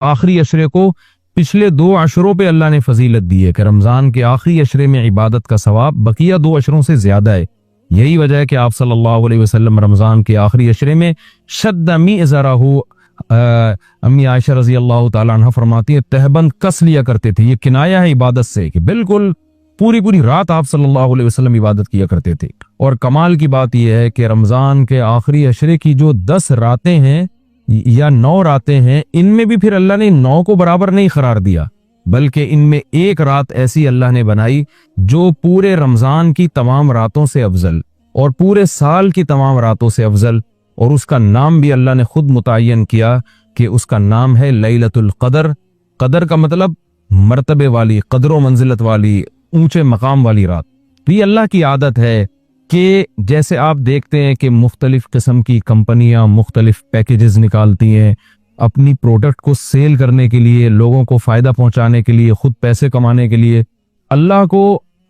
आखिरी अशरे को पिछले 2 अशरों पे अल्लाह ने फजीलत दी है कि रमजान के आखिरी अशरे में इबादत का सवाब बकिया 2 अशरों से ज्यादा है। यही वजह है कि आप सल्लल्लाहु अलैहि वसल्लम रमजान के आखिरी अशरे में शद्द मिज़रहु, अम्मी आयशा रजी अल्लाह ताला अन्हा फरमाती है, तहबंद कस लिया करते थे। ये किनाया है इबादत से कि बिल्कुल पूरी पूरी रात आप सल्लल्लाहु अलैहि वसल्लम इबादत किया करते थे। और कमाल की बात यह है कि रमजान के आखिरी अशरे की जो 10 रातें हैं या 9 रातें हैं, इनमें भी फिर अल्लाह ने 9 को बराबर नहीं करार दिया, बल्कि इनमें एक रात ऐसी अल्लाह ने बनाई जो पूरे रमजान की तमाम रातों से अफजल और पूरे साल की तमाम रातों से अफजल, और उसका नाम भी अल्लाह ने खुद मुतय्यन किया कि उसका नाम है लैलतुल क़द्र। क़द्र का मतलब मर्तबे वाली, क़द्र व मंजिलत वाली, ऊंचे मकाम वाली रात। तो ये अल्लाह की आदत है कि जैसे आप देखते हैं कि मुख्तलिफ किस्म की कंपनियां मुख्तलिफ पैकेजेस निकालती हैं अपनी प्रोडक्ट को सेल करने के लिए, लोगों को फायदा पहुंचाने के लिए, खुद पैसे कमाने के लिए। अल्लाह को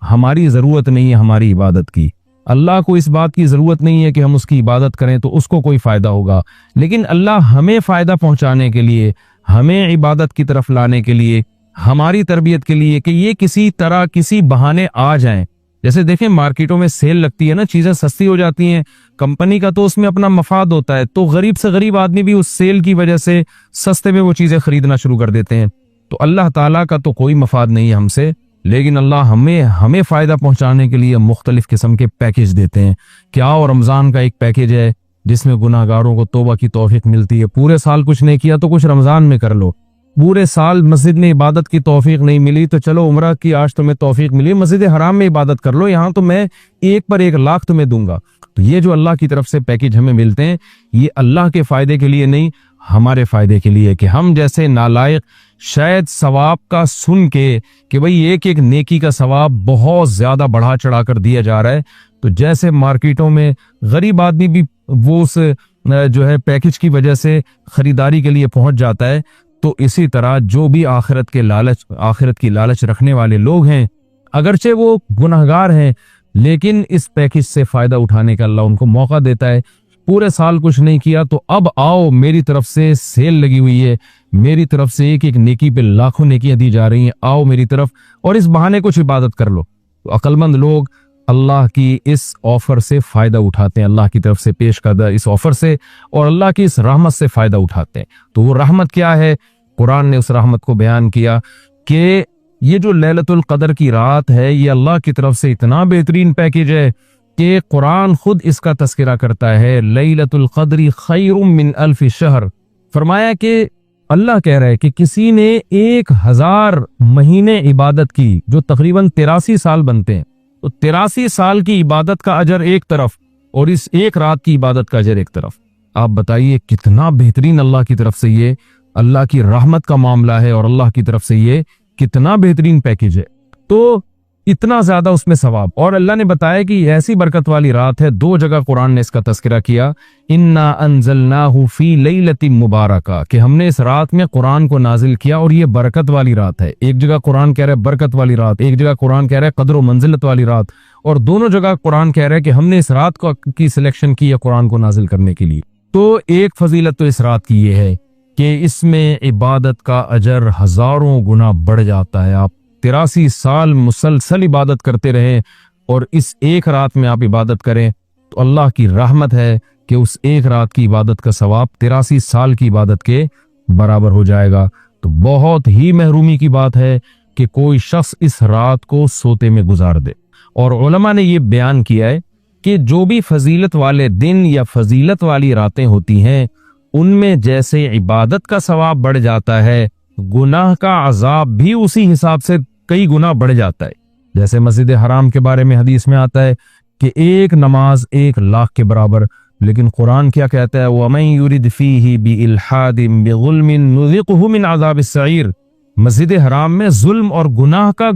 हमारी जरूरत नहीं है हमारी इबादत की, अल्लाह को इस बात की जरूरत नहीं है कि हम उसकी इबादत करें तो उसको कोई फायदा होगा, लेकिन अल्लाह हमें फायदा पहुंचाने के लिए, हमें इबादत की तरफ लाने के लिए, हमारी तरबियत के लिए कि ये किसी तरह किसी बहाने आ जाएं। जैसे देखें मार्केटों में सेल लगती है ना, चीजें सस्ती हो जाती हैं, कंपनी का तो उसमें अपना मफाद होता है, तो गरीब से गरीब आदमी भी उस सेल की वजह से सस्ते में वो चीजें खरीदना शुरू कर देते हैं। तो अल्लाह ताला का तो कोई मफाद नहीं है हमसे, लेकिन अल्लाह हमें फायदा पहुंचाने के लिए मुख्तलिफ किस्म के पैकेज देते हैं। क्या और रमजान का एक पैकेज है जिसमें गुनाहगारों को तौबा की तौफीक मिलती है। पूरे साल कुछ नहीं किया तो कुछ रमजान में कर लो, पूरे साल मस्जिद में इबादत की तौफीक नहीं मिली तो चलो उम्रा की आज तुम्हें तौफीक मिली, मस्जिद हराम में इबादत कर लो, यहाँ तो मैं 1 पर 1 लाख तुम्हें दूंगा। तो ये जो अल्लाह की तरफ से पैकेज हमें मिलते हैं, ये अल्लाह के फायदे के लिए नहीं, हमारे फायदे के लिए, कि हम जैसे नालायक शायद सवाब का सुन के कि भाई एक एक नेकी का सवाब बहुत ज्यादा बढ़ा चढ़ा कर दिया जा रहा है, तो जैसे मार्केटों में गरीब आदमी भी वो उस जो है पैकेज की वजह से खरीदारी के लिए पहुंच जाता है, तो इसी तरह जो भी आखिरत की लालच रखने वाले लोग हैं, अगरचे वो गुनहगार हैं, लेकिन इस पैकेज से फायदा उठाने का अल्लाह उनको मौका देता है। पूरे साल कुछ नहीं किया तो अब आओ, मेरी तरफ से सेल लगी हुई है, मेरी तरफ से एक एक नेकी पे लाखों नेकियां दी जा रही हैं, आओ मेरी तरफ और इस बहाने कुछ इबादत कर लो। तो अक्लमंद लोग अल्लाह की इस ऑफर से फायदा उठाते हैं, अल्लाह की तरफ से पेश करदा इस ऑफर से और अल्लाह की इस रहमत से फायदा उठाते हैं। तो वो रहमत क्या है? कुरान ने उस रहमत को बयान किया कि ये जो लैलतुल क़द्र की रात है, ये अल्लाह की तरफ से इतना बेहतरीन पैकेज है कि कुरान खुद इसका तस्करा करता है, लैलतुल क़द्री खैरुम मिन अल्फ शहर। फरमाया कि अल्लाह कह रहा है कि किसी ने 1000 महीने इबादत की, जो तकरीबन 83 साल बनते हैं, तो 83 साल की इबादत का अजर एक तरफ और इस एक रात की इबादत का अजर एक तरफ। आप बताइए कितना बेहतरीन अल्लाह की तरफ से ये अल्लाह की रहमत का मामला है और अल्लाह की तरफ से ये कितना बेहतरीन पैकेज है। तो इतना ज्यादा उसमें सवाब, और अल्लाह ने बताया कि ऐसी बरकत वाली रात है। 2 जगह कुरान ने इसका तस्करा किया, इन्ना अंज़लनाहु फी लैलतिन मुबारका, कि हमने इस रात में कुरान को नाजिल किया और ये बरकत वाली रात है। एक जगह कुरान कह रहा है बरकत वाली रात, एक जगह कुरान कह रहा है क़द्र व मंजिलत वाली रात, और दोनों जगह कुरान कह रहा है कि हमने इस रात को की सिलेक्शन की है कुरान को नाजिल करने के लिए। तो एक फजीलत तो इस रात की ये है कि इसमें इबादत का अजर हजारों गुना बढ़ जाता है। आप 83 साल मुसलसल इबादत करते रहें और इस एक रात में आप इबादत करें तो अल्लाह की रहमत है कि उस एक रात की इबादत का सवाब 83 साल की इबादत के बराबर हो जाएगा। तो बहुत ही महरूमी की बात है कि कोई शख्स इस रात को सोते में गुजार दे। और उलमा ने ये बयान किया है कि जो भी फजीलत वाले दिन या फजीलत वाली रातें होती हैं, उनमें जैसे इबादत का सवाब बढ़ जाता है, गुनाह का अजाब भी उसी हिसाब से कई गुना बढ़ जाता है। जैसे मस्जिद हराम के बारे में हदीस में आता है कि एक नमाज 1 लाख के बराबर, लेकिन कुरान क्या कहता है? वमन युरिद फीही बिइल्हादिन बिगुल्मिन नुज़िक़हु मिन अज़ाबिस सईर। मस्जिद हराम में जुल्म और गुनाह का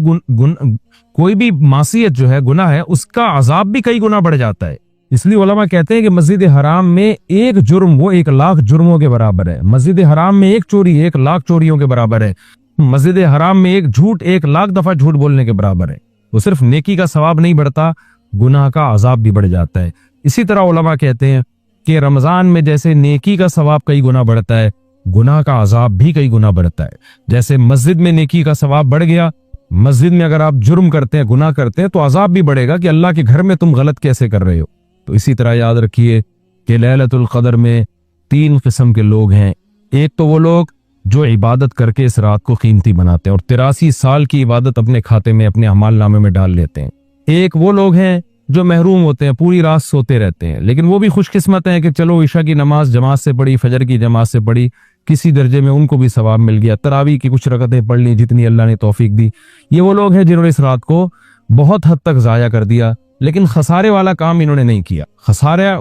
कोई भी मासियत जो है, गुनाह है, उसका अजाब भी कई गुना बढ़ जाता है। इसलिए उलमा कहते हैं कि मस्जिद हराम में एक जुर्म वो 1 लाख जुर्मों के बराबर है। मस्जिद हराम में एक चोरी 1 लाख चोरियों के बराबर है। मस्जिद हराम में एक झूठ 1 लाख दफा झूठ बोलने के बराबर है। तो सिर्फ नेकी का सवाब नहीं बढ़ता, गुनाह का अजाब भी बढ़ जाता है। इसी तरह उलमा कहते हैं कि रमजान में जैसे नेकी का सवाब कई गुना बढ़ता है, गुनाह का अजाब भी कई गुना बढ़ता है। जैसे मस्जिद में नेकी का सवाब बढ़ गया, मस्जिद में अगर आप जुर्म करते हैं, गुनाह करते हैं, तो अजाब भी बढ़ेगा कि अल्लाह के घर में तुम गलत कैसे कर रहे हो। तो इसी तरह याद रखिए कि लैलतुल क़द्र में 3 किस्म के लोग हैं। एक तो वो लोग जो इबादत करके इस रात को कीमती बनाते हैं और 83 साल की इबादत अपने खाते में, अपने अमाल नामे में डाल लेते हैं। एक वो लोग हैं जो महरूम होते हैं, पूरी रात सोते रहते हैं, लेकिन वो भी खुशकिस्मत हैं कि चलो ईशा की नमाज जमात से पढ़ी, फजर की जमात से पढ़ी, किसी दर्जे में उनको भी सवाब मिल गया, तरावी की कुछ रकतें पढ़ ली जितनी अल्लाह ने तौफीक दी। ये वो लोग हैं जिन्होंने इस रात को बहुत हद तक जाया कर दिया, लेकिन खसारे वाला काम इन्होंने नहीं किया। खसारे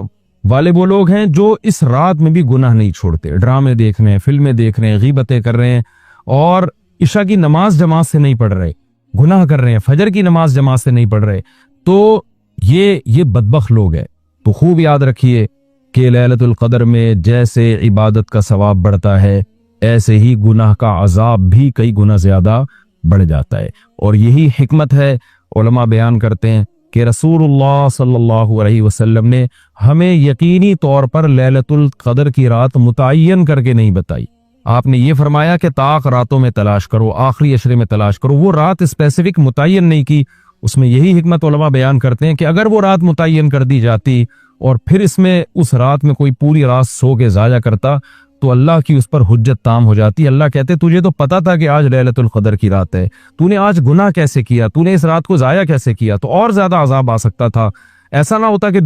वाले वो लोग हैं जो इस रात में भी गुनाह नहीं छोड़ते, ड्रामे देख रहे हैं, फिल्में देख रहे हैं, गीबतें कर रहे हैं और ईशा की नमाज जमात से नहीं पढ़ रहे, गुनाह कर रहे हैं, फजर की नमाज जमात से नहीं पढ़ रहे। तो ये बदबख्त लोग हैं। तो खूब याद रखिए कि लैलतुल क़द्र में जैसे इबादत का सवाब बढ़ता है, ऐसे ही गुनाह का अजाब भी कई गुना ज्यादा बढ़ जाता है। और यही हिकमत है, उलमा बयान करते हैं कि रसूलुल्लाह सल्लल्लाहु अलैहि वसल्लम ने हमें यकीनी तौर पर लैलतुल क़द्र की रात मुतय्यन करके नहीं बताई। आपने ये फरमाया कि ताक रातों में तलाश करो, आखिरी अशरे में तलाश करो। वो रात स्पेसिफिक मुतय्यन नहीं की। उसमें यही हिकमत उलमा बयान करते हैं कि अगर वो रात मुतय्यन कर दी जाती और फिर इसमें उस रात में कोई पूरी रात सो के जाया करता, तो अल्लाह की उस पर हुज्जत ताम हो जाती। अल्लाह कहते तुझे तो पता था कि आज लैलतुल क़द्र की रात है, तूने आज गुनाह कैसे किया, तूने इस रात को जाया कैसे किया, तो और ज्यादा अजाब आ सकता था। ऐसा ना होता कि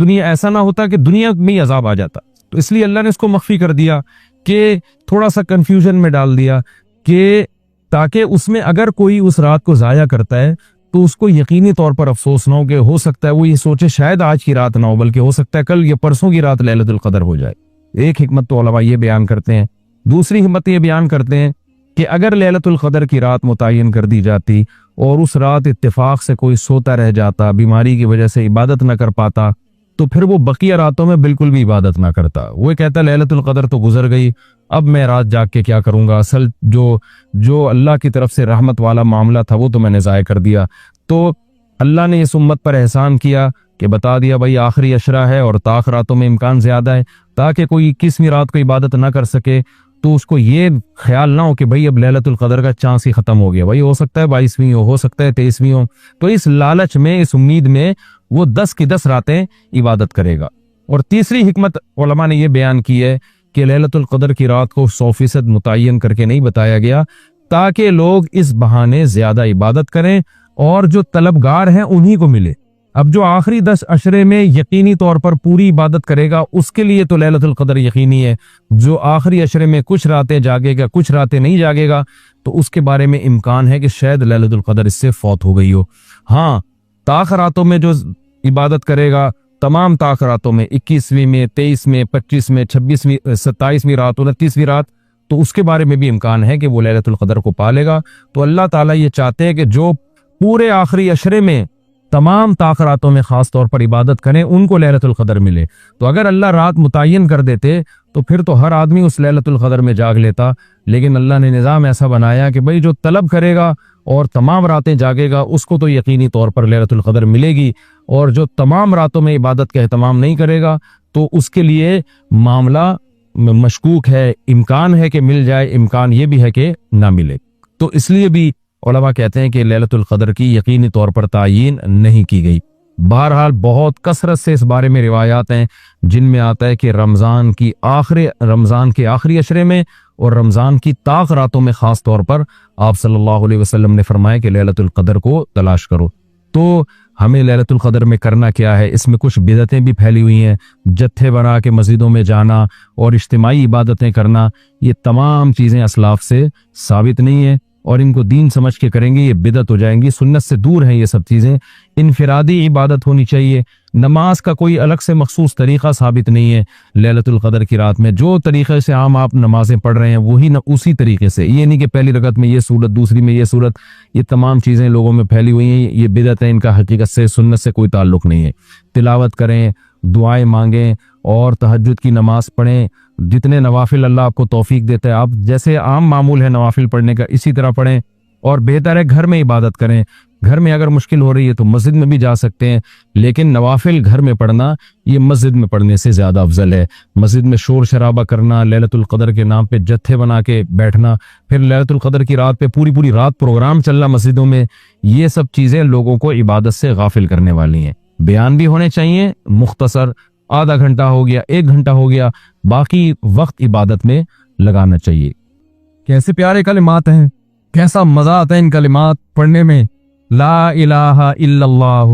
दुनिया में ही अजाब आ जाता। तो इसलिए अल्लाह ने इसको मख्फी कर दिया कि थोड़ा सा कंफ्यूजन में डाल दिया कि ताकि उसमें अगर कोई उस रात को जाया करता है तो उसको यकीनी तौर पर अफसोस ना हो सकता है वो ये सोचे शायद आज की रात ना हो, बल्कि हो सकता है कल या परसों की रात लैलतुल क़द्र हो जाए। एक हिकमत तो उलमा ये बयान करते हैं। दूसरी हिकमत ये बयान करते हैं कि अगर लैलतुल क़द्र की रात मुतय्यन कर दी जाती और उस रात इत्तेफाक से कोई सोता रह जाता, बीमारी की वजह से इबादत न कर पाता, तो फिर वो बकिया रातों में बिल्कुल भी इबादत ना करता। वो कहता लैलतुल क़द्र तो गुजर गई, अब मैं रात जाग के क्या करूंगा, असल जो अल्लाह की तरफ से रहमत वाला मामला था वो तो मैंने ज़ाया कर दिया। तो अल्लाह ने इस उम्मत पर एहसान किया कि बता दिया भाई आखिरी अशरा है और ताक रातों में इम्कान ज्यादा है, ताकि कोई 21वीं रात को इबादत ना कर सके तो उसको ये ख्याल ना हो कि भाई अब लैलतुल क़द्र का चांस ही खत्म हो गया, भाई हो सकता है 22वीं हो सकता है 23वीं हो। तो इस लालच में, इस उम्मीद में वो 10 की 10 रातें इबादत करेगा। और तीसरी हिकमत उलमा ने यह बयान की है कि लैलतुल क़द्र की रात को 100% मुतय्यन करके नहीं बताया गया ताकि लोग इस बहाने ज्यादा इबादत करें और जो तलबगार हैं उन्हीं को मिले। अब जो आखिरी 10 अशरे में यकीनी तौर पर पूरी इबादत करेगा उसके लिए तो लैलतुल क़द्र यकीनी है। जो आखिरी अशरे में कुछ रातें जागेगा, कुछ रातें नहीं जागेगा, तो उसके बारे में इम्कान है कि शायद लैलतुल क़द्र इससे फौत हो गई हो। हाँ, ताक रातों में जो इबादत करेगा, तमाम ताक रातों में 21वीं में, 23 में, 25 में, 26वीं, 27वीं रात, 29वीं रात, तो उसके बारे में भी इम्कान है कि वो लैलतुल क़द्र को पा लेगा। तो अल्लाह ताला ये चाहते हैं कि जो पूरे आखिरी अशरे में तमाम ताक रातों में खास तौर पर इबादत करें उनको लैलतुल क़द्र मिले। तो अगर अल्लाह रात मुतय्यन कर देते तो फिर तो हर आदमी उस लैलतुल क़द्र में जाग लेता, लेकिन अल्लाह ने निज़ाम ऐसा बनाया कि भाई जो तलब करेगा और तमाम रातें जागेगा उसको तो यकीनी तौर पर लैलतुल क़द्र मिलेगी, और जो तमाम रातों में इबादत का एहतमाम नहीं करेगा तो उसके लिए मामला मशकूक है, इम्कान है कि मिल जाए, इम्कान ये भी है कि ना मिले। तो इसलिए भी उलमा कहते हैं कि लैलतुल क़द्र की यकीनी तौर पर तायीन नहीं की गई। बहरहाल बहुत कसरत से इस बारे में रिवायात हैं जिनमें आता है कि रमज़ान के आखिरी अशरे में और रमज़ान की ताक रातों में खास तौर पर आप सल्लल्लाहु अलैहि वसल्लम ने फरमाया कि लैलतुल क़द्र को तलाश करो। तो हमें लैलतुल क़द्र में करना क्या है? इसमें कुछ बिदअतें भी फैली हुई हैं। जत्थे बना के मस्जिदों में जाना और इज्तिमाई इबादतें करना, ये तमाम चीज़ें असलाफ से साबित नहीं है और इनको दीन समझ के करेंगे ये बिदअत हो जाएंगी। सुन्नत से दूर हैं ये सब चीज़ें। इनफिरादी इबादत होनी चाहिए। नमाज का कोई अलग से मखसूस तरीक़ा साबित नहीं है। लैलतुल क़द्र की रात में जो तरीक़े से आम आप नमाजें पढ़ रहे हैं वही उसी तरीके से, ये नहीं कि पहली रकत में ये सूरत, दूसरी में ये सूरत, ये तमाम चीज़ें लोगों में फैली हुई हैं। ये बिदअत है, इनका हकीकत से, सुन्नत से कोई ताल्लुक़ नहीं है। तिलावत करें, दुआएं मांगें और तहज्जुद की नमाज पढ़ें। जितने नवाफिल अल्लाह आपको तौफीक देता है, आप जैसे आम मामूल है नवाफिल पढ़ने का, इसी तरह पढ़ें। और बेहतर है घर में इबादत करें। घर में अगर मुश्किल हो रही है तो मस्जिद में भी जा सकते हैं, लेकिन नवाफिल घर में पढ़ना ये मस्जिद में पढ़ने से ज्यादा अफजल है। मस्जिद में शोर शराबा करना, लैलतुल कदर के नाम पे जत्थे बना के बैठना, फिर लैलतुल कदर की रात पे पूरी पूरी रात प्रोग्राम चलना मस्जिदों में, ये सब चीजें लोगों को इबादत से गाफिल करने वाली हैं। बयान भी होने चाहिए मुख्तसर, आधा घंटा हो गया, 1 घंटा हो गया, बाकी वक्त इबादत में लगाना चाहिए। कैसे प्यारे कलिमात हैं, कैसा मजा आता है इन कलिमात पढ़ने में। ला इलाहा इल्लल्लाह,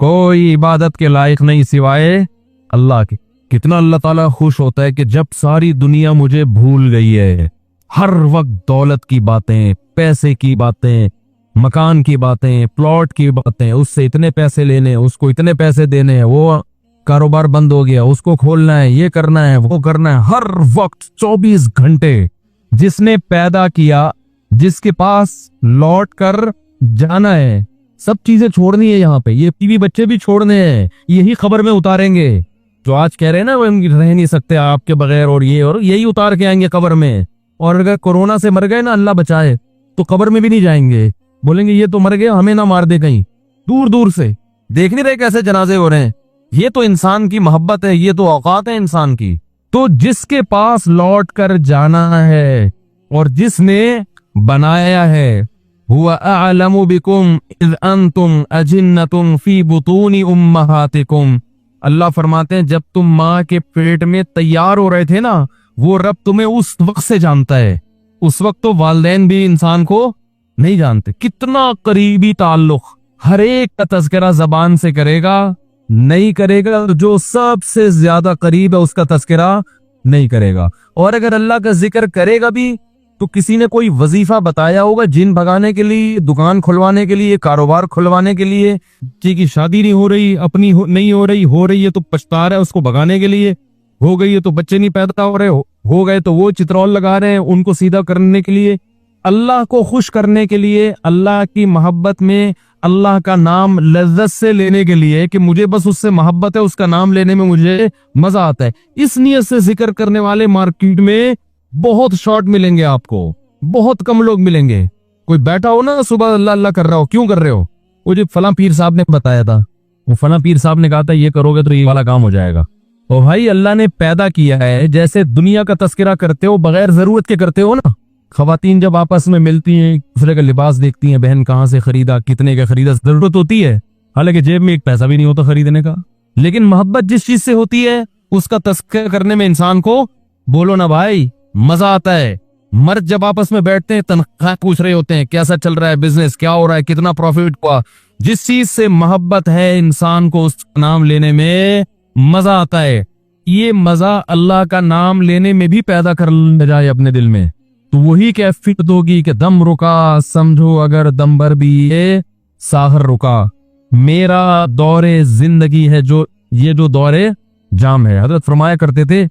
कोई इबादत के लायक नहीं सिवाय अल्लाह के। कितना अल्लाह ताला खुश होता है कि जब सारी दुनिया मुझे भूल गई है। हर वक्त दौलत की बातें, पैसे की बातें, मकान की बातें, प्लॉट की बातें, उससे इतने पैसे लेने, उसको इतने पैसे देने हैं, वो कारोबार बंद हो गया, उसको खोलना है, ये करना है, वो करना है। हर वक्त 24 घंटे जिसने पैदा किया, जिसके पास लौट कर जाना है, सब चीजें छोड़नी है। यहाँ पे ये बीवी बच्चे भी छोड़ने हैं, यही खबर में उतारेंगे। जो आज कह रहे हैं ना वो रह नहीं सकते आपके बगैर, और यही उतार के आएंगे कब्र में। और अगर कोरोना से मर गए ना, अल्लाह बचाए, तो कब्र में भी नहीं जाएंगे, बोलेंगे ये तो मर गए, हमें ना मार दे कहीं। दूर दूर से देख नहीं रहे कैसे जनाजे हो रहे हैं। ये तो इंसान की मोहब्बत है, ये तो औकात है इंसान की। तो जिसके पास लौट कर जाना है और जिसने बनाया है, हुवा अअलमु बिकुम इज़ अंतुम अजिन्नतुम फी बुतूनी उम्महातिकुम। अल्लाह फरमाते हैं जब तुम माँ के पेट में तैयार हो रहे थे ना, वो रब तुम्हें उस वक्त से जानता है। उस वक्त तो वालिदैन भी इंसान को नहीं जानते। कितना करीबी ताल्लुक, हर एक का तज़किरा जबान से करेगा, नहीं करेगा जो सबसे ज्यादा करीब है उसका तज़किरा नहीं करेगा। और अगर अल्लाह का जिक्र करेगा भी तो किसी ने कोई वजीफा बताया होगा, जिन भगाने के लिए, दुकान खुलवाने के लिए, कारोबार खुलवाने के लिए, जी की शादी नहीं हो रही, अपनी नहीं हो रही है तो पछता रहा है उसको भगाने के लिए, हो गई है तो बच्चे नहीं पैदा हो रहे, हो गए तो वो चित्रौल लगा रहे हैं उनको सीधा करने के लिए, अल्लाह को खुश करने के लिए, अल्लाह की मोहब्बत में अल्लाह का नाम लज्जत से लेने के लिए, कि मुझे बस उससे मोहब्बत है, उसका नाम लेने में मुझे मजा आता है। इस नियत से जिक्र करने वाले मार्केट में बहुत शॉर्ट मिलेंगे आपको, बहुत कम लोग मिलेंगे। कोई बैठा हो ना सुबह अल्लाह अल्लाह कर रहा हो, क्यों कर रहे हो? वो जो फला पीर साहब ने बताया था, वो फला पीर साहब ने कहा था ये करोगे तो ये वाला काम हो जाएगा। और भाई अल्लाह ने पैदा किया है, जैसे दुनिया का तस्करा करते हो बगैर जरूरत के करते हो ना। खवातीन जब आपस में मिलती हैं, दूसरे का लिबास देखती हैं, बहन कहाँ से खरीदा, कितने का खरीदा, जरूरत होती है, हालांकि जेब में एक पैसा भी नहीं होता खरीदने का। लेकिन मोहब्बत जिस चीज से होती है उसका तस्करा करने में इंसान को, बोलो ना भाई, मजा आता है। मर्द जब आपस में बैठते हैं तनख्वाह पूछ रहे होते हैं, कैसा चल रहा है बिजनेस, क्या हो रहा है, कितना प्रॉफिट हुआ। जिस चीज से मोहब्बत है इंसान को उसका नाम लेने में मजा आता है। ये मजा अल्लाह का नाम लेने में भी पैदा कर जाए अपने दिल में, तो वही कैफियत होगी कि दम रुका समझो अगर दम भर भी ये साहर रुका। मेरा दौरे जिंदगी है जो, ये जो दौरे जाम है। हजरत फरमाया करते थे,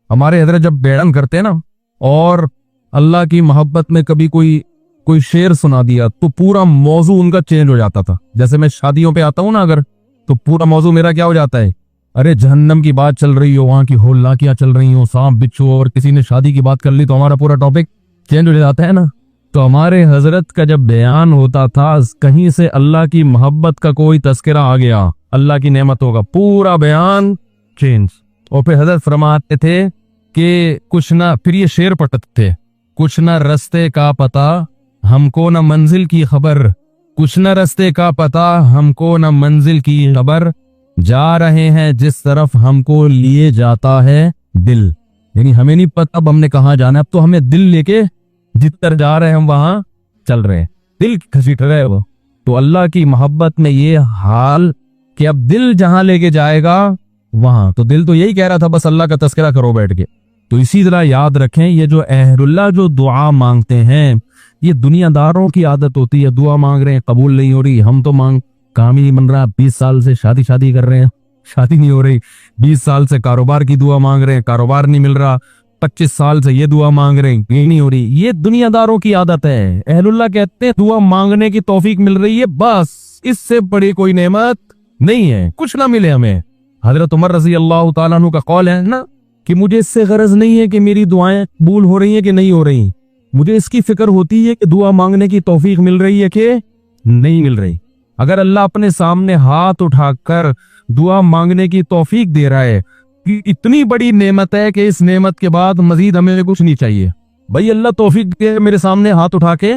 हमारे हजरत जब बयान करते ना और अल्लाह की मोहब्बत में कभी कोई शेर सुना दिया तो पूरा मौजू उनका चेंज हो जाता था। जैसे मैं शादियों पे आता हूं ना अगर, तो पूरा मौजू मेरा क्या हो जाता है, अरे जहन्नम की बात चल रही हो, वहां की होलनाकियां चल रही हो, सांप बिच्छू, और किसी ने शादी की बात कर ली तो हमारा पूरा टॉपिक चेंज हो जाता है ना। तो हमारे हजरत का जब बयान होता था, कहीं से अल्लाह की मोहब्बत का कोई तस्करा आ गया, अल्लाह की नेमतों का, पूरा बयान चेंज। और फिर हजरत फरमाते थे कि कुछ ना, फिर ये शेर पढ़ते थे, कुछ ना रास्ते का पता हमको न मंजिल की खबर, कुछ न रास्ते का पता हमको न मंजिल की खबर, जा रहे हैं जिस तरफ हमको लिए जाता है दिल। यानी हमें नहीं पता अब हमने कहाँ जाना है, अब तो हमें दिल लेके जिधर जा रहे हैं हम वहां चल रहे हैं, दिल घसीट रहे हैं वो। तो अल्लाह की मोहब्बत में ये हाल कि अब दिल जहां लेके जाएगा वहां, तो दिल तो यही कह रहा था बस अल्लाह का तस्करा करो बैठ के। तो इसी तरह याद रखें, ये जो अहलुल्लाह जो दुआ मांगते हैं, ये दुनियादारों की आदत होती है, दुआ मांग रहे हैं कबूल नहीं हो रही, हम तो काम ही नहीं बन रहा, 20 साल से शादी कर रहे हैं, शादी नहीं हो रही, 20 साल से कारोबार की दुआ मांग रहे हैं, कारोबार नहीं मिल रहा, 25 साल से ये दुआ मांग रहे हैं, ये नहीं हो रही। ये दुनियादारों की आदत है। अहलुल्लाह कहते हैं दुआ मांगने की तौफीक मिल रही है, बस इससे बड़ी कोई नेमत नहीं है, कुछ ना मिले हमें। हजरत उमर रजी अल्लाह तआला अन्हु का कौल है ना कि मुझे इससे गरज नहीं है कि मेरी दुआएं कबूल हो रही हैं कि नहीं हो रही, मुझे इसकी फिक्र होती है कि दुआ मांगने की तौफीक मिल रही है कि नहीं मिल रही। अगर अल्लाह अपने सामने हाथ उठाकर दुआ मांगने की तौफीक दे रहा है कि इतनी बड़ी नेमत है कि इस नेमत के बाद मजीद हमें कुछ नहीं चाहिए, भाई अल्लाह तौफीक दे मेरे सामने हाथ उठा के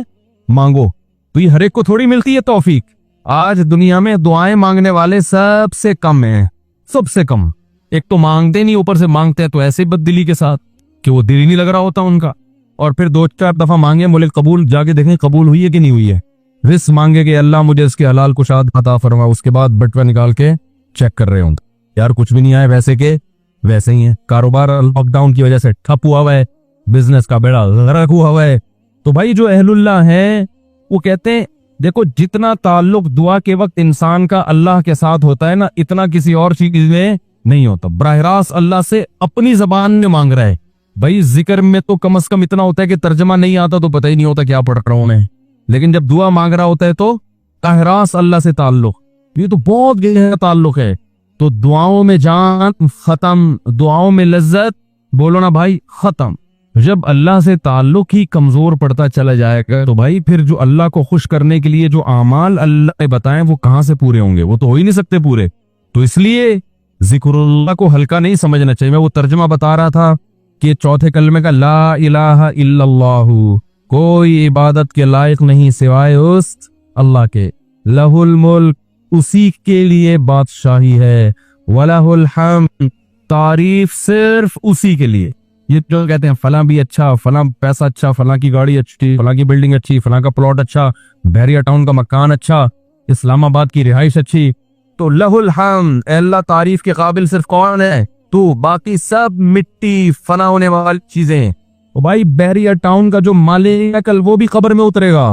मांगो, तो ये हर एक को थोड़ी मिलती है तौफीक। आज दुनिया में दुआएं मांगने वाले सबसे कम हैं, सबसे कम। एक तो मांगते नहीं, ऊपर से मांगते हैं तो ऐसे बददिली के साथ कि वो दिल ही नहीं लग रहा होता उनका, और फिर 2-4 दफा मांगे बोले कबूल, जाके देखें कबूल हुई है कि नहीं हुई है। रिस्क मांगे कि अल्लाह मुझे इसके हलाल कुशाद अता फरमा, उसके बाद बटवा निकाल के चेक कर रहे हों, यार कुछ भी नहीं आया, वैसे के वैसे ही है। कारोबार लॉकडाउन की वजह से ठप हुआ है, बिजनेस का बेड़ा गर्क हुआ है। तो भाई जो अहलुल्लाह है वो कहते हैं देखो जितना ताल्लुक दुआ के वक्त इंसान का अल्लाह के साथ होता है ना, इतना किसी और चीज में नहीं होता। बराह रास्त अल्लाह से अपनी जबान में मांग रहा है। भाई जिक्र में तो कम से कम इतना होता है कि तर्जमा नहीं आता तो पता ही नहीं होता क्या पढ़ रहा हूं मैं, लेकिन जब दुआ मांग रहा होता है तो बराह रास्त अल्लाह से ताल्लुक, ये तो बहुत गहरा ताल्लुक है। तो दुआओं में जान खत्म, दुआओं में लज्जत बोलो ना भाई खत्म। जब अल्लाह से ताल्लुक ही कमजोर पड़ता चला जाएगा तो भाई फिर जो अल्लाह को खुश करने के लिए जो आमाल अल्लाह ने बताए वो कहां से पूरे होंगे, वो तो हो ही नहीं सकते पूरे। तो इसलिए जिक्रुल्लाह को हल्का नहीं समझना चाहिए। मैं वो तर्जमा बता रहा था कि चौथे कलमे का ला इलाहा इल्लल्लाहु, कोई इबादत के लायक नहीं सिवाय उस अल्लाह के, लहुल मुल्क, उसी के लिए बादशाही है, वलहुल हम्द, तारीफ सिर्फ उसी के लिए। ये जो कहते हैं फला भी अच्छा, फला पैसा अच्छा, फला की गाड़ी अच्छी, फला की बिल्डिंग अच्छी, फला का प्लॉट अच्छा, बहरिया टाउन का मकान अच्छा, इस्लामाबाद की रिहाइश अच्छी, तो लहुल हम्द, अल्लाह तारीफ के काबिल सिर्फ कौन है? तो बाकी सब मिट्टी फना होने वाली चीजें। तो भाई बहरिया टाउन का जो मालिक है कल वो भी कब्र में उतरेगा।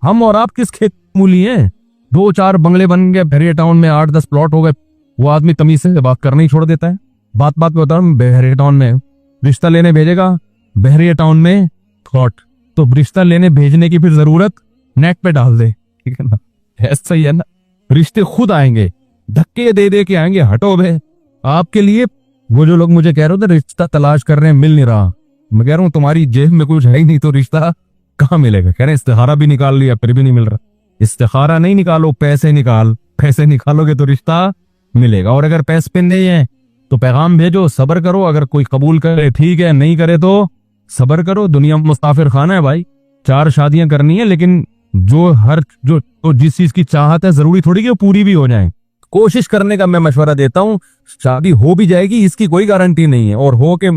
हम और आप किस खेत मूली हैं? 2-4 बंगले बन गए बहरिया टाउन में, 8-10 प्लॉट हो गए, वो आदमी तमीज से बात करना ही छोड़ देता है। बात बात पे बता रहा हूं, बहरिया टाउन में रिश्ता लेने भेजेगा, बहरिया टाउन में प्लॉट, तो रिश्ता लेने भेजने की फिर जरूरत नेट पे डाल दे, ठीक है ना? ऐसा ही है ना, रिश्ते खुद आएंगे, धक्के दे दे के आएंगे, हटो बे। आपके लिए वो जो लोग मुझे कह रहे थे रिश्ता तलाश कर रहे हैं मिल नहीं रहा, मैं कह रहा हूं तुम्हारी जेब में कुछ है ही नहीं तो रिश्ता कहां मिलेगा? कह रहे इस्तिखारा भी निकाल लिया फिर भी नहीं मिल रहा। इस्तिखारा नहीं निकालो, पैसे निकाल, पैसे निकालोगे तो रिश्ता मिलेगा। और अगर पैसे पे नहीं है तो पैगाम भेजो, सब्र करो, अगर कोई कबूल करे ठीक है, नहीं करे तो सब्र करो। दुनिया मुस्ताफिर खाना है भाई, 4 शादियां करनी है, लेकिन जो जिस चीज की चाहत है जरूरी थोड़ी कि वो पूरी भी हो जाए। कोशिश करने का मैं मशवरा देता हूँ, शादी हो भी जाएगी इसकी कोई गारंटी नहीं है, और हो के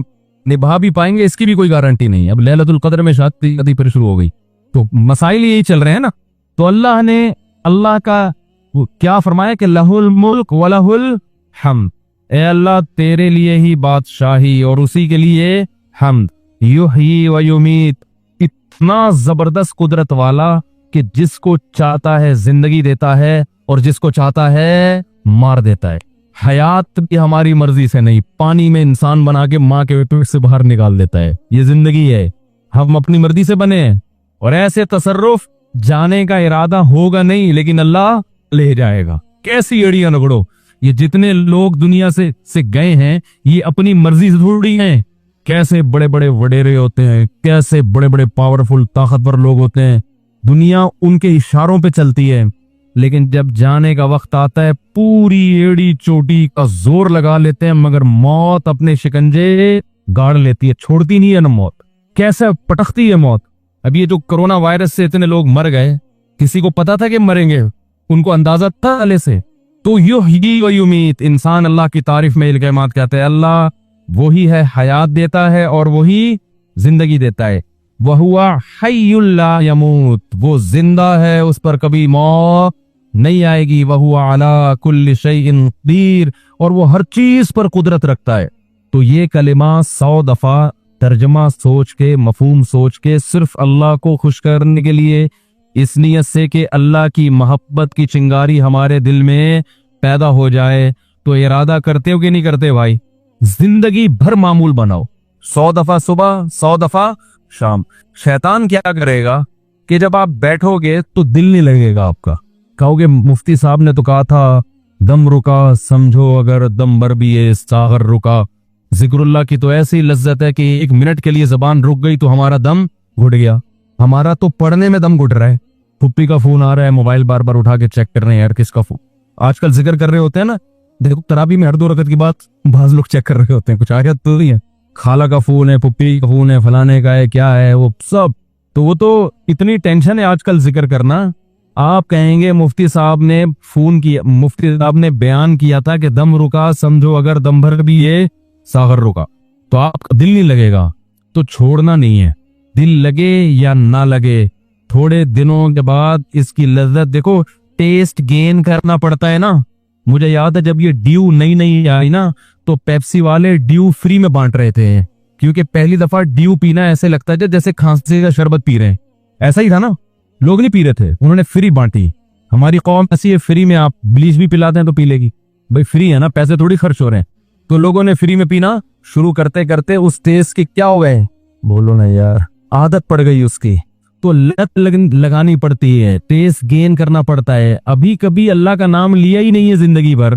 निभा भी पाएंगे इसकी भी कोई गारंटी नहीं है। अब लैलतुल कद्र में शादी फिर शुरू हो गई, तो मसाइल यही चल रहे हैं ना। तो अल्लाह का क्या फरमाया कि लहुल मुल्क वलहुल हम्द, ए अल्लाह तेरे लिए ही बादशाही और उसी के लिए हम्द, युही व युमीत, इतना जबरदस्त कुदरत वाला कि जिसको चाहता है जिंदगी देता है और जिसको चाहता है मार देता है। हयात भी हमारी मर्जी से नहीं, पानी में इंसान बना के माँ के पेट से बाहर निकाल देता है। ये जिंदगी है, हम अपनी मर्जी से बने हैं, और ऐसे तसर्रुफ जाने का इरादा होगा नहीं लेकिन अल्लाह ले जाएगा। कैसी एड़ियां रगड़ो, ये जितने लोग दुनिया से गए हैं ये अपनी मर्जी से थोड़ी हैं। कैसे बड़े बड़े वडेरे होते हैं, कैसे बड़े बड़े पावरफुल ताकतवर लोग होते हैं, दुनिया उनके इशारों पे चलती है, लेकिन जब जाने का वक्त आता है पूरी एड़ी चोटी का जोर लगा लेते हैं, मगर मौत अपने शिकंजे गाड़ लेती है, छोड़ती नहीं है ना मौत। कैसे पटकती है मौत। अब ये जो कोरोना वायरस से इतने लोग मर गए, किसी को पता था कि मरेंगे? उनको अंदाजा था पहले से। तो युही व युमीत, इंसान अल्लाह की तारीफ में इल्कामात कहते हैं, अल्लाह वही है हयात देता है और वही जिंदगी देता है। वहुवा हय्युल ला यमूत, वो जिंदा है, उस पर कभी मौत नहीं आएगी। वहुवा अला कुल्लि शैइन कदीर, और वो हर चीज पर कुदरत रखता है। तो ये कलिमा 100 दफा तर्जमा सोच के, मफहूम सोच के, सिर्फ अल्लाह को खुश करने के लिए, इस नियत से कि अल्लाह की मोहब्बत की चिंगारी हमारे दिल में पैदा हो जाए, तो इरादा करते हो कि नहीं करते भाई? जिंदगी भर मामूल बनाओ, 100 दफा सुबह, 100 दफा शाम। शैतान क्या करेगा कि जब आप बैठोगे तो दिल नहीं लगेगा आपका, कहोगे मुफ्ती साहब ने तो कहा था दम रुका, समझो अगर दम भर भी है सागर रुका। जिक्रुल्लाह की तो ऐसी लज्जत है कि 1 मिनट के लिए जबान रुक गई तो हमारा दम घुट गया। हमारा तो पढ़ने में दम घुट रहा है, फुप्पी का फोन आ रहा है, मोबाइल बार बार उठा के चेक कर रहे हैं, यार किसका फोन। आजकल जिक्र कर रहे होते हैं ना, देखो तराबी में हर 2 रकत की बात बाज लोग चेक कर रहे होते हैं, कुछ आ गया तो नहीं है, खाला का फोन है, पुप्पी का फोन है, फलाने का है, क्या है वो सब। तो वो तो इतनी टेंशन है आजकल जिक्र करना। आप कहेंगे मुफ्ती साहब ने फोन किया, मुफ्ती साहब ने बयान किया था कि दम रुका समझो अगर दम भर भी ये सागर रुका, तो आपका दिल नहीं लगेगा। तो छोड़ना नहीं है, दिल लगे या ना लगे, थोड़े दिनों के बाद इसकी लज्जत देखो, टेस्ट गेन करना पड़ता है ना। मुझे याद है जब ये ड्यू नई नई आई ना, तो पेप्सी वाले ड्यू फ्री में बांट रहे थे, क्योंकि पहली दफा ड्यू पीना ऐसे लगता है जैसे खांसी का शरबत पी रहे हैं। ऐसा ही था ना, लोग नहीं पी रहे थे, उन्होंने फ्री बांटी। हमारी कौम ऐसी है, फ्री में आप ब्लीच भी पिलाते हैं तो पी लेगी, भाई फ्री है ना, पैसे थोड़ी खर्च हो रहे हैं। तो लोगों ने फ्री में पीना शुरू करते करते उस टेस्ट की क्या हो गए, बोलो ना यार, आदत पड़ गई उसकी। तो लत लगानी पड़ती है, टेस्ट गेन करना पड़ता है। अभी कभी अल्लाह का नाम लिया ही नहीं है जिंदगी भर,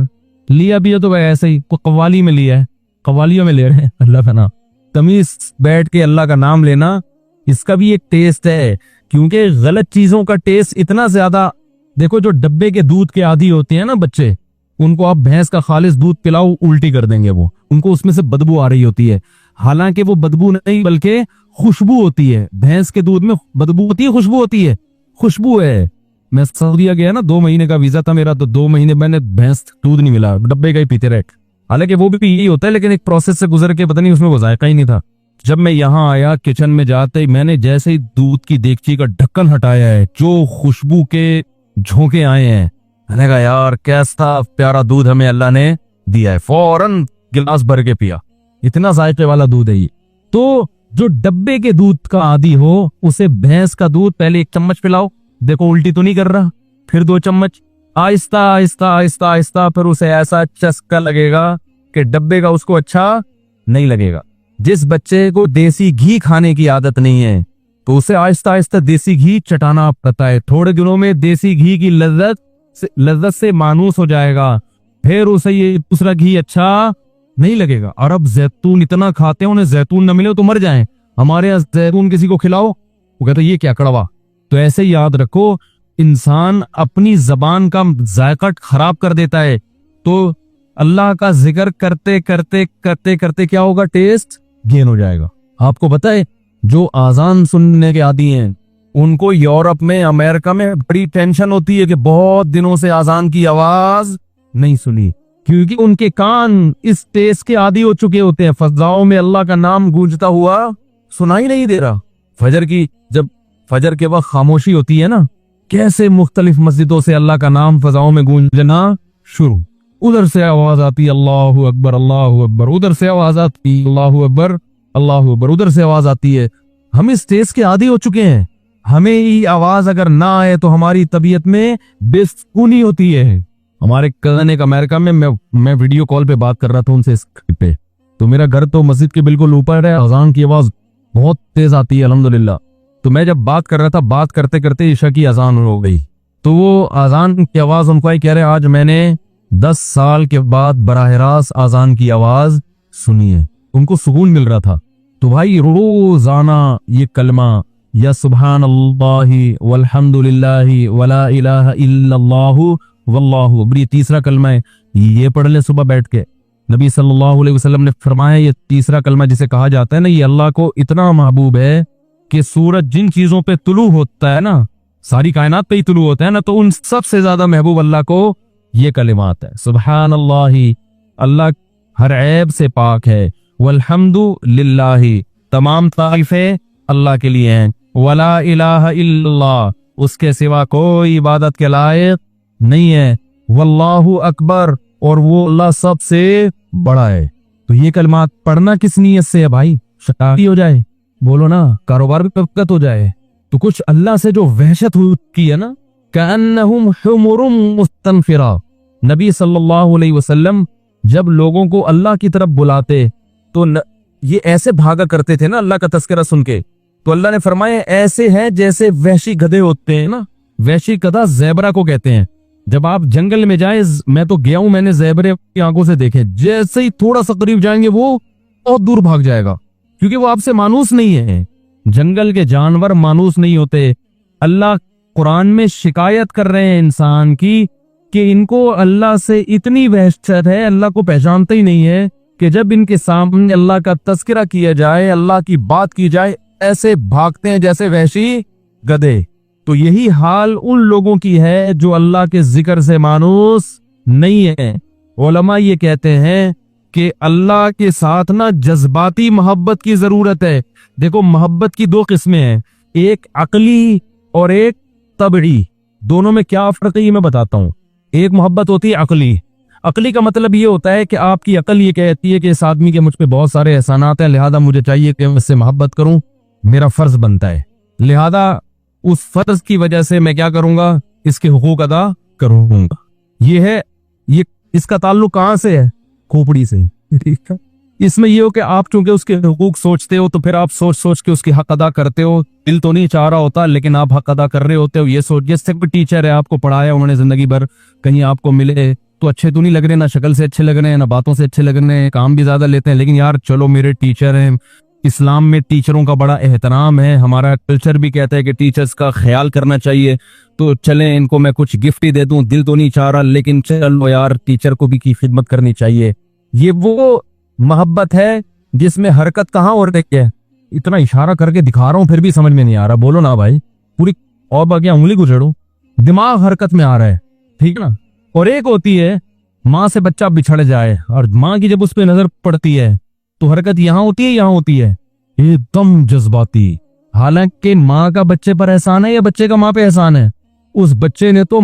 लिया भी है तो ऐसे ही कव्वाली में लिया है, कव्वालियों में ले रहे हैं अल्लाह का नाम। तमीज बैठ के अल्लाह का नाम लेना, इसका भी एक टेस्ट है, क्योंकि गलत चीजों का टेस्ट इतना ज्यादा। देखो जो डब्बे के दूध के आदी होते हैं ना बच्चे, उनको आप भैंस का खालिस दूध पिलाओ उल्टी कर देंगे वो, उनको उसमें से बदबू आ रही होती है। हालांकि वो बदबू नहीं बल्कि खुशबू होती है, भैंस के दूध में बदबू होती है, खुशबू होती है, खुशबू है। मैं सऊदीया गया ना, 2 महीने का वीजा था मेरा, तो 2 महीने मैंने भैंस दूध नहीं मिला, डब्बे का ही पीते रहे। हालांकि वो भी यही होता है, लेकिन एक प्रोसेस से गुजर के पता नहीं उसमें वो जायका ही नहीं था। जब मैं यहाँ आया, किचन में जाते ही मैंने जैसे ही दूध की देगची का ढक्कन हटाया है, जो खुशबू के झोंके आए हैं, मैंने कहा यार कैसा प्यारा दूध हमें अल्लाह ने दिया है। फौरन गिलास भर के पिया, इतना जायके वाला दूध है ये। तो जो डब्बे के दूध का आदी हो, उसे भैंस का दूध पहले 1 चम्मच पिलाओ, देखो उल्टी तो नहीं कर रहा, फिर 2 चम्मच, आहिस्ता आहिस्ता आहिस्ता आहिस्ता, फिर उसे ऐसा चस्का लगेगा कि डब्बे का उसको अच्छा नहीं लगेगा। जिस बच्चे को देसी घी खाने की आदत नहीं है, तो उसे आहिस्ता आहिस्ता देसी घी चटाना पड़ता है। थोड़े दिनों में देसी घी की लज्जत से मानूस हो जाएगा, फिर उसे ये दूसरा घी अच्छा नहीं लगेगा। और अब जैतून इतना खाते हैं, उन्हें जैतून न मिले तो मर जाएं। हमारे यहाँ जैतून किसी को खिलाओ, वो कहते ये क्या कड़वा। तो ऐसे याद रखो, इंसान अपनी जबान का जायका खराब कर देता है, तो अल्लाह का जिक्र करते करते करते करते क्या होगा, टेस्ट गेन हो जाएगा। आपको पता है जो आजान सुनने के आदी हैं, उनको यूरोप में, अमेरिका में बड़ी टेंशन होती है कि बहुत दिनों से आजान की आवाज नहीं सुनी, क्योंकि उनके कान इस टेस्ट के आदी हो चुके होते हैं। फजाओं में अल्लाह का नाम गूंजता हुआ सुनाई नहीं दे रहा। जब फजर के वक्त खामोशी होती है ना, कैसे मुख्तलिफ मस्जिदों से अल्लाह का नाम फजाओं में गूंजना शुरू, उधर से आवाज आती अल्लाहु अकबर अल्लाहु अकबर, उधर से आवाज आती अल्लाहु अकबर अल्लाहु अकबर, उधर से आवाज आती है। हम इस टेस्ट के आदी हो चुके हैं, हमें ये आवाज अगर ना आए तो हमारी तबीयत में बेसुकूनी होती है। हमारे कजन एक अमेरिका में, मैं वीडियो कॉल पे बात कर रहा था उनसे पे, तो मेरा घर तो मस्जिद के बिल्कुल ऊपर है, अजान की आवाज बहुत तेज आती है अल्हम्दुलिल्लाह। तो मैं जब बात कर रहा था, बात करते करते ईशा की अजान हो गई, तो वो अजान की आवाज उनको आई, कह रहे आज मैंने 10 साल के बाद बराह रास्त अजान की आवाज सुनी है। उनको सुकून मिल रहा था। तो भाई रोजाना ये कलमा, या सुभान अल्लाहि वल्हम्दुलिल्लाहि वला इलाहा इल्लल्लाहु वल्लाहु अकबर, ये तीसरा कलमा है, ये पढ़ ले सुबह बैठ के। नबी सल्लल्लाहु अलैहि वसल्लम ने फरमाया ये तीसरा कलमा जिसे कहा जाता है ना, ये अल्लाह को इतना महबूब है कि सूरज जिन चीजों पे तुलू होता है ना, सारी कायनात पे ही तुलू होता है ना, तो उन सबसे ज्यादा महबूब अल्लाह को ये कलिमात है। सुभान अल्लाहि, अल्लाह हर ऐब से पाक है, वल्हम्दु लिल्लाहि, तमाम तारीफें अल्लाह के लिए हैं, वला इलाहा इल्लल्लाह, उसके सिवा कोई इबादत के लायक नहीं है, वल्लाहु अकबर, और वो अल्लाह सबसे बड़ा है। तो ये कलमात पढ़ना किस नीयत से है भाई, शताबी हो जाए, बोलो ना, कारोबार भी बरकत हो जाए। तो कुछ अल्लाह से जो वहशत की है ना, कअन्नहुम हुमुरुम मुस्तनफिरा, नबी सल्लल्लाहु अलैहि वसल्लम जब लोगों को अल्लाह की तरफ बुलाते तो ये ऐसे भागा करते थे ना अल्लाह का तस्करा सुन के। तो अल्लाह ने फरमाया ऐसे हैं जैसे वहशी गधे होते हैं ना, वहशी गधा ज़ेबरा को कहते हैं। जब आप जंगल में जाए, मैं तो गया हूं, मैंने ज़ेबरे की आंखों से देखे, जैसे ही थोड़ा सा करीब जाएंगे वो बहुत दूर भाग जाएगा, क्योंकि वो आपसे मानूस नहीं है। जंगल के जानवर मानूस नहीं होते। अल्लाह कुरान में शिकायत कर रहे हैं इंसान की कि इनको अल्लाह से इतनी वहशत है, अल्लाह को पहचानते ही नहीं है कि जब इनके सामने अल्लाह का तज़किरा किया जाए, अल्लाह की बात की जाए, ऐसे भागते हैं जैसे वहशी गधे। तो यही हाल उन लोगों की है जो अल्लाह के जिक्र से मानूस नहीं है। उलमा ये कहते हैं कि अल्लाह के साथ ना जज्बाती मोहब्बत की जरूरत है। देखो, मोहब्बत की दो किस्में हैं, एक अकली और एक तबई। दोनों में क्या फर्क है ये मैं बताता हूँ। एक मोहब्बत होती है अकली। अकली का मतलब ये होता है कि आपकी अकल ये कहती है कि इस आदमी के मुझ पे बहुत सारे एहसानात हैं, लिहाजा मुझे चाहिए कि मैं इससे मोहब्बत करूं, मेरा फर्ज बनता है, लिहाजा उस फर्ज की वजह से मैं क्या करूंगा, इसके हुकूक अदा करूंगा। ये है, ये इसका ताल्लुक कहां से है? खोपड़ी से। ठीक है। इसमें ये हो कि आप चूंकि उसके हुकूक सोचते हो तो फिर आप सोच सोच के उसकी हक अदा करते हो। दिल तो नहीं चाह रहा होता लेकिन आप हक अदा कर रहे होते हो। ये सोच, जैसे कोई टीचर है, आपको पढ़ाया उन्होंने जिंदगी भर, कहीं आपको मिले तो अच्छे तो नहीं लग रहे, ना शक्ल से अच्छे लग रहे हैं, ना बातों से अच्छे लग रहे हैं, काम भी ज्यादा लेते हैं, लेकिन यार चलो मेरे टीचर हैं। इस्लाम में टीचरों का बड़ा एहतराम है, हमारा कल्चर भी कहता है कि टीचर्स का ख्याल करना चाहिए, तो चलें इनको मैं कुछ गिफ्ट ही दे दूं। दिल तो नहीं चाह रहा लेकिन चलो यार टीचर को भी की खिदमत करनी चाहिए। ये वो मोहब्बत है जिसमें हरकत कहाँ और है। इतना इशारा करके दिखा रहा हूं फिर भी समझ में नहीं आ रहा, बोलो ना भाई, पूरी और बाकी उंगली गुजरो, दिमाग हरकत में आ रहा है, ठीक है ना। और एक होती है माँ से बच्चा बिछड़ जाए और माँ की जब उस पर नजर पड़ती है तो हरकत यहाँ होती है, यहाँ होती है एकदम जज्बाती। हालांकि माँ का बच्चे पर एहसान है या बच्चे का माँ पे एहसान है, उस बच्चे ने तो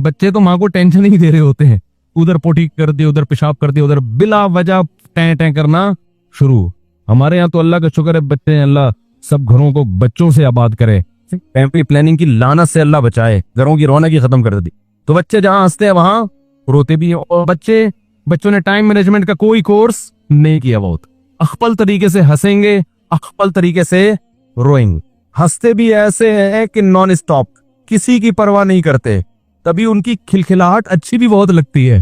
बच्चे तो माँ को टेंशन ही दे रहे होते हैं, उधर पोटी कर दी, उधर पेशाब कर दिया, उधर बिला वजह टैं टैं करना शुरू। हमारे यहाँ तो अल्लाह का शुक्र है बच्चे हैं, अल्लाह सब घरों को बच्चों से आबाद करे। फैमिली प्लानिंग की लानत से अल्लाह बचाए, घरों की रौनक ही खत्म कर दी। तो बच्चे जहां हंसते हैं वहां रोते भी हैं, और बच्चों ने टाइम मैनेजमेंट का कोई कोर्स नहीं किया। बहुत अखपल तरीके से हंसेंगे, अखपल तरीके से रोएंगे। हंसते भी ऐसे हैं कि नॉन स्टॉप, किसी की परवाह नहीं करते, तभी उनकी खिलखिलाहट अच्छी भी बहुत लगती है।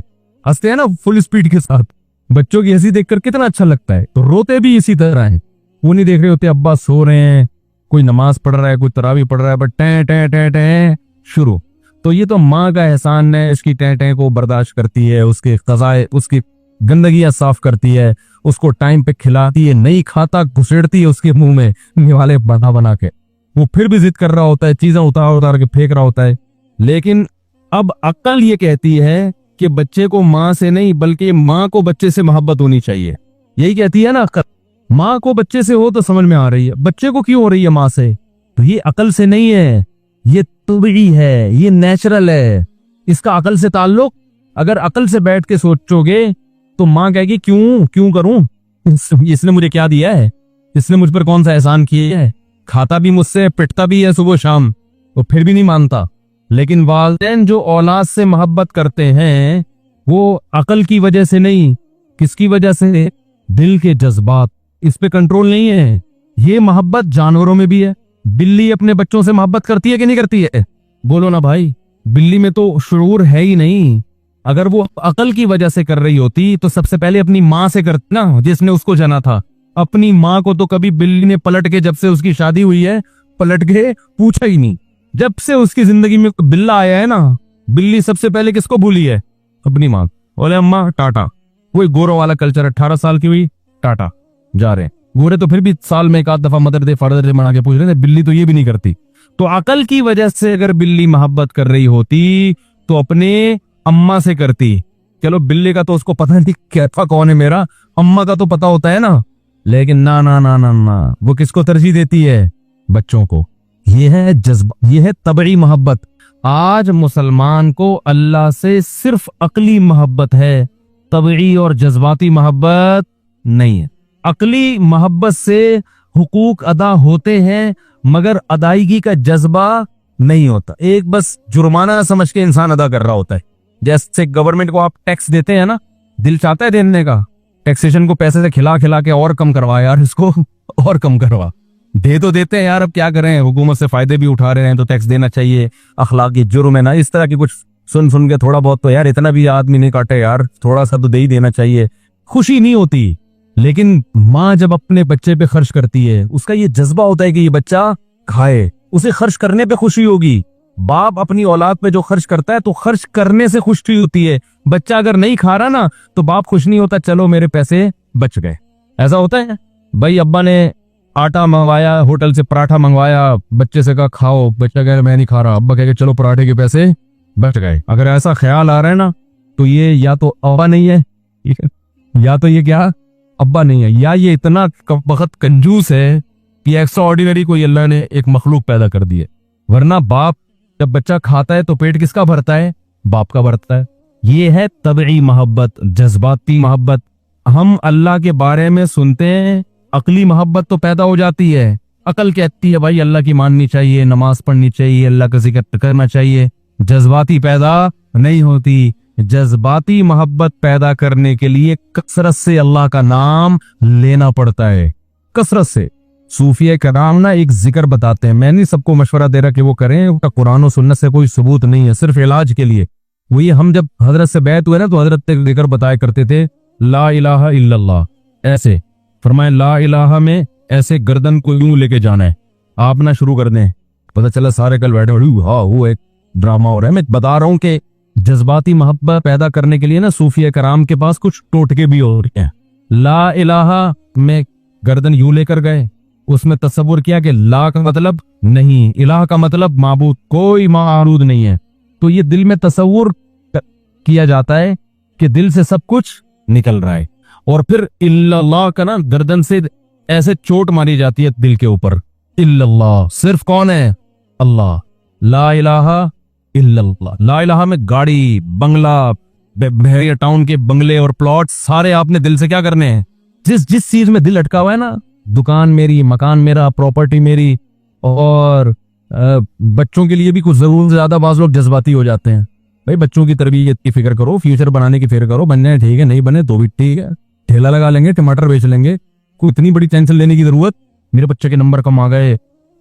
हंसते हैं ना फुल स्पीड के साथ, बच्चों की हंसी देखकर कितना अच्छा लगता है। तो रोते भी इसी तरह हैं, वो नहीं देख रहे होते अब्बा सो रहे हैं, कोई नमाज पढ़ रहा है, कोई तरावी पढ़ रहा है, but time time time time शुरू। तो ये तो माँ का एहसान है, इसकी टैं टैं को बर्दाश्त करती है, उसके कज़ाए, उसकी गंदगियां साफ करती है, उसको टाइम पे खिलाती है, नहीं खाता घुसेड़ती है उसके मुंह में निवाले बना बना के। वो फिर भी जिद कर रहा होता है, चीजें उतार उतार के फेंक रहा होता है। लेकिन अब अक्ल ये कहती है कि बच्चे को माँ से नहीं बल्कि माँ को बच्चे से मोहब्बत होनी चाहिए। यही कहती है ना अक्ल, माँ को बच्चे से हो तो समझ में आ रही है, बच्चे को क्यों हो रही है माँ से? तो ये अकल से नहीं है, ये तबई है, ये नेचुरल है, इसका अकल से ताल्लुक। अगर अकल से बैठ के सोचोगे तो माँ कहेगी क्यों क्यों करूं, इसने मुझे क्या दिया है, इसने मुझ पर कौन सा एहसान किया है, खाता भी मुझसे, पिटता भी है सुबह शाम, वो फिर भी नहीं मानता। लेकिन वालिदैन जो औलाद से मोहब्बत करते हैं वो अकल की वजह से नहीं, किसकी वजह से? दिल के जज्बात, इस पे कंट्रोल नहीं है। ये मोहब्बत जानवरों में भी है। बिल्ली अपने बच्चों से मोहब्बत करती है कि नहीं करती है? बोलो ना भाई, बिल्ली में तो शुरूर है ही नहीं। अगर वो अकल की वजह से कर रही होती तो सबसे पहले अपनी माँ से करती ना, जिसने उसको जना था। अपनी माँ को तो कभी बिल्ली ने पलट के, जब से उसकी शादी हुई है, पलट के पूछा ही नहीं। जब से उसकी जिंदगी में बिल्ला आया है ना, बिल्ली सबसे पहले किसको भूली है? अपनी माँ। बोले अम्मा टाटा। वही गोरों वाला कल्चर, 18 साल की हुई टाटा, जा रहे हैं। गोरे तो फिर भी साल में एक आध दफा मदर डे फादर डे मना के पूछ रहे थे, बिल्ली तो ये भी नहीं करती। तो अकल की वजह से अगर बिल्ली मोहब्बत कर रही होती तो अपने अम्मा से करती। चलो बिल्ली का तो उसको पता नहीं कहता कौन है मेरा, अम्मा का तो पता होता है ना। लेकिन ना ना ना ना ना, वो किसको तरजीह देती है? बच्चों को। ये है जज्बा, ये है तबई मोहब्बत। आज मुसलमान को अल्लाह से सिर्फ अकली मोहब्बत है, तबई और जज्बाती मोहब्बत नहीं है। अकली मोहब्बत से हुकूक अदा होते हैं मगर अदायगी का जज्बा नहीं होता। एक बस जुर्माना समझ के इंसान अदा कर रहा होता है। जैसे गवर्नमेंट को आप टैक्स देते हैं ना, दिल चाहता है देने का, टैक्सेशन को पैसे से खिला खिला के और कम करवा यार, इसको और कम करवा। दे तो देते हैं यार, अब क्या करें, हुकूमत से फायदे भी उठा रहे हैं तो टैक्स देना चाहिए, अखलाकी जुर्म है ना। इस तरह की कुछ सुन सुन के थोड़ा बहुत तो यार, इतना भी आदमी नहीं काटे यार, थोड़ा सा तो दे ही देना चाहिए। खुशी नहीं होती। लेकिन माँ जब अपने बच्चे पे खर्च करती है, उसका ये जज्बा होता है कि ये बच्चा खाए, उसे खर्च करने पे खुशी होगी। बाप अपनी औलाद पे जो खर्च करता है तो खर्च करने से खुशी होती है। बच्चा अगर नहीं खा रहा ना तो बाप खुश नहीं होता, चलो मेरे पैसे बच गए। ऐसा होता है भाई, अब्बा ने आटा मंगवाया, होटल से पराठा मंगवाया, बच्चे से कहा खाओ, बच्चा कह मैं नहीं खा रहा, अब्बा कह चलो पराठे के पैसे बच गए। अगर ऐसा ख्याल आ रहा है ना तो ये या तो अब्बा नहीं है, या तो ये क्या अब्बा नहीं है, या ये इतना वक्त कंजूस है कि एक्स्ट्रा ऑर्डिनरी कोई अल्लाह ने एक मखलूक पैदा कर दी है। वरना बाप जब बच्चा खाता है तो पेट किसका भरता है? बाप का भरता है। ये है तबई मोहब्बत, जज्बाती मोहब्बत। हम अल्लाह के बारे में सुनते हैं, अकली मोहब्बत तो पैदा हो जाती है। अकल कहती है भाई अल्लाह की माननी चाहिए, नमाज पढ़नी चाहिए, अल्लाह का जिक्र करना चाहिए। जज्बाती पैदा नहीं होती। जज्बाती मोहब्बत पैदा करने के लिए कसरत से अल्लाह का नाम लेना पड़ता है, कसरत से। सूफिया कराम ना एक जिक्र बताते हैं, मैं नहीं सबको मशवरा दे रहा कि वो करें, उसका कुरान और सुन्नत से कोई सबूत नहीं है, सिर्फ इलाज के लिए। वो ये, हम जब हजरत से बैत हुए ना तो हजरत एक जिक्र बताया करते थे, ला इलाहा इल्लल्लाह, ऐसे फरमाए ला इलाहा में ऐसे गर्दन को यूं लेके जाना है, आप ना शुरू कर दें। पता चला सारे कल बैठे, हाँ वो एक ड्रामा हो रहा है। मैं बता रहा हूँ कि जज्बाती मोहब्बत पैदा करने के लिए ना सूफिया कराम के पास कुछ टोटके भी हो रहे हैं। ला इलाहा में गर्दन यूं लेकर गए, उसमें तस्वुर किया कि ला का मतलब नहीं, इलाह का मतलब माबूद, कोई माबूद नहीं है। तो ये दिल में तस्वुर किया जाता है कि दिल से सब कुछ निकल रहा है, और फिर इल्लल्लाह का ना गर्दन से ऐसे चोट मारी जाती है दिल के ऊपर। इल्लल्लाह सिर्फ कौन है? अल्लाह। ला इलाहा इल्लल्लाह। ला इलाहा में गाड़ी, बंगला, बहरिया टाउन के बंगले और प्लॉट सारे आपने दिल से क्या करने हैं? जिस जिस चीज में दिल अटका हुआ है ना, दुकान मेरी, मकान मेरा, प्रॉपर्टी मेरी, और बच्चों के लिए भी कुछ जरूर ज्यादा बाज लोग जज्बाती हो जाते हैं। भाई बच्चों की तरबियत की फिक्र करो, फ्यूचर बनाने की फिक्र करो, बन जाए ठीक है, नहीं बने तो भी ठीक है, ठेला लगा लेंगे, टमाटर बेच लेंगे, कोई इतनी बड़ी टेंशन लेने की जरूरत। मेरे बच्चे के नंबर कम आ गए,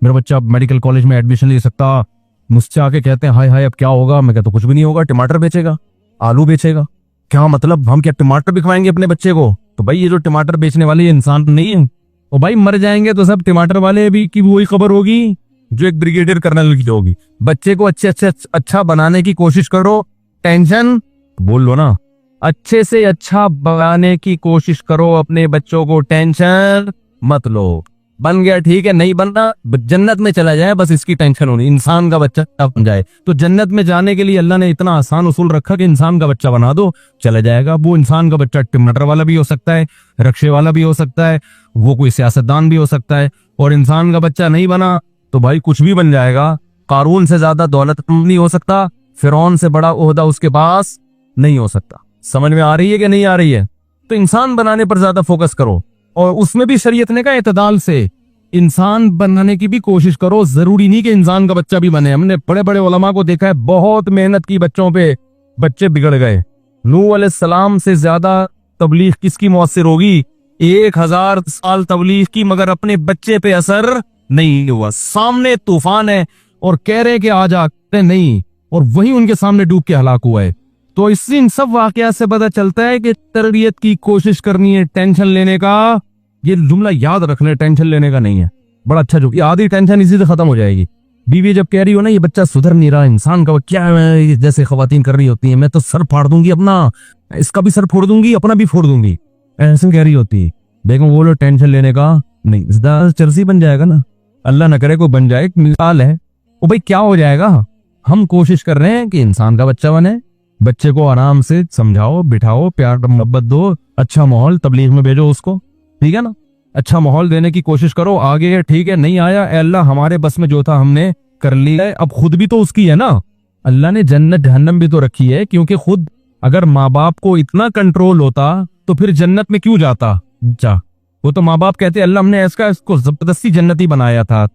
मेरा बच्चा मेडिकल कॉलेज में एडमिशन ले सकता, मुझसे आके कहते हैं हाय हाय अब क्या होगा, मैं कहता कुछ भी नहीं होगा, टमाटर बेचेगा, आलू बेचेगा। क्या मतलब, हम क्या टमाटर भी खवाएंगे अपने बच्चे को? तो भाई ये जो टमाटर बेचने वाले ये इंसान नहीं है, और भाई मर जाएंगे तो सब टमाटर वाले भी की वही खबर होगी जो एक ब्रिगेडियर कर्नल की होगी। बच्चे को अच्छा बनाने की कोशिश करो, टेंशन बोल लो ना, अच्छे से अच्छा बनाने की कोशिश करो अपने बच्चों को, टेंशन मत लो। बन गया ठीक है, नहीं बनना जन्नत में चला जाए, बस इसकी टेंशन होनी, इंसान का बच्चा बन जाए। तो जन्नत में जाने के लिए अल्लाह ने इतना आसान उसूल रखा कि इंसान का बच्चा बना दो, चला जाएगा। वो इंसान का बच्चा टमाटर वाला भी हो सकता है, रक्शे वाला भी हो सकता है, वो कोई सियासतदान भी हो सकता है। और इंसान का बच्चा नहीं बना तो भाई कुछ भी बन जाएगा, कारून से ज्यादा दौलत नहीं हो सकता, फिरौन से बड़ा ओहदा उसके पास नहीं हो सकता। समझ में आ रही है कि नहीं आ रही है? तो इंसान बनाने पर ज्यादा फोकस करो, और उसमें भी शरीयत ने कहा इत्तेदाल से इंसान बनाने की भी कोशिश करो। जरूरी नहीं कि इंसान का बच्चा भी बने। हमने बड़े बड़े उलमा को देखा है, बहुत मेहनत की बच्चों पे, बच्चे बिगड़ गए। नूह अलैहिस्सलाम से ज्यादा तबलीग किसकी मुअस्सिर होगी? 1000 साल तबलीग की, मगर अपने बच्चे पे असर नहीं हुआ। सामने तूफान है और कह रहे कि आ जाते नहीं, और वही उनके सामने डूब के हलाक हुआ है। तो इससे इन सब वाकयात से पता चलता है कि तरबियत की कोशिश करनी है, टेंशन लेने का, ये जुमला याद रखना, टेंशन लेने का नहीं है। बड़ा अच्छा जो, आधी टेंशन इसी से खत्म हो जाएगी। बीवी जब कह रही हो ना ये बच्चा सुधर नहीं रहा, इंसान का क्या है, जैसे खवातीन कर रही होती है, मैं तो सर फाड़ दूंगी अपना, इसका भी सर फोड़ दूंगी, अपना भी फोड़ दूंगी, ऐसे कह रही होती है। देखो वो लोग टेंशन लेने का नहीं, चरसी बन जाएगा ना, अल्लाह ना करे कोई बन जाए, मिसाल है वो। भाई क्या हो जाएगा? हम कोशिश कर रहे हैं कि इंसान का बच्चा बने। बच्चे को आराम से समझाओ, बिठाओ, प्यार मोहब्बत दो, अच्छा माहौल तबलीग में भेजो उसको, ठीक है ना, अच्छा माहौल देने की कोशिश करो। आगे ठीक है, नहीं आया, अल्लाह हमारे बस में जो था हमने कर लिया है, अब खुद भी तो उसकी है ना। अल्लाह ने जन्नत जहन्नम भी तो रखी है, क्योंकि खुद अगर माँ बाप को इतना कंट्रोल होता तो फिर जन्नत में क्यों जाता? वो तो माँ बाप कहते अल्लाह हमने इसको जबरदस्ती जन्नती बनाया था।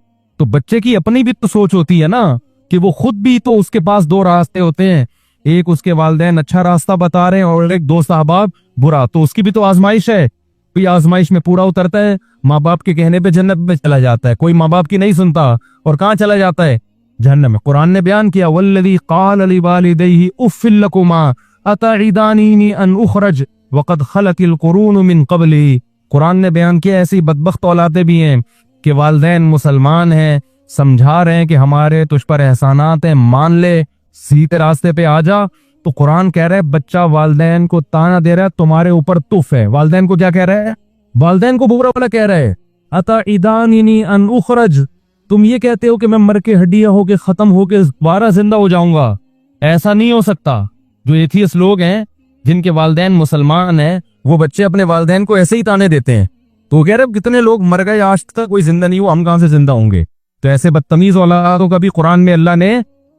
तो बच्चे की अपनी भी तो सोच होती है ना, कि वो खुद भी तो, उसके पास दो रास्ते होते हैं, एक उसके वालिदैन अच्छा रास्ता बता रहे हैं और एक दोस्त अहबाब बुरा, तो उसकी भी तो आजमाइश है। कोई आजमाइश में पूरा उतरता है, माँ बाप के कहने पे जन्नत में चला जाता है, कोई माँ बाप की नहीं सुनता और कहाँ चला जाता है? जहन्नम में। कुरान ने बयान किया, वल्लज़ी क़ाल लिवालिदैहि उफ़्फ़िल लकुमा अतईदानीनी अन उख़रज वक़द ख़लक़िल क़ुरून मिन क़ब्ली। कुरान ने बयान किया ऐसी बदबख्त औलादे भी हैं कि वालिदैन मुसलमान हैं, समझा रहे हैं कि हमारे तुझ पर एहसानात हैं, मान ले, सीधे रास्ते पे आ जा। तो कुरान कह रहा है बच्चा वालिदैन को ताना दे रहा है तुम्हारे ऊपर तुफ है। वालिदैन को क्या कह रहा है? वालिदैन को बुरा वाला कह रहा है, अता इदानी अन उखरज, तुम ये कहते हो कि मैं मर के हड्डियां होके खत्म होके दोबारा जिंदा हो जाऊंगा। ऐसा नहीं हो सकता। जो एथियस लोग हैं जिनके वालिदैन मुसलमान हैं, वो बच्चे अपने वालिदैन को ऐसे ही ताने देते हैं। तो वो कह रहे कितने लोग मर गए आज तक कोई जिंदा नहीं हुआ, हम कहां से जिंदा होंगे। तो ऐसे बदतमीज औलादों का भी कुरान में अल्लाह ने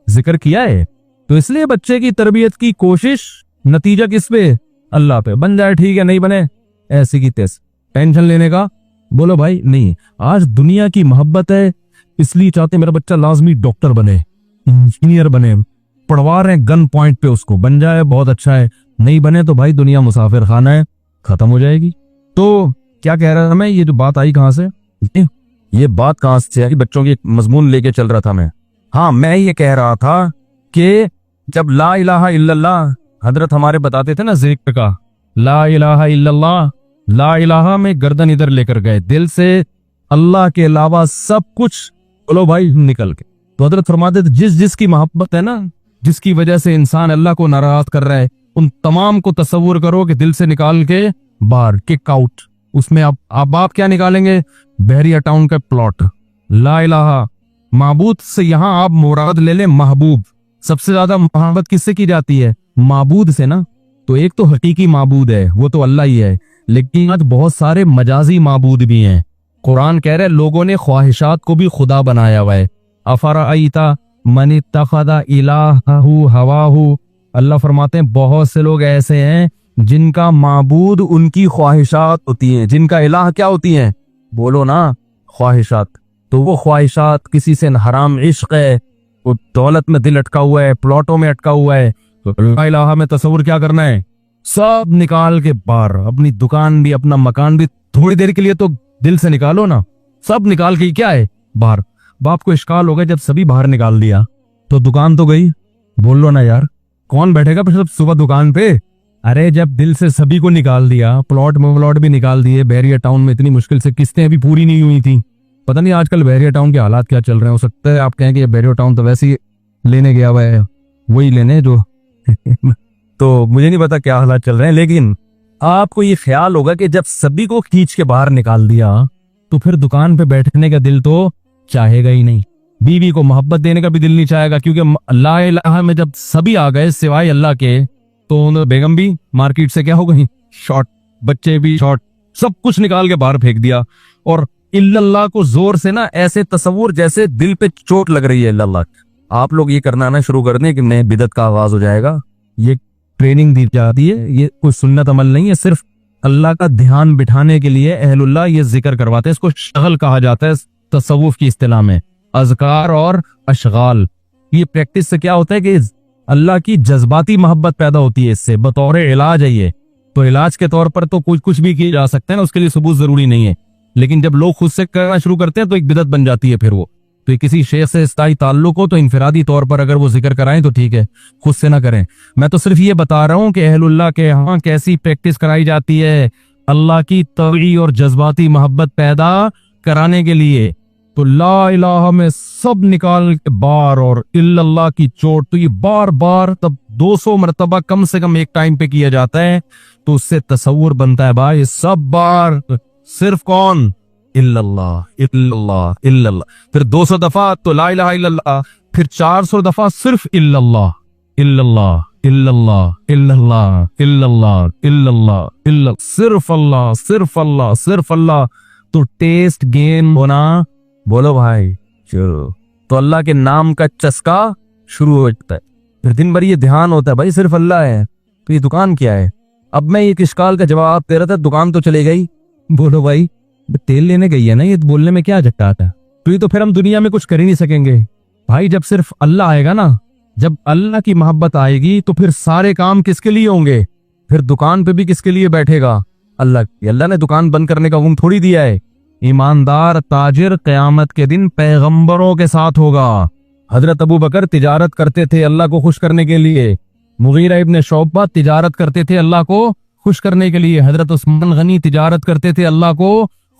जिक्र किया है। तो इसलिए बच्चे की तरबियत की कोशिश, नतीजा किस पे? अल्लाह पे। बन जाए ठीक है, नहीं बने ऐसी की तैसी। टेंशन लेने का बोलो भाई नहीं। आज दुनिया की मोहब्बत है, इसलिए चाहते मेरा बच्चा लाजमी डॉक्टर बने, इंजीनियर बने, पढ़वा रहे हैं गन पॉइंट पे उसको। बन जाए बहुत अच्छा है, नहीं बने तो भाई दुनिया मुसाफिर खाना है, खत्म हो जाएगी। तो क्या कह रहा था मैं, ये जो बात आई कहां से, ये बात कहां से आई? बच्चों की मजमून लेके चल रहा था मैं। हाँ, मैं ये कह रहा था कि जब ला इलाहा इल्लल्लाह हजरत हमारे बताते थे ना जिक्र का, ला इलाहा इल्लल्लाह, ला इलाहा में गर्दन इधर लेकर गए, दिल से अल्लाह के अलावा सब कुछ बोलो भाई निकल के। तो हजरत फरमाते थे जिस जिसकी मोहब्बत है ना, जिसकी वजह से इंसान अल्लाह को नाराज कर रहा है, उन तमाम को तस्वुर करो कि दिल से निकाल के बाहर किक आउट। उसमें आप क्या निकालेंगे? बहरिया टाउन का प्लॉट। ला इलाहा, माबूद से यहां आप मुराद ले लें महबूब। सबसे ज्यादा मोहब्बत किससे की जाती है? माबूद से ना। तो एक तो हकीकी माबूद है, वो तो अल्लाह ही है, लेकिन आज बहुत सारे मजाजी माबूद भी हैं। कुरान कह रहे लोगों ने ख्वाहिशात को भी खुदा बनाया हुआ है। अफराईता मन इत्तखज़ा इलाहहु हवाहु, अल्लाह फरमाते हैं बहुत से लोग ऐसे हैं जिनका माबूद उनकी ख्वाहिशात होती हैं। जिनका इलाह क्या होती हैं? बोलो ना, ख्वाहिशात। तो वो ख्वाहिशात किसी से हराम इश्क है, वो दौलत में दिल अटका हुआ है, प्लॉटों में अटका हुआ है। तो ला इलाहा में तस्वुर क्या करना है? सब निकाल के बाहर, अपनी दुकान भी अपना मकान भी थोड़ी देर के लिए तो दिल से निकालो ना, सब निकाल के क्या है बाहर। बाप को इश्काल हो गया जब सभी बाहर निकाल दिया तो दुकान तो गई। बोल लो ना यार, कौन बैठेगा फिर सुबह दुकान पे? अरे जब दिल से सभी को निकाल दिया, प्लॉट भी निकाल दिए। बहरिया टाउन में इतनी मुश्किल से किस्तें अभी पूरी नहीं हुई थी। पता नहीं आजकल बहरिया टाउन के हालात क्या चल रहे हैं। हो सकता है आप कहें कि बहरिया टाउन तो वैसे ही लेने गया हुआ है, वही लेने जो तो मुझे नहीं पता क्या हालात चल रहे हैं, लेकिन आपको ये ख्याल होगा कि जब सभी को खींच के बाहर निकाल दिया तो फिर दुकान पे बैठने का दिल तो चाहेगा ही नहीं। बीवी को मोहब्बत देने का भी दिल नहीं चाहेगा, क्योंकि ला इलाहा में जब सभी आ गए सिवाय अल्लाह के, तो बेगम भी मार्केट से क्या हो गई शॉर्ट, बच्चे भी शॉर्ट, सब कुछ निकाल के बाहर फेंक दिया। और इल्लल्लाह को जोर से ना ऐसे तस्वुर जैसे दिल पे चोट लग रही है। इल्लल्लाह आप लोग ये करना ना शुरू कर दें कि नए बिदत का आगाज हो जाएगा। ये ट्रेनिंग दी जाती है, ये कोई सुन्नत अमल नहीं है, सिर्फ अल्लाह का ध्यान बिठाने के लिए अहलुल्लाह ये जिक्र करवाते हैं। इसको शगल कहा जाता है तसव्वुफ की इस्तिलाह में, अज़कार और अशगाल। ये प्रैक्टिस से क्या होता है कि अल्लाह की जज्बाती मोहब्बत पैदा होती है इससे, बतौर इलाज है ये। तो इलाज के तौर पर तो कुछ भी किया जा सकता है ना, उसके लिए सबूत जरूरी नहीं है। लेकिन जब लोग खुद से करना शुरू करते हैं तो एक बिदत बन जाती है फिर वो। तो ये किसी शेख से इस्ताई ताल्लुक हो तो इनफरादी तौर पर अगर वो जिक्र कराएं तो ठीक है, खुद से ना करें। मैं तो सिर्फ ये बता रहा हूं कि अहलुल्लाह के यहाँ कैसी प्रैक्टिस कराई जाती है अल्लाह की तवी और जज्बाती मोहब्बत पैदा कराने के लिए। तो ला इलाहा में सब निकाल के बार और इल्लल्लाह की चोट, तो ये बार बार तब 200 मरतबा कम से कम एक टाइम पे किया जाता है। तो उससे तसव्वुर बनता है भाई सब बार सिर्फ कौन? इल्लल्लाह इल्लल्लाह इल्लल्लाह। फिर 200 दफा तो ला इलाहा इल्लल्लाह, फिर 400 दफा सिर्फ इल्लल्लाह इल्लल्लाह इल्लल्लाह इल्लल्लाह इल्लल्लाह इल्लल्लाह इल्लल्लाह, सिर्फ अल्लाह सिर्फ अल्लाह सिर्फ अल्लाह। तो टेस्ट गेन होना, बोलो भाई चलो। तो अल्लाह के नाम का चस्का शुरू हो जाता है। फिर दिन भर ये ध्यान होता है भाई सिर्फ अल्लाह है, तो ये दुकान क्या है? अब मैं एक इश्काल का जवाब दे रहा था, दुकान तो चले गई। बोलो भाई तेल लेने गई है ना, ये बोलने में क्या झट्टा था? तो ये तो फिर हम दुनिया में कुछ कर ही नहीं सकेंगे भाई। जब सिर्फ अल्लाह आएगा ना, जब अल्लाह की मोहब्बत आएगी तो फिर सारे काम किसके लिए होंगे? फिर दुकान पे भी किसके लिए बैठेगा? अल्लाह की। अल्लाह ने दुकान बंद करने का हुक्म थोड़ी दिया है। ईमानदार ताजिर क़यामत के दिन पैगंबरों के साथ होगा। हजरत अबू बकर तिजारत करते थे अल्लाह को खुश करने के लिए, मुगीरा इब्न शौबा तिजारत करते थे अल्लाह को खुश करने के लिए, हजरत उस्मान गनी तिजारत करते थे अल्लाह को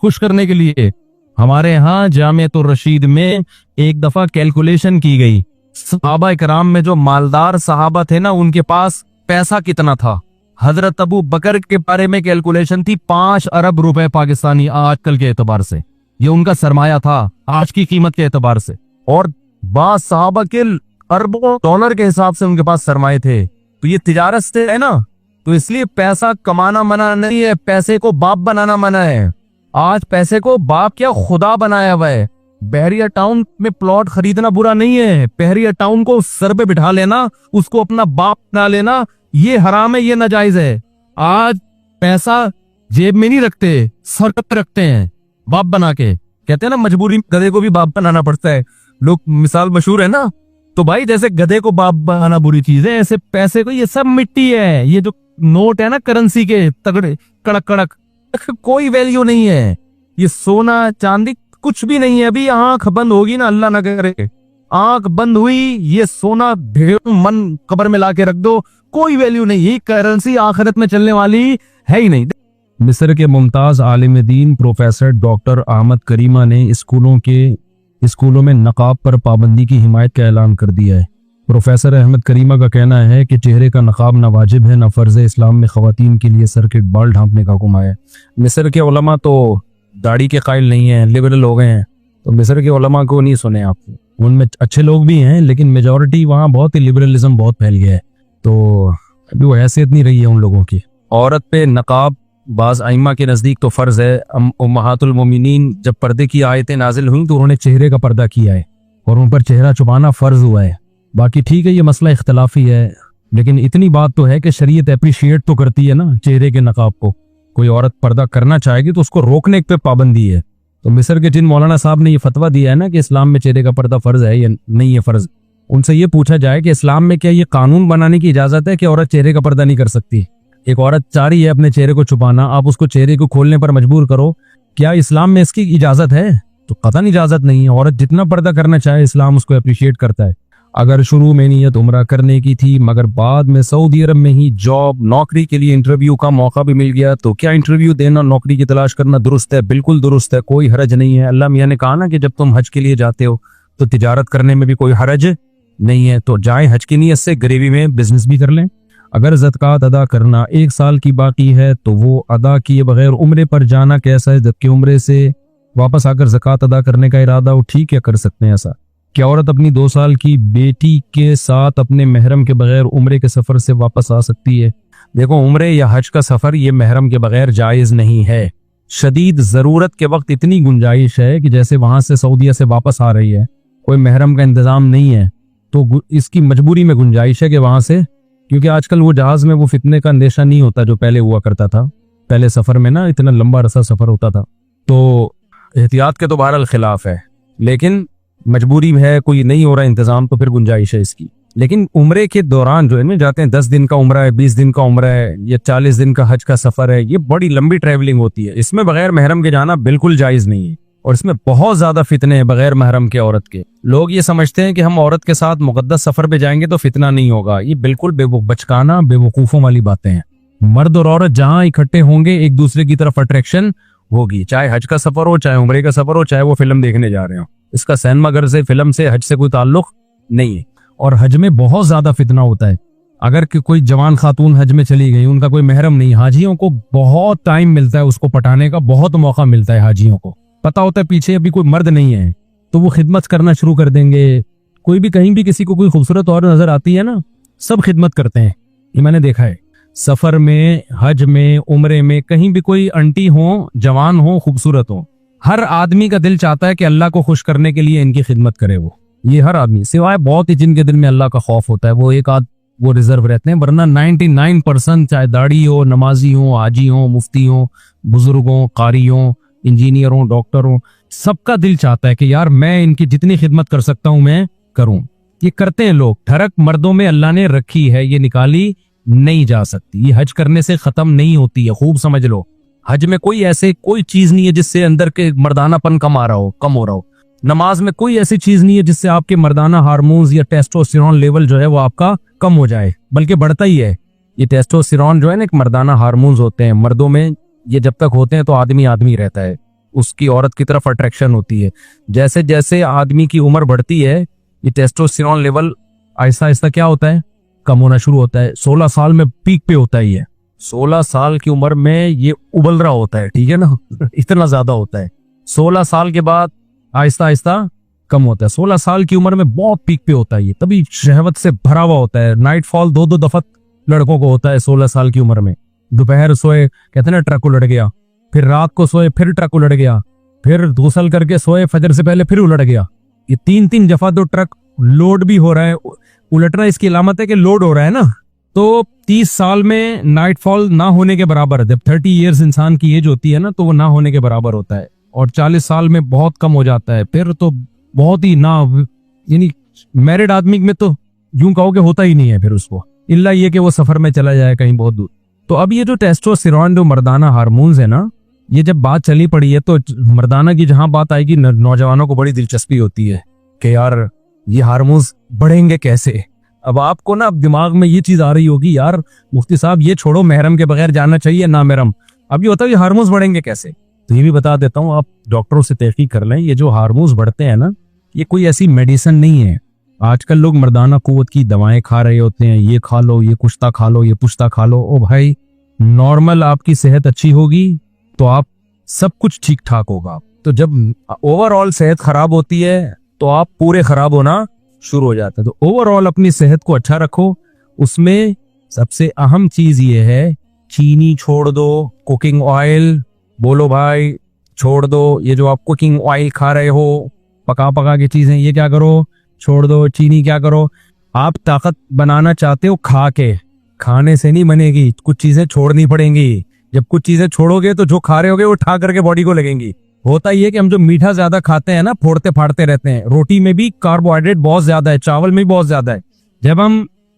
खुश करने के लिए। हमारे यहाँ जामिअतुर रशीद में एक दफा कैलकुलेशन की गई, सहाबा इकराम में जो मालदार सहाबा थे ना, उनके पास पैसा कितना था। हजरत अबू बकर के बारे में कैलकुलेशन थी 5 अरब रुपए पाकिस्तानी आजकल के एतबार से, ये उनका सरमाया था आज की कीमत के एतबार से। और बास सहाबा के अरबों डॉलर के हिसाब से उनके पास सरमाए थे। तो ये तिजारत से है ना, तो इसलिए पैसा कमाना मना नहीं है, पैसे को बाप बनाना मना है। आज पैसे को बाप क्या खुदा बनाया हुआ है। बहरिया टाउन में प्लॉट खरीदना बुरा नहीं है, बहरिया टाउन को सर पे बिठा लेना, उसको अपना बाप बना लेना, ये हराम है, ये नाजायज है। आज पैसा जेब में नहीं रखते, सर पे रखते हैं बाप बना के। कहते हैं ना मजबूरी में गधे को भी बाप बनाना पड़ता है, लोग मिसाल मशहूर है ना। तो भाई जैसे गधे को बाप बनाना बुरी चीज है, ऐसे पैसे को, ये सब मिट्टी है। ये जो नोट है ना करेंसी के तगड़े कड़क कड़क, कोई वैल्यू नहीं है। ये सोना चांदी कुछ भी नहीं है। अभी आंख बंद होगी ना, अल्लाह ना करे, आंख बंद हुई, ये सोना ढेर मन कब्र में लाके रख दो, कोई वैल्यू नहीं। ये करेंसी आखिरत में चलने वाली है ही नहीं। मिस्र के मुमताज आलिम दीन प्रोफेसर डॉक्टर अहमद करीमा ने स्कूलों में नकाब पर पाबंदी की हिमायत का ऐलान कर दिया है। प्रोफेसर अहमद करीमा का कहना है कि चेहरे का नकाब न वाजिब है न फर्ज इस्लाम में खवातीन के लिए सर के बाल ढांपने का हुक्म है। मिस्र के उलमा तो दाढ़ी के कायल नहीं है, लिबरल हो गए हैं। तो मिस्र के उलमा को नहीं सुने आप, उनमें अच्छे लोग भी हैं, लेकिन मेजॉरिटी वहाँ बहुत ही लिबरलिज्म बहुत फैल गया है। तो अभी वो हैसियत नहीं रही है उन लोगों की। औरत पे नकाब बाज आइमा के नज़दीक तो फ़र्ज़ है। उम्महातुल मोमिनीन जब पर्दे की आयतें नाजिल हुई तो उन्होंने चेहरे का पर्दा किया है और उन पर चेहरा छुपाना फ़र्ज हुआ है। बाकी ठीक है, ये मसला इख्तलाफी है, लेकिन इतनी बात तो है कि शरीयत अप्रिशिएट तो करती है ना चेहरे के नकाब को। कोई औरत पर्दा करना चाहेगी तो उसको रोकने पे पाबंदी है। तो मिस्र के जिन मौलाना साहब ने ये फतवा दिया है ना कि इस्लाम में चेहरे का पर्दा फ़र्ज है या नहीं है फ़र्ज, उनसे ये पूछा जाए कि इस्लाम में क्या ये कानून बनाने की इजाज़त है कि औरत चेहरे का पर्दा नहीं कर सकती। एक औरत चाह रही है अपने चेहरे को छुपाना, आप उसको चेहरे को खोलने पर मजबूर करो, क्या इस्लाम में इसकी इजाजत है? तो कतई इजाजत नहीं है। औरत जितना पर्दा करना चाहे इस्लाम उसको अप्रिशिएट करता है। अगर शुरू में नीयत उम्रा करने की थी मगर बाद में सऊदी अरब में ही जॉब नौकरी के लिए इंटरव्यू का मौका भी मिल गया, तो क्या इंटरव्यू देना, नौकरी की तलाश करना दुरुस्त है? बिल्कुल दुरुस्त है, कोई हरज नहीं है। अल्लाह मियां ने कहा ना कि जब तुम हज के लिए जाते हो तो तिजारत करने में भी कोई हरज नहीं है, तो जाए हज की नीयत से, गरीबी में बिजनेस भी कर लें। अगर ज़कात अदा करना 1 साल की बाकी है तो वो अदा किए बगैर उम्रे पर जाना कैसा है, जबकि उम्रे से वापस आकर ज़कात अदा करने का इरादा हो, ठीक है, कर सकते हैं ऐसा। क्या औरत अपनी 2 साल की बेटी के साथ अपने महरम के बगैर उम्रे के सफर से वापस आ सकती है? देखो, उम्रे या हज का सफर ये महरम के बगैर जायज नहीं है। शदीद जरूरत के वक्त इतनी गुंजाइश है कि जैसे वहां से सऊदीया से वापस आ रही है, कोई महरम का इंतजाम नहीं है, तो इसकी मजबूरी में गुंजाइश है कि वहां से, क्योंकि आजकल वो जहाज में वो फितने का अंदेशा नहीं होता जो पहले हुआ करता था। पहले सफर में ना इतना लंबा अरसा सफर होता था, तो एहतियात के तो बहरहाल खिलाफ है, लेकिन मजबूरी है, कोई नहीं हो रहा इंतजाम, तो फिर गुंजाइश है इसकी। लेकिन उम्रे के दौरान जो है जाते हैं, 10 दिन का उम्रा है, 20 दिन का उम्रा है, या 40 दिन का हज का सफर है, ये बड़ी लंबी ट्रैवलिंग होती है। इसमें बगैर महरम के जाना बिल्कुल जायज नहीं है, और इसमें बहुत ज्यादा फितने हैं बगैर महरम के औरत के। लोग ये समझते हैं कि हम औरत के साथ मुकद्दस सफर पे जाएंगे तो फितना नहीं होगा। ये बिल्कुल बचकाना बेवकूफों वाली बातें हैं। मर्द और औरत जहां इकट्ठे होंगे एक दूसरे की तरफ अट्रैक्शन होगी, चाहे हज का सफर हो, चाहे उम्रे का सफर हो, चाहे वो फिल्म देखने जा रहे हो। इसका सिनेमा घर से, फिल्म से, हज से कोई ताल्लुक नहीं है। और हज में बहुत ज्यादा फितना होता है। अगर कोई जवान खातून हज में चली गई, उनका कोई महरम नहीं, हाजियों को बहुत टाइम मिलता है उसको पटाने का, बहुत मौका मिलता है हाजियों को। पता होता है पीछे अभी कोई मर्द नहीं है, तो वो खिदमत करना शुरू कर देंगे। कोई भी कहीं भी किसी को कोई खूबसूरत औरत नजर आती है ना, सब खिदमत करते हैं, ये मैंने देखा है। सफर में, हज में, उम्रे में, कहीं भी कोई आंटी हो, जवान हो, खूबसूरत हो, हर आदमी का दिल चाहता है कि अल्लाह को खुश करने के लिए इनकी खिदमत करे। वो ये हर आदमी, सिवाय बहुत ही जिनके दिल में अल्लाह का खौफ होता है, वो एक आध वो रिजर्व रहते हैं, वरना 99% चाहे दाढ़ी हो, नमाजी हो, हाजी हो, मुफ्ती हो, बुजुर्ग हो, कारी हो, इंजीनियर हो, डॉक्टर हो, सबका दिल चाहता है कि यार मैं इनकी जितनी खिदमत कर सकता हूं मैं करूं। ये करते हैं लोग। ठरक मर्दों में अल्लाह ने रखी है, ये निकाली नहीं जा सकती। ये हज करने से खत्म नहीं होती है, खूब समझ लो। हज में कोई चीज नहीं है जिससे अंदर के मर्दानापन कम हो रहा हो। नमाज में कोई ऐसी चीज नहीं है जिससे आपके मर्दाना हार्मोन्स या टेस्टोस्टेरोन लेवल जो है वो आपका कम हो जाए, बल्कि बढ़ता ही है। ये टेस्टोस्टेरोन जो है ना, एक मर्दाना हार्मोन्स होते हैं मर्दों में, ये जब तक होते हैं तो आदमी आदमी रहता है। उसकी औरत की तरफ अट्रैक्शन होती है। जैसे जैसे आदमी की उम्र बढ़ती है ये टेस्टोस्टेरोन लेवल आहिस्ता आहिस्ता क्या होता है, कम होना शुरू होता है। 16 साल में पीक पे होता है ये, 16 साल की उम्र में ये उबल रहा होता है, ठीक है ना इतना ज्यादा होता है। 16 साल के बाद आहिस्ता आहिस्ता कम होता है। 16 साल की उम्र में बहुत पीक पे होता है ये, तभी शहवत से भरा हुआ होता है। नाइट फॉल 2-2 दफा लड़कों को होता है 16 साल की उम्र में। दोपहर सोए, कहते हैं ना ट्रक उलट गया, फिर रात को सोए फिर ट्रक उलट गया, फिर गुसल करके सोए फजर से पहले फिर उलट गया। ये 3-3 दफा तो ट्रक लोड भी हो रहा है, उलटना इसकी अलामत है कि लोड हो रहा है ना। तो 30 साल में नाइट फॉल ना होने के बराबर है। जब 30 ईयर्स इंसान की एज होती है ना तो वो ना होने के बराबर होता है, और 40 साल में बहुत कम हो जाता है, फिर तो बहुत ही ना, यानी मैरिड आदमी में तो यूं कहो कि होता ही नहीं है फिर उसको, इल्ला ये कि वो सफर में चला जाए कहीं बहुत दूर। तो अब ये जो टेस्टोस्टेरोन जो मर्दाना हार्मोन्स है ना, ये जब बात चली पड़ी है तो मर्दाना की जहां बात आएगी नौजवानों को बड़ी दिलचस्पी होती है कि यार ये हार्मोन्स बढ़ेंगे कैसे। अब आपको ना अब दिमाग में ये चीज आ रही होगी, यार मुफ्ती साहब ये छोड़ो, महरम के बगैर जाना चाहिए ना महरम। अब ये होता है ये हार्मोन्स बढ़ेंगे कैसे, तो ये भी बता देता हूँ, आप डॉक्टरों से तहकीक कर लें। ये जो हार्मोन्स बढ़ते हैं ना, ये कोई ऐसी मेडिसिन नहीं है। आजकल लोग मर्दाना कुव्वत की दवाएं खा रहे होते हैं, ये खा लो, ये कुश्ता खा लो, ये पुश्ता खा लो। ओ भाई, नॉर्मल आपकी सेहत अच्छी होगी तो आप सब कुछ ठीक ठाक होगा। तो जब ओवरऑल सेहत खराब होती है तो आप पूरे खराब होना शुरू हो जाता है। तो ओवरऑल अपनी सेहत को अच्छा रखो। उसमें सबसे अहम चीज ये है, चीनी छोड़ दो, कुकिंग ऑयल बोलो भाई छोड़ दो। ये जो आप कुकिंग ऑयल खा रहे हो, पका पका की चीजें, ये क्या करो, छोड़ दो। चीनी क्या करो, आप ताकत बनाना चाहते हो खा के, खाने से नहीं बनेगी, कुछ चीजें छोड़नी पड़ेंगी। जब कुछ चीजें छोड़ोगे तो जो खा रहे होगे वो ठा करके बॉडी को लगेंगी। होता ही है कि हम जो मीठा ज्यादा खाते हैं ना, फोड़ते फाड़ते रहते हैं। रोटी में भी कार्बोहाइड्रेट बहुत ज्यादा है, चावल में भी बहुत ज्यादा है।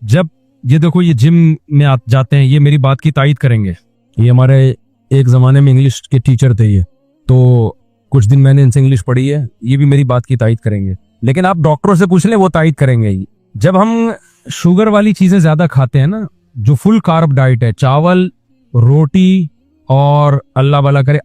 जब ये देखो, ये जिम में जाते हैं, ये मेरी बात की तायद करेंगे। ये हमारे एक जमाने में इंग्लिश के टीचर थे ये, तो कुछ दिन मैंने इनसे इंग्लिश पढ़ी है, ये भी मेरी बात की तायद करेंगे। लेकिन आप डॉक्टरों से पूछ लें, वो तायद करेंगे ही। जब हम शुगर वाली चीजें ज्यादा खाते हैं ना, जो फुल कार्ब डाइट है, चावल, रोटी और अल्लाह वाला करे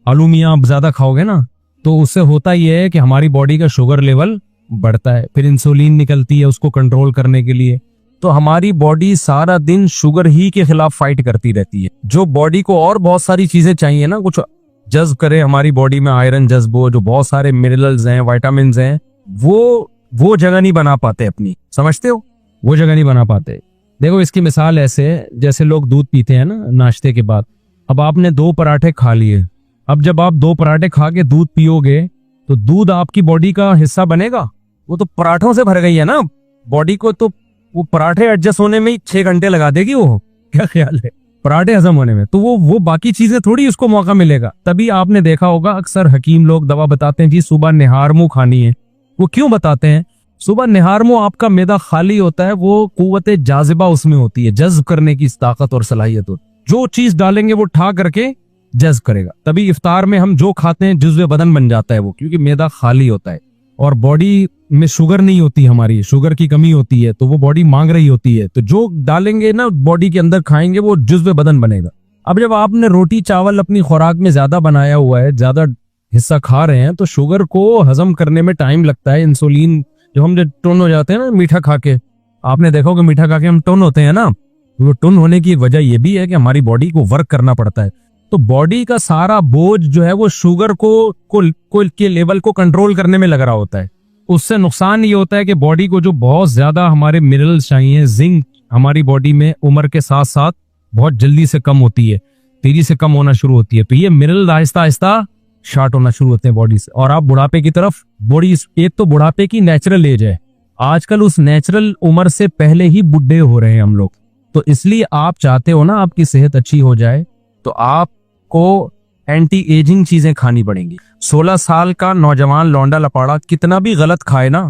आलू मियाँ आप ज्यादा खाओगे ना, तो उससे होता यह है कि हमारी बॉडी का शुगर लेवल बढ़ता है, फिर इंसुलिन निकलती है उसको कंट्रोल करने के लिए। तो हमारी बॉडी सारा दिन शुगर ही के खिलाफ फाइट करती रहती है। जो बॉडी को और बहुत सारी चीजें चाहिए ना, कुछ जज्ब करे हमारी बॉडी में, आयरन जज्ब हो, जो बहुत सारे मिनरल्स हैं, विटामिन्स हैं, वो जगह नहीं बना पाते अपनी, समझते हो, वो जगह नहीं बना पाते। देखो इसकी मिसाल ऐसे है, जैसे लोग दूध पीते हैं ना नाश्ते के बाद। अब आपने 2 पराठे खा लिए, अब जब आप 2 पराठे खा के दूध पियोगे तो दूध आपकी बॉडी का हिस्सा बनेगा? वो तो पराठों से भर गई है ना बॉडी को, तो वो पराठे एडजस्ट होने में ही 6 घंटे लगा देगी। वो क्या ख्याल है पराठे हजम होने में? तो वो बाकी चीजें थोड़ी उसको मौका मिलेगा। तभी आपने देखा होगा अक्सर हकीम लोग दवा बताते हैं, जी सुबह निहार मुंह खानी है। वो क्यों बताते हैं? सुबह निहार मुंह आपका मैदा खाली होता है, वो कुव्वते जाजिबा उसमें होती है, जज्ब करने की ताकत और सलाहियत होती है। जो चीज डालेंगे वो ठा करके जज्ब करेगा। तभी इफ्तार में हम जो खाते हैं जुज़्वे बदन बन जाता है वो, क्योंकि मैदा खाली होता है और बॉडी में शुगर नहीं होती, हमारी शुगर की कमी होती है, तो वो बॉडी मांग रही होती है। तो जो डालेंगे ना बॉडी के अंदर खाएंगे वो जुज़्वे बदन बनेगा। अब जब आपने रोटी चावल अपनी खुराक में ज्यादा बनाया हुआ है, ज्यादा हिस्सा खा रहे हैं, तो शुगर को हजम करने में टाइम लगता है। इंसुलिन जो हम टुन हो जाते हैं ना मीठा खा के, आपने देखा कि मीठा खा के हम टुन होते हैं ना, वो टुन होने की वजह ये भी है कि हमारी बॉडी को वर्क करना पड़ता है। तो बॉडी का सारा बोझ जो है वो शुगर को के लेवल को कंट्रोल करने में लग रहा होता है। उससे नुकसान ये होता है कि बॉडी को जो बहुत ज्यादा हमारे मिनरल्स चाहिए, जिंक हमारी बॉडी में उम्र के साथ साथ बहुत जल्दी से कम होती है, तेजी से कम होना शुरू होती है। तो ये मिनरल आहिस्ता आहिस्ता शार्ट होना शुरू होते हैं बॉडी से, और आप बुढ़ापे की तरफ बॉडी, एक तो बुढ़ापे की नेचुरल एज है, आजकल उस नेचुरल उम्र से पहले ही बुढ़े हो रहे हैं हम लोग। तो इसलिए आप चाहते हो ना आपकी सेहत अच्छी हो जाए, तो आपको एंटी एजिंग चीजें खानी पड़ेंगी। 16 साल का नौजवान लौंडा लपाड़ा कितना भी गलत खाए ना,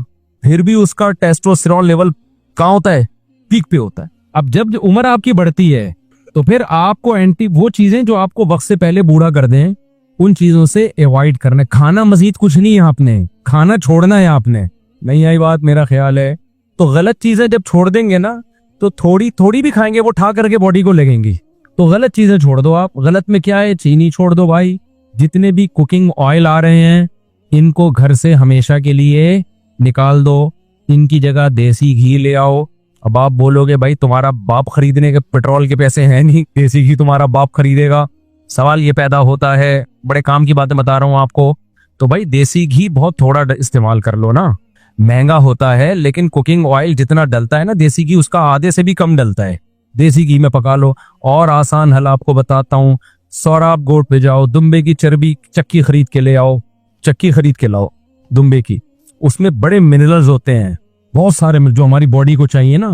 फिर भी उसका टेस्टोस्टेरोन लेवल कहाँ होता है? पीक पे होता है। अब जब उम्र आपकी बढ़ती है तो फिर आपको वो चीजें जो आपको वक्त से पहले बूढ़ा कर दें, उन चीजों से अवॉइड करना है। खाना मजीद कुछ नहीं है, आपने खाना छोड़ना है। आपने नहीं आई बात, मेरा ख्याल है। तो गलत चीजें जब छोड़ देंगे ना, तो थोड़ी थोड़ी भी खाएंगे वो ठा करके बॉडी को लगेंगी। तो गलत चीजें छोड़ दो आप। गलत में क्या है? चीनी छोड़ दो भाई, जितने भी कुकिंग ऑयल आ रहे हैं इनको घर से हमेशा के लिए निकाल दो, इनकी जगह देसी घी ले आओ। अब आप बोलोगे भाई तुम्हारा बाप खरीदने के पेट्रोल के पैसे हैं नहीं, देसी घी तुम्हारा बाप खरीदेगा। सवाल ये पैदा होता है, बड़े काम की बातें बता रहा हूं आपको। तो भाई देसी घी बहुत थोड़ा इस्तेमाल कर लो ना, महंगा होता है लेकिन कुकिंग ऑयल जितना डलता है ना देसी घी उसका आधे से भी कम डलता है, देसी घी में पका लो। और आसान हल आपको बताता हूँ, सौराब गोट पे जाओ, दुम्बे की चर्बी चक्की खरीद के ले आओ, चक्की खरीद के लाओ दुम्बे की, उसमें बड़े मिनरल्स होते हैं बहुत सारे जो हमारी बॉडी को चाहिए ना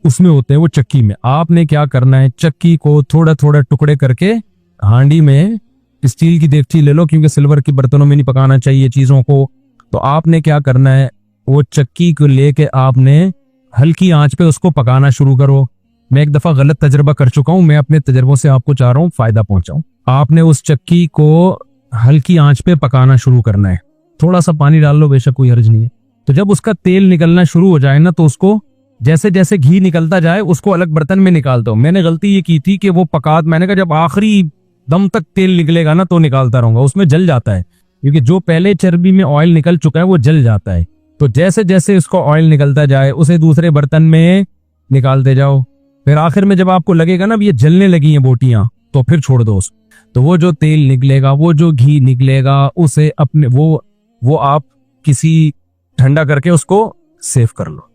उसमें होते हैं वो चक्की में। आपने क्या करना है, चक्की को थोड़ा थोड़ा टुकड़े करके हांडी में, स्टील की देगची ले लो क्योंकि सिल्वर के बर्तनों में नहीं पकाना चाहिए चीजों को। तो आपने क्या करना है, वो चक्की को लेके आपने हल्की आंच पे उसको पकाना शुरू करो। मैं एक दफा गलत तजर्बा कर चुका हूं, मैं अपने तजर्बों से आपको चाह रहा हूं फायदा पहुंचाऊं। आपने उस चक्की को हल्की आंच पे पकाना शुरू करना है, थोड़ा सा पानी डाल लो बेशक कोई हर्ज नहीं है। तो जब उसका तेल निकलना शुरू हो जाए ना तो उसको जैसे जैसे घी निकलता जाए उसको अलग बर्तन में निकाल दो। मैंने गलती ये की थी कि वो मैंने कहा जब आखिरी दम तक तेल निकलेगा ना तो निकालता रहूंगा, उसमें जल जाता है क्योंकि जो पहले चर्बी में ऑयल निकल चुका है वो जल जाता है। तो जैसे जैसे उसको ऑयल निकलता जाए उसे दूसरे बर्तन में निकालते जाओ, फिर आखिर में जब आपको लगेगा ना ये जलने लगी हैं बोटियां तो फिर छोड़ दो उसको। तो वो जो तेल निकलेगा, वो जो घी निकलेगा, उसे अपने वो आप किसी ठंडा करके उसको सेव कर लो।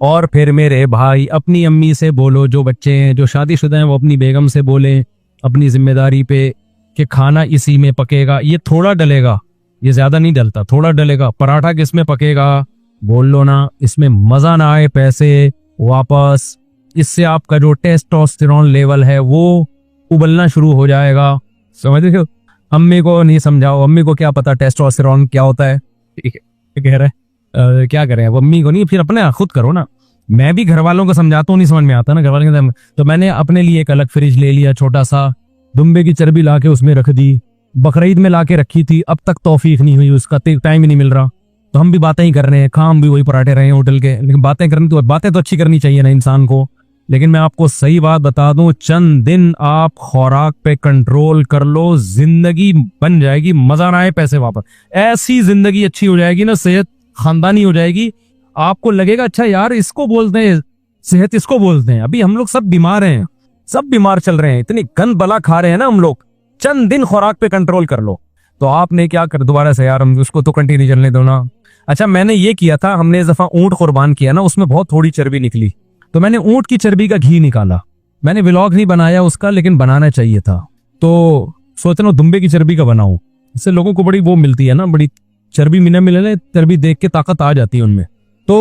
और फिर मेरे भाई अपनी अम्मी से बोलो, जो बच्चे हैं जो शादीशुदा हैं वो अपनी बेगम से बोले अपनी जिम्मेदारी पे कि खाना इसी में पकेगा, ये थोड़ा डलेगा, ये ज्यादा नहीं डलता, थोड़ा डलेगा। पराठा किसमें पकेगा बोल लो ना, इसमें मजा ना आए पैसे वापस, इससे आपका जो टेस्टोस्टेरोन लेवल है वो उबलना शुरू हो जाएगा। समझ रहे हो? अम्मी को नहीं समझाओ, अम्मी को क्या पता टेस्टोस्टेरोन क्या होता है, ठीक है कह रहे क्या करें अब, अम्मी को नहीं, फिर अपने खुद करो ना। मैं भी घर वालों को समझाता हूँ, नहीं समझ में आता ना घर वालों के। तो मैंने अपने लिए एक अलग फ्रिज ले लिया छोटा सा, दुम्बे की चर्बी लाके उसमें रख दी, बकरीद में लाके रखी थी, अब तक तौफीक नहीं हुई, उसका टाइम ही नहीं मिल रहा। तो हम भी बातें ही कर रहे हैं, काम भी वही पराठे रहे हैं होटल के, लेकिन बातें तो अच्छी करनी चाहिए ना इंसान को। लेकिन मैं आपको सही बात बता दूं, चंद दिन आप खुराक पे कंट्रोल कर लो, जिंदगी बन जाएगी, मजा ना आए पैसे वापस, ऐसी जिंदगी अच्छी हो जाएगी ना, सेहत खानदानी हो जाएगी। आपको लगेगा अच्छा यार इसको बोलते हैं सेहत, इसको बोलते हैं। अभी हम लोग सब बीमार हैं, सब बीमार चल रहे हैं, इतनी गंद बला खा रहे हैं ना हम लोग। चंद दिन खुराक पे कंट्रोल कर लो। तो आपने क्या कर, दोबारा से यार हम उसको तो कंटिन्यू चलने दो ना। अच्छा मैंने ये किया था, हमने इस दफा ऊंट कुर्बान किया ना, उसमें बहुत थोड़ी चर्बी निकली, तो मैंने ऊंट की चर्बी का घी निकाला। मैंने व्लॉग नहीं बनाया उसका, लेकिन बनाना चाहिए था। तो सोच रहा हूँ दुम्बे की चर्बी का बनाऊं, इससे लोगों को बड़ी वो मिलती है ना, बड़ी चर्बी मिले चर्बी देख के ताकत आ जाती है उनमें। तो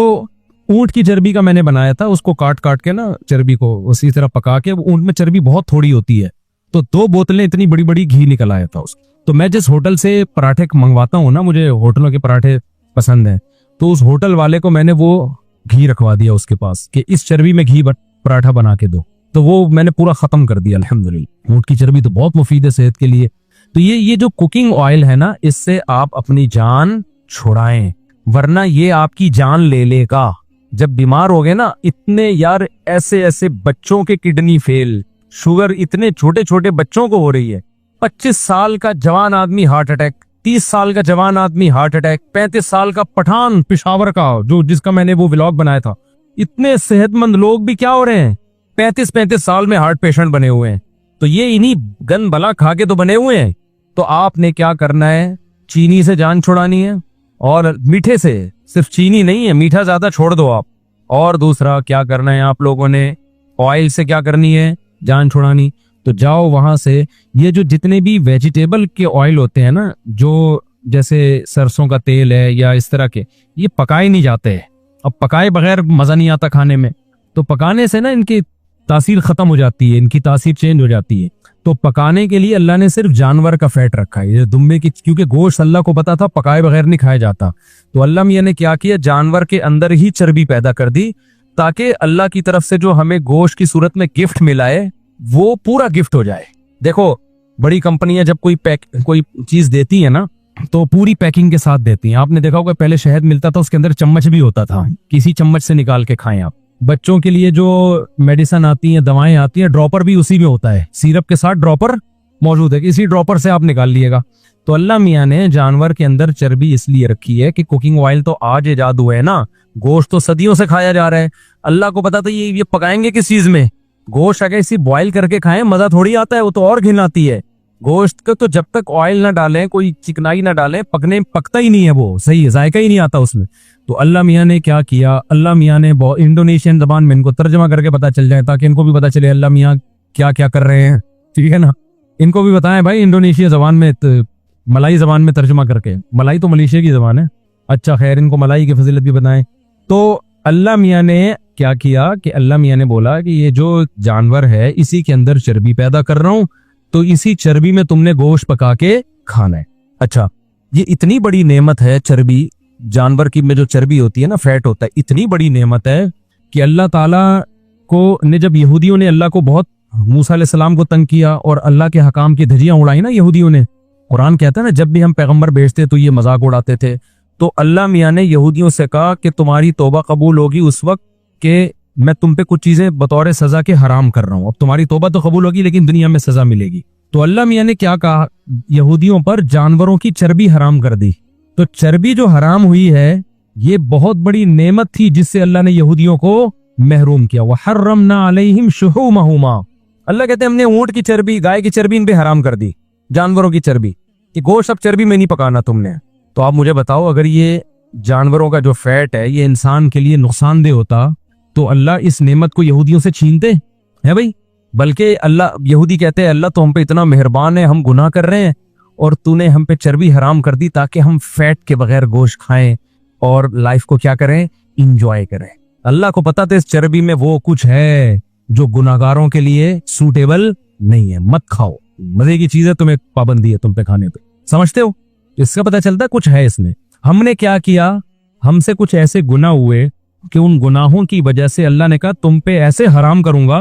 ऊंट की चर्बी का मैंने बनाया था, उसको काट काट के ना चर्बी को उसी तरह पका के, ऊंट में चर्बी बहुत थोड़ी होती है, तो 2 बोतलें इतनी बड़ी बड़ी घी निकल आया था उसकी। तो मैं जिस होटल से पराठे मंगवाता हूँ ना, मुझे होटलों के पराठे पसंद है, तो उस होटल वाले को मैंने वो घी रखवा दिया उसके पास कि इस चर्बी में घी पराठा बना के दो, तो वो मैंने पूरा खत्म कर दिया अल्हम्दुलिल्लाह। ऊंट की चर्बी तो बहुत मुफीद है सेहत के लिए। तो ये जो कुकिंग ऑयल है ना, इससे आप अपनी जान छुड़ाएं, वरना ये आपकी जान ले लेगा। जब बीमार हो गए ना, इतने यार ऐसे ऐसे बच्चों के किडनी फेल, शुगर इतने छोटे छोटे बच्चों को हो रही है। 25 साल का जवान आदमी हार्ट अटैक, 30 साल का जवान आदमी हार्ट अटैक, 35 साल का पठान पिशावर का जो जिसका मैंने वो व्लॉग बनाया था, इतने सेहतमंद लोग भी क्या हो रहे हैं 35 साल में हार्ट पेशेंट बने हुए हैं। तो ये इन्हीं गन बला खा के तो बने हुए हैं। तो आपने क्या करना है, चीनी से जान छुड़ानी है, और मीठे से, सिर्फ चीनी नहीं है, मीठा ज्यादा छोड़ दो आप। और दूसरा क्या करना है आप लोगों ने, ऑयल से क्या करनी है, जान छुड़ानी। तो जाओ वहां से, ये जो जितने भी वेजिटेबल के ऑयल होते हैं ना, जो जैसे सरसों का तेल है या इस तरह के, ये पकाए नहीं जाते हैं। अब पकाए बगैर मजा नहीं आता खाने में, तो पकाने से ना इनकी तासीर खत्म हो जाती है, इनकी तासीर चेंज हो जाती है। तो पकाने के लिए अल्लाह ने सिर्फ जानवर का फैट रखा है, ये दुम्बे की, क्योंकि गोश्त अल्लाह को पता था पकाए बगैर नहीं खाया जाता। तो अल्लाह मियां ने क्या किया, जानवर के अंदर ही चर्बी पैदा कर दी, ताकि अल्लाह की तरफ से जो हमें गोश्त की सूरत में गिफ्ट मिला है वो पूरा गिफ्ट हो जाए। देखो बड़ी कंपनियां जब कोई चीज देती है ना, तो पूरी पैकिंग के साथ देती हैं। आपने देखा होगा पहले शहद मिलता था, उसके अंदर चम्मच भी होता था, किसी चम्मच से निकाल के खाएं आप। बच्चों के लिए जो मेडिसिन आती है, दवाएं आती हैं, ड्रॉपर भी उसी में होता है, सिरप के साथ ड्रॉपर मौजूद है, इसी ड्रॉपर से आप निकाल लिएगा। तो अल्लाह मियाँ ने जानवर के अंदर चर्बी इसलिए रखी है कि कुकिंग ऑयल तो आज इजाद हुआ है ना, गोश्त तो सदियों से खाया जा रहा है। अल्लाह को पता था ये पकाएंगे किस चीज में। गोश्त अगर इसी बॉयल करके खाएं मजा थोड़ी आता है, वो तो और घिन आती है। गोश्त का तो जब तक ऑयल ना डालें, कोई चिकनाई ना डालें, पकता ही नहीं है, वो सही है, जायका ही नहीं आता उसमें। तो अल्लाह मियाँ ने क्या किया, अल्लाह मियाँ ने इंडोनेशियन जबान में इनको तर्जमा करके पता चल जाए, ताकि इनको भी पता चले अल्लाह मियाँ क्या क्या कर रहे हैं, ठीक है ना। इनको भी बताएं भाई इंडोनेशिया जबान में, मलाई जबान में तर्जमा करके। मलाई तो मलेशिया की जबान है। अच्छा खैर, इनको मलाई की फजीलत भी बताएं। तो अल्लाह मियाँ ने क्या किया कि अल्लाह मियाँ ने बोला कि ये जो जानवर है इसी के अंदर चर्बी पैदा कर रहा हूं, तो इसी चर्बी में तुमने गोश्त पका के खाना है। अच्छा, ये इतनी बड़ी नेमत है चर्बी, जानवर की में जो चर्बी होती है ना, फैट होता है, इतनी बड़ी नेमत है कि अल्लाह ताला को ने जब यहूदियों ने अल्लाह को बहुत, मूसा अलैहिस्सलाम को तंग किया और अल्लाह के हकाम की धज्जियां उड़ाई ना यहूदियों ने। कुरान कहता है ना, जब भी हम पैगंबर भेजते तो ये मजाक उड़ाते थे। तो अल्लाह मियाँ ने यहूदियों से कहा कि तुम्हारी तौबा कबूल होगी उस वक्त के मैं तुम पे कुछ चीजें बतौर सजा के हराम कर रहा हूं। अब तुम्हारी तौबा तो कबूल होगी लेकिन दुनिया में सजा मिलेगी। तो अल्लाह मियाँ ने क्या कहा, यहूदियों पर जानवरों की चर्बी हराम कर दी। तो चर्बी जो हराम हुई है ये बहुत बड़ी नेमत थी जिससे अल्लाह ने यहूदियों को महरूम किया। वह हर्रमना अलैहिम शुहूमहुमा, अल्लाह कहते हैं हमने ऊंट की चर्बी, गाय की चर्बी इन पे हराम कर दी, जानवरों की चर्बी, कि गोश्त अब चर्बी में नहीं पकाना तुमने। तो आप मुझे बताओ, अगर ये जानवरों का जो फैट है ये इंसान के लिए नुकसानदेह होता तो अल्लाह इस नेमत को यहूदियों से छीनते है भाई। बल्कि अल्लाह, यहूदी कहते हैं अल्लाह तो हम पे इतना मेहरबान है, हम गुनाह कर रहे हैं और तूने हम पे चर्बी हराम कर दी ताकि हम फैट के बगैर गोश्त खाएं और लाइफ को क्या करें, इंजॉय करें। अल्लाह को पता था इस चर्बी में वो कुछ है जो गुनाहगारों के लिए सूटेबल नहीं है, मत खाओ, मजे की चीज है, तुम्हें पाबंदी है तुम पे खाने पे, समझते हो। इसका पता चलता है कुछ है इसमें। हमने क्या किया, हमसे कुछ ऐसे गुनाह हुए कि उन गुनाहों की वजह से अल्लाह ने कहा तुम पे ऐसे हराम करूंगा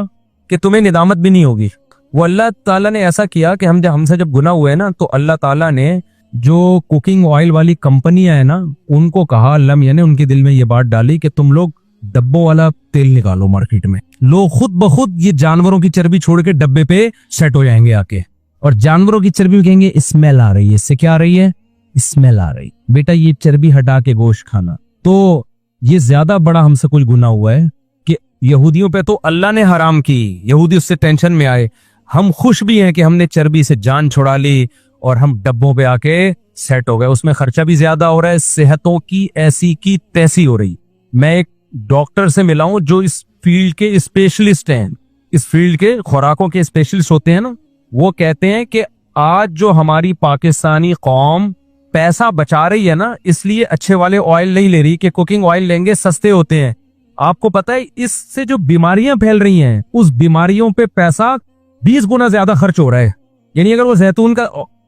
कि तुम्हें निदामत भी नहीं होगी। वो अल्लाह ताला ने ऐसा किया कि हमसे जब गुनाह हुए ना, तो अल्लाह ताला ने जो कुकिंग ऑयल वाली कंपनियां है ना, उनको कहा, अल्लाह मियां ने उनके दिल में ये बात डाली कि तुम लोग डब्बों वाला तेल निकालो मार्केट में। लोग खुद ब खुद ये जानवरों की चर्बी छोड़ के डब्बे पे सेट हो जाएंगे आके, और जानवरों की चर्बी में कहेंगे स्मेल आ रही है, इससे क्या आ रही है, स्मेल आ रही, बेटा ये चर्बी हटा के गोश्त खाना। तो ये ज्यादा बड़ा हमसे कुछ गुनाह हुआ है कि यहूदियों पे तो अल्लाह ने हराम की, यहूदी उससे टेंशन में आए। हम खुश भी हैं कि हमने चर्बी से जान छुड़ा ली और हम डब्बों पे आके सेट हो गए। उसमें खर्चा भी ज्यादा हो रहा है, सेहतों की ऐसी की तैसी हो रही। मैं एक डॉक्टर से मिला हूं जो इस फील्ड के स्पेशलिस्ट हैं, इस फील्ड के खुराकों के स्पेशलिस्ट होते हैं ना, वो कहते हैं कि आज जो हमारी पाकिस्तानी कौम पैसा बचा रही है ना, इसलिए अच्छे वाले ऑयल नहीं ले रही कि कुकिंग ऑयल लेंगे, सस्ते होते हैं। आपको पता है इससे जो बीमारियां फैल रही हैं, उस बीमारियों पे पैसा 20 गुना ज्यादा खर्च हो रहा है। यानी अगर वो जैतून का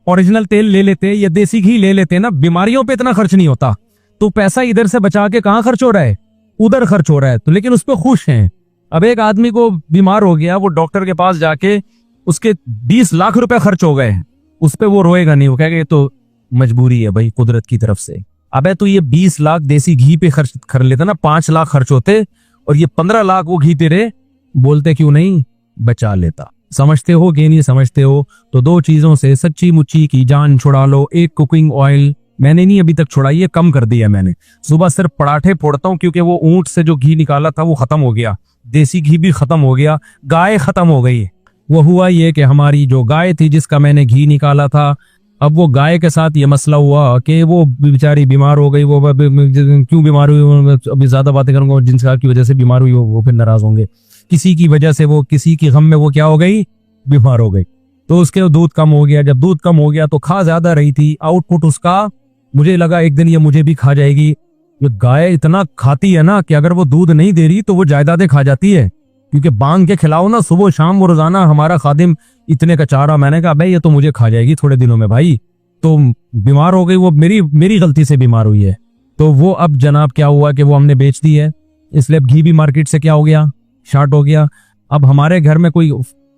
ओरिजिनल तेल ले लेते या देसी घी ले लेते ना, बीमारियों पे इतना खर्च नहीं होता। तो पैसा इधर से बचा के कहाँ खर्च हो रहा है, उधर खर्च हो रहा है। तो लेकिन उस पर खुश हैं। अब एक आदमी को बीमार हो गया, वो डॉक्टर के पास जाके उसके 20 लाख रुपए खर्च हो गए, उस पर वो रोएगा नहीं, वो कहेगा ये तो मजबूरी है भाई कुदरत की तरफ से। अबे तो ये 20 लाख देसी घी पे खर्च कर लेता ना, 5 लाख खर्च होते, और ये 15 लाख वो घी तेरे बोलते क्यों नहीं बचा लेता। समझते हो कि नहीं समझते हो। तो दो चीजों से सच्ची मुच्ची की जान छुड़ा लो। एक कुकिंग ऑयल मैंने नहीं अभी तक छुड़ाई है, कम कर दिया मैंने। सुबह सिर्फ पराठे फोड़ता हूँ क्योंकि वो ऊंट से जो घी निकाला था वो खत्म हो गया, देसी घी भी खत्म हो गया, गाय खत्म हो गई। वो हुआ ये कि हमारी जो गाय थी जिसका मैंने घी निकाला था, अब वो गाय के साथ ये मसला हुआ कि वो बेचारी बीमार हो गई। वो क्यों बीमार हुई, अभी ज्यादा बातें करूंगा, जिनका की वजह से बीमार हुई वो फिर नाराज होंगे। किसी की वजह से, वो किसी की गम में वो क्या हो गई, बीमार हो गई। तो उसके दूध कम हो गया। जब दूध कम हो गया तो खा ज्यादा रही थी, आउटपुट उसका, मुझे लगा एक दिन ये मुझे भी खा जाएगी। ये गाय इतना खाती है ना कि अगर वो दूध नहीं दे रही तो वो जायदादें खा जाती है, क्योंकि बांध के खिलाओ ना सुबह शाम, वो रोजाना हमारा खादिम इतने का चारा। मैंने कहा भाई ये तो मुझे खा जाएगी थोड़े दिनों में भाई। तो बीमार हो गई वो, मेरी गलती से बीमार हुई है। तो वो अब जनाब क्या हुआ कि वो हमने बेच दी है, इसलिए अब घी भी मार्केट से क्या हो गया, शार्ट हो गया। अब हमारे घर में कोई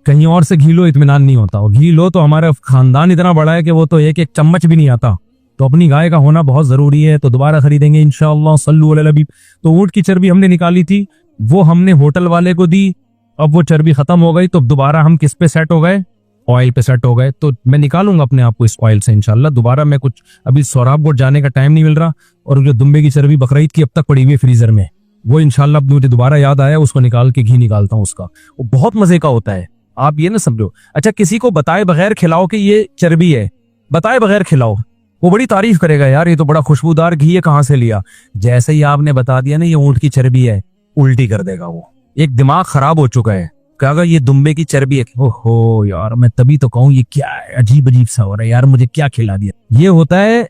कहीं और से घी लो इत्मीनान नहीं होता, और घी लो तो हमारा खानदान इतना बड़ा है कि वो तो एक एक चम्मच भी नहीं आता। तो अपनी गाय का होना बहुत जरूरी है। तो दोबारा खरीदेंगे इंशाअल्लाह, सल्लु अला नबी। तो ऊंट की चर्बी हमने निकाली थी, वो हमने होटल वाले को दी, अब वो चर्बी खत्म हो गई। तो दोबारा हम किस पे सेट हो गए, ऑयल पे सेट हो गए, तो मैं निकालूंगा अपने आप को इस ऑयल से इंशाल्लाह। दोबारा मैं कुछ, अभी सोराबकोट जाने का टाइम नहीं मिल रहा, और जो दुम्बे की चर्बी बकरीद की अब तक पड़ी हुई है फ्रीजर में, वो इंशाल्लाह मुझे दोबारा याद आया, उसको निकाल के घी निकालता हूँ उसका, वो बहुत मजे का होता है। आप ये ना समझो, अच्छा किसी को बताए बगैर खिलाओ कि ये चर्बी है, बताए बगैर खिलाओ, वो बड़ी तारीफ करेगा, यार ये तो बड़ा खुशबूदार घी है, कहाँ से लिया। जैसे ही आपने बता दिया ना ये ऊंट की चर्बी है, उल्टी कर देगा वो। एक दिमाग खराब हो चुका है, कहा ये दुम्बे की चर्बी है। ओहो यार, मैं तभी तो कहूँ ये क्या है, अजीब अजीब सा हो रहा है यार, मुझे क्या खिला दिया। ये होता है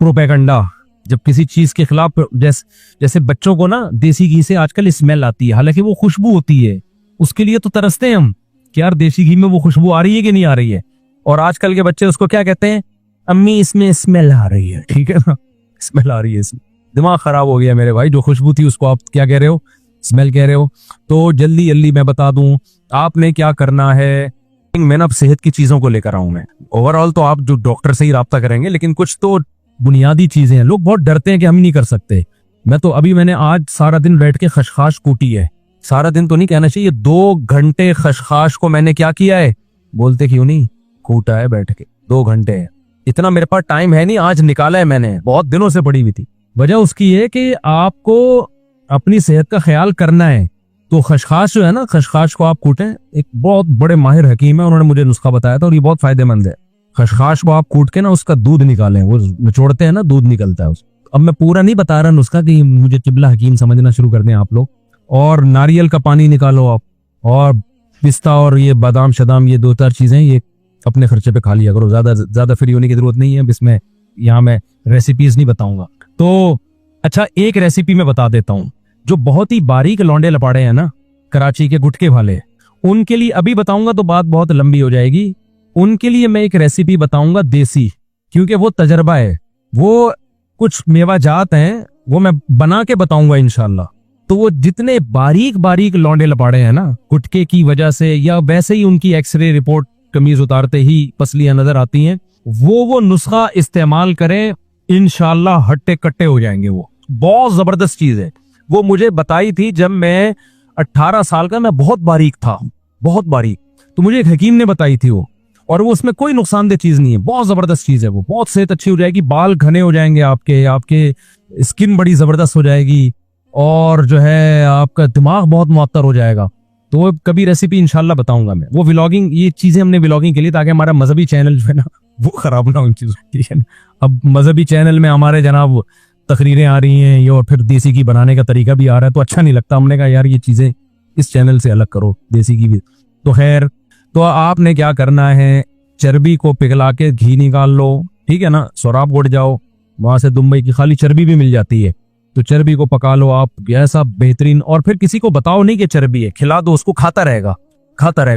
प्रोपेगेंडा। जब किसी चीज के खिलाफ, जैसे बच्चों को ना देसी घी से आजकल स्मेल आती है, हालांकि वो खुशबू होती है, उसके लिए तो तरसते हैं हम कि यार देसी घी में वो खुशबू आ रही है कि नहीं आ रही है। और आजकल के बच्चे उसको क्या कहते हैं, अम्मी इसमें स्मेल आ रही है, ठीक है ना, स्मेल आ रही है इसमें। दिमाग खराब हो गया मेरे भाई, जो खुशबू थी उसको आप क्या कह रहे हो, स्मेल कह रहे हो। तो जल्दी जल्दी मैं बता दूं आपने क्या करना है। मैं ना अब सेहत की चीजों को लेकर आऊं मैं, ओवरऑल तो आप जो डॉक्टर से ही राब्ता करेंगे, लेकिन कुछ तो बुनियादी चीजें हैं। लोग बहुत डरते हैं कि हम ही नहीं कर सकते। मैं तो अभी मैंने आज सारा दिन बैठ के खशखाश कूटी है, सारा दिन तो नहीं कहना चाहिए, 2 घंटे खशखाश को मैंने क्या किया है, बोलते क्यों नहीं, कूटा है बैठ के 2 घंटे। इतना मेरे पास टाइम है नहीं, आज निकाला है मैंने, बहुत दिनों से पड़ी हुई थी। वजह उसकी है कि आपको अपनी सेहत का ख्याल करना है। तो खशखाश जो है ना, खशखाश को आप कूटें, एक बहुत बड़े माहिर हकीम है, उन्होंने मुझे नुस्खा बताया था और ये बहुत फायदेमंद है। खशखाश को आप कूट के ना उसका दूध निकालें, वो निचोड़ते हैं ना, दूध निकलता है उसका। अब मैं पूरा नहीं बता रहा नुस्खा कि मुझे चिबला हकीम समझना शुरू कर दें आप लोग। और नारियल का पानी निकालो आप, और पिस्ता और ये बादाम शदाम, ये 2-4 चीजें ये अपने खर्चे पे खा लिया करो, ज्यादा फ्री होने की जरूरत नहीं है। इसमें यहाँ मैं रेसिपीज नहीं बताऊंगा। तो अच्छा, एक रेसिपी मैं बता देता हूँ, जो बहुत ही बारीक लौंडे लपाड़े हैं ना, कराची के गुटके वाले, उनके लिए अभी बताऊंगा तो बात बहुत लंबी हो जाएगी। उनके लिए मैं एक रेसिपी बताऊंगा देसी, क्योंकि वो तजर्बा है, वो कुछ मेवा जात हैं, वो मैं बना के बताऊंगा इंशाल्लाह। तो वो जितने बारीक बारीक लौंडे लपाड़े हैं ना गुटके की वजह से, या वैसे ही उनकी एक्सरे रिपोर्ट कमीज उतारते ही पसलियां नजर आती हैं, वो नुस्खा इस्तेमाल करें, इंशाल्लाह हट्टे कट्टे हो जाएंगे। वो बहुत जबरदस्त चीज है। वो मुझे बताई थी जब मैं 18 साल का, मैं बहुत बारीक था, बहुत बारीक। तो मुझे एक हकीम ने बताई थी वो, और वो उसमें कोई नुकसानदेह चीज नहीं है, बहुत जबरदस्त चीज है वो। बहुत सेहत अच्छी हो जाएगी, बाल घने हो जाएंगे आपके स्किन बड़ी जबरदस्त हो जाएगी, और जो है आपका दिमाग बहुत मुअत्तर हो जाएगा। तो वो कभी रेसिपी इंशाल्लाह बताऊंगा मैं। वो व्लॉगिंग, ये चीजें हमने व्लॉगिंग के लिए, ताकि हमारा मजहबी चैनल जो है ना वो खराब ना हो उन चीजों, ठीक है ना। अब मजहबी चैनल में हमारे जनाब तकरीरें आ रही हैं, ये और फिर देसी घी बनाने का तरीका भी आ रहा है, तो अच्छा नहीं लगता। हमने कहा यार ये चीजें इस चैनल से अलग करो, देसी घी भी। तो खैर, तो आपने क्या करना है, चर्बी को पिघला के घी निकाल लो, ठीक है ना। सोराबकोट जाओ, वहां से दुबई की खाली चर्बी भी मिल जाती है, तो चर्बी को पका लो आप, ऐसा बेहतरीन। और फिर किसी को बताओ नहीं कि चर्बी है, खिला दो उसको, खाता रहेगा,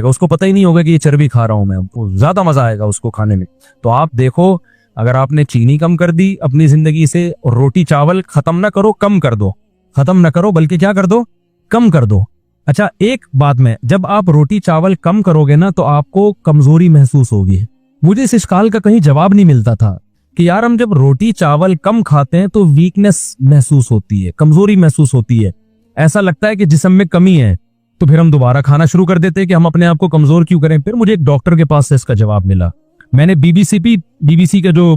उसको पता ही नहीं होगा कि ये चर्बी खा रहा हूं मैं, ज्यादा मजा आएगा उसको खाने में। तो आप देखो, अगर आपने चीनी कम कर दी अपनी जिंदगी से, और रोटी चावल खत्म ना करो, कम कर दो, खत्म ना करो बल्कि क्या कर दो, कम कर दो। अच्छा, एक बात में, जब आप रोटी चावल कम करोगे ना तो आपको कमजोरी महसूस होगी। मुझे इस सवाल का कहीं जवाब नहीं मिलता था कि यार हम जब रोटी चावल कम खाते हैं तो वीकनेस महसूस होती है, कमजोरी महसूस होती है, ऐसा लगता है कि जिस्म में कमी है। तो फिर हम दोबारा खाना शुरू कर देते हैं कि हम अपने आप को कमजोर क्यों करें। फिर मुझे एक डॉक्टर के पास से इसका जवाब मिला। मैंने बीबीसी का जो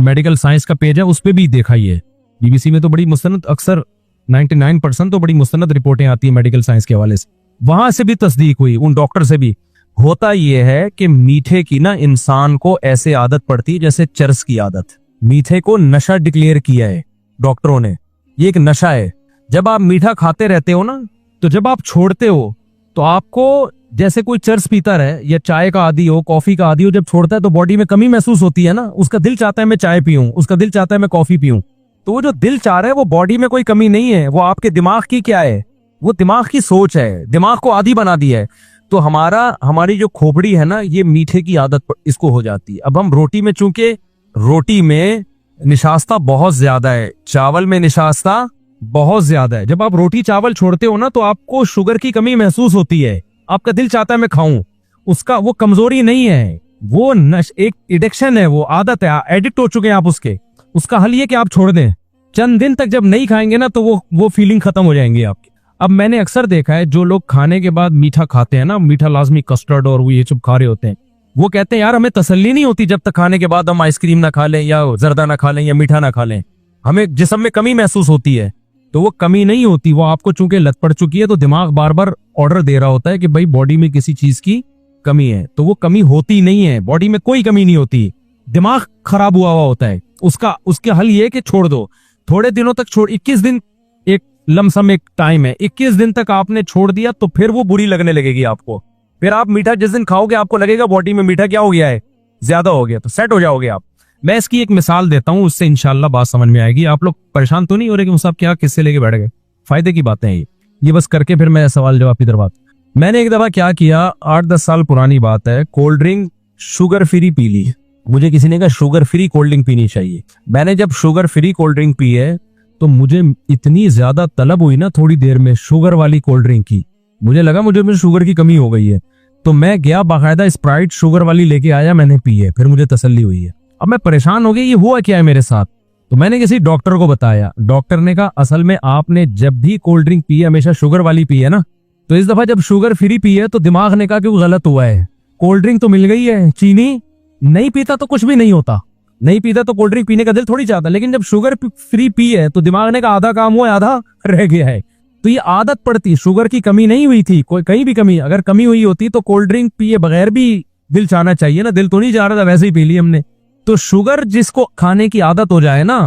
मेडिकल साइंस का पेज है उस पर भी देखा ही है। बीबीसी में तो बड़ी मुस्तनद, अक्सर 99% तो बड़ी मुस्तनद रिपोर्टें आती है मेडिकल साइंस के हवाले से। वहां से भी तस्दीक हुई, उन डॉक्टर से भी। होता यह है कि मीठे की ना इंसान को ऐसे आदत पड़ती है जैसे चरस की आदत। मीठे को नशा डिक्लेयर किया है डॉक्टरों ने, ये एक नशा है। जब आप मीठा खाते रहते हो ना, तो जब आप छोड़ते हो तो आपको जैसे कोई चरस पीता रहे, या चाय का आदी हो, कॉफी का आदी हो, जब छोड़ता है तो बॉडी में कमी महसूस होती है ना। उसका दिल चाहता है मैं चाय पीऊं, उसका दिल चाहता है मैं कॉफी पीऊं। तो वो जो दिल चाह रहा है वो बॉडी में कोई कमी नहीं है, वो आपके दिमाग की क्या है, वो दिमाग की सोच है, दिमाग को आदी बना दी है। तो हमारी जो खोपड़ी है ना, ये मीठे की आदत इसको हो जाती है। अब हम रोटी में, चूंकि रोटी में निशास्ता बहुत ज्यादा है, चावल में निशास्ता बहुत ज्यादा है। जब आप रोटी चावल छोड़ते हो ना तो आपको शुगर की कमी महसूस होती है, आपका दिल चाहता है मैं खाऊं। उसका वो कमजोरी नहीं है, वो एक एडिक्शन है, वो आदत है, एडिक्ट हो चुके हैं आप उसके। उसका हल ये कि आप छोड़ दें। चंद दिन तक जब नहीं खाएंगे ना तो वो फीलिंग खत्म हो जाएंगी आपकी। अब मैंने अक्सर देखा है जो लोग खाने के बाद मीठा खाते हैं ना, मीठा लाजमी कस्टर्ड और वो ये सब खा रहे होते हैं, वो कहते हैं यार हमें तसल्ली नहीं होती जब तक खाने के बाद हम आइसक्रीम ना खा लें या जर्दा ना खा लें या मीठा ना खा लें, हमें जिस्म में कमी महसूस होती है। तो वो कमी नहीं होती, वो आपको चूंकि लत पड़ चुकी है तो दिमाग बार बार ऑर्डर दे रहा होता है कि भाई बॉडी में किसी चीज की कमी है, तो वो कमी होती नहीं है, बॉडी में कोई कमी नहीं होती, दिमाग खराब हुआ होता है। उसके हल ये है कि छोड़ दो, थोड़े दिनों तक छोड़, 21 दिन एक लमसम एक टाइम है, 21 दिन तक आपने छोड़ दिया तो फिर वो बुरी लगने लगेगी आपको। फिर आप मीठा जिस दिन खाओगे आपको लगेगा बॉडी में मीठा क्या हो गया है, ज्यादा हो गया, तो सेट हो जाओगे आप। मैं इसकी एक मिसाल देता हूं, उससे इंशाल्लाह बात समझ में आएगी। आप लोग परेशान तो नहीं हो रहे कि मुसाब क्या किससे लेके बैठ गए, फायदे की बातें हैं ये बस करके फिर मैं सवाल जवाब की तरफ बात। मैंने एक दफा क्या किया, 8-10 साल पुरानी बात है, कोल्ड ड्रिंक शुगर फ्री पी ली। मुझे किसी ने कहा शुगर फ्री कोल्ड ड्रिंक पीनी चाहिए। मैंने जब sugar free cold drink P है तो मुझे इतनी ज्यादा तलब हुई ना थोड़ी देर में शुगर वाली कोल्ड ड्रिंक की, मुझे लगा मुझे शुगर की कमी हो गई है, तो मैं गया बाकायदा स्प्राइट शुगर वाली लेके आया, मैंने पी है, फिर मुझे तसल्ली हुई है। अब मैं परेशान हो गया ये हुआ क्या है मेरे साथ, तो मैंने किसी डॉक्टर को बताया। डॉक्टर ने कहा असल में आपने जब भी कोल्ड ड्रिंक पी है हमेशा शुगर वाली पी है ना, तो इस दफा जब शुगर फ्री पी है तो दिमाग ने कहा कि वो गलत हुआ है, कोल्ड ड्रिंक तो मिल गई है, चीनी नहीं पीता तो कुछ भी नहीं होता, नहीं पीता तो कोल्ड ड्रिंक पीने का दिल थोड़ी चाहता, लेकिन जब शुगर फ्री पी है तो दिमाग ने कहा आधा काम हुआ आधा रह गया है। तो ये आदत पड़ती, शुगर की कमी नहीं हुई थी, कोई कहीं भी कमी, अगर कमी हुई होती तो कोल्ड ड्रिंक पिए बगैर भी दिल चाहना चाहिए ना, दिल तो नहीं चाह रहा था वैसे ही पी ली हमने। तो शुगर जिसको खाने की आदत हो जाए ना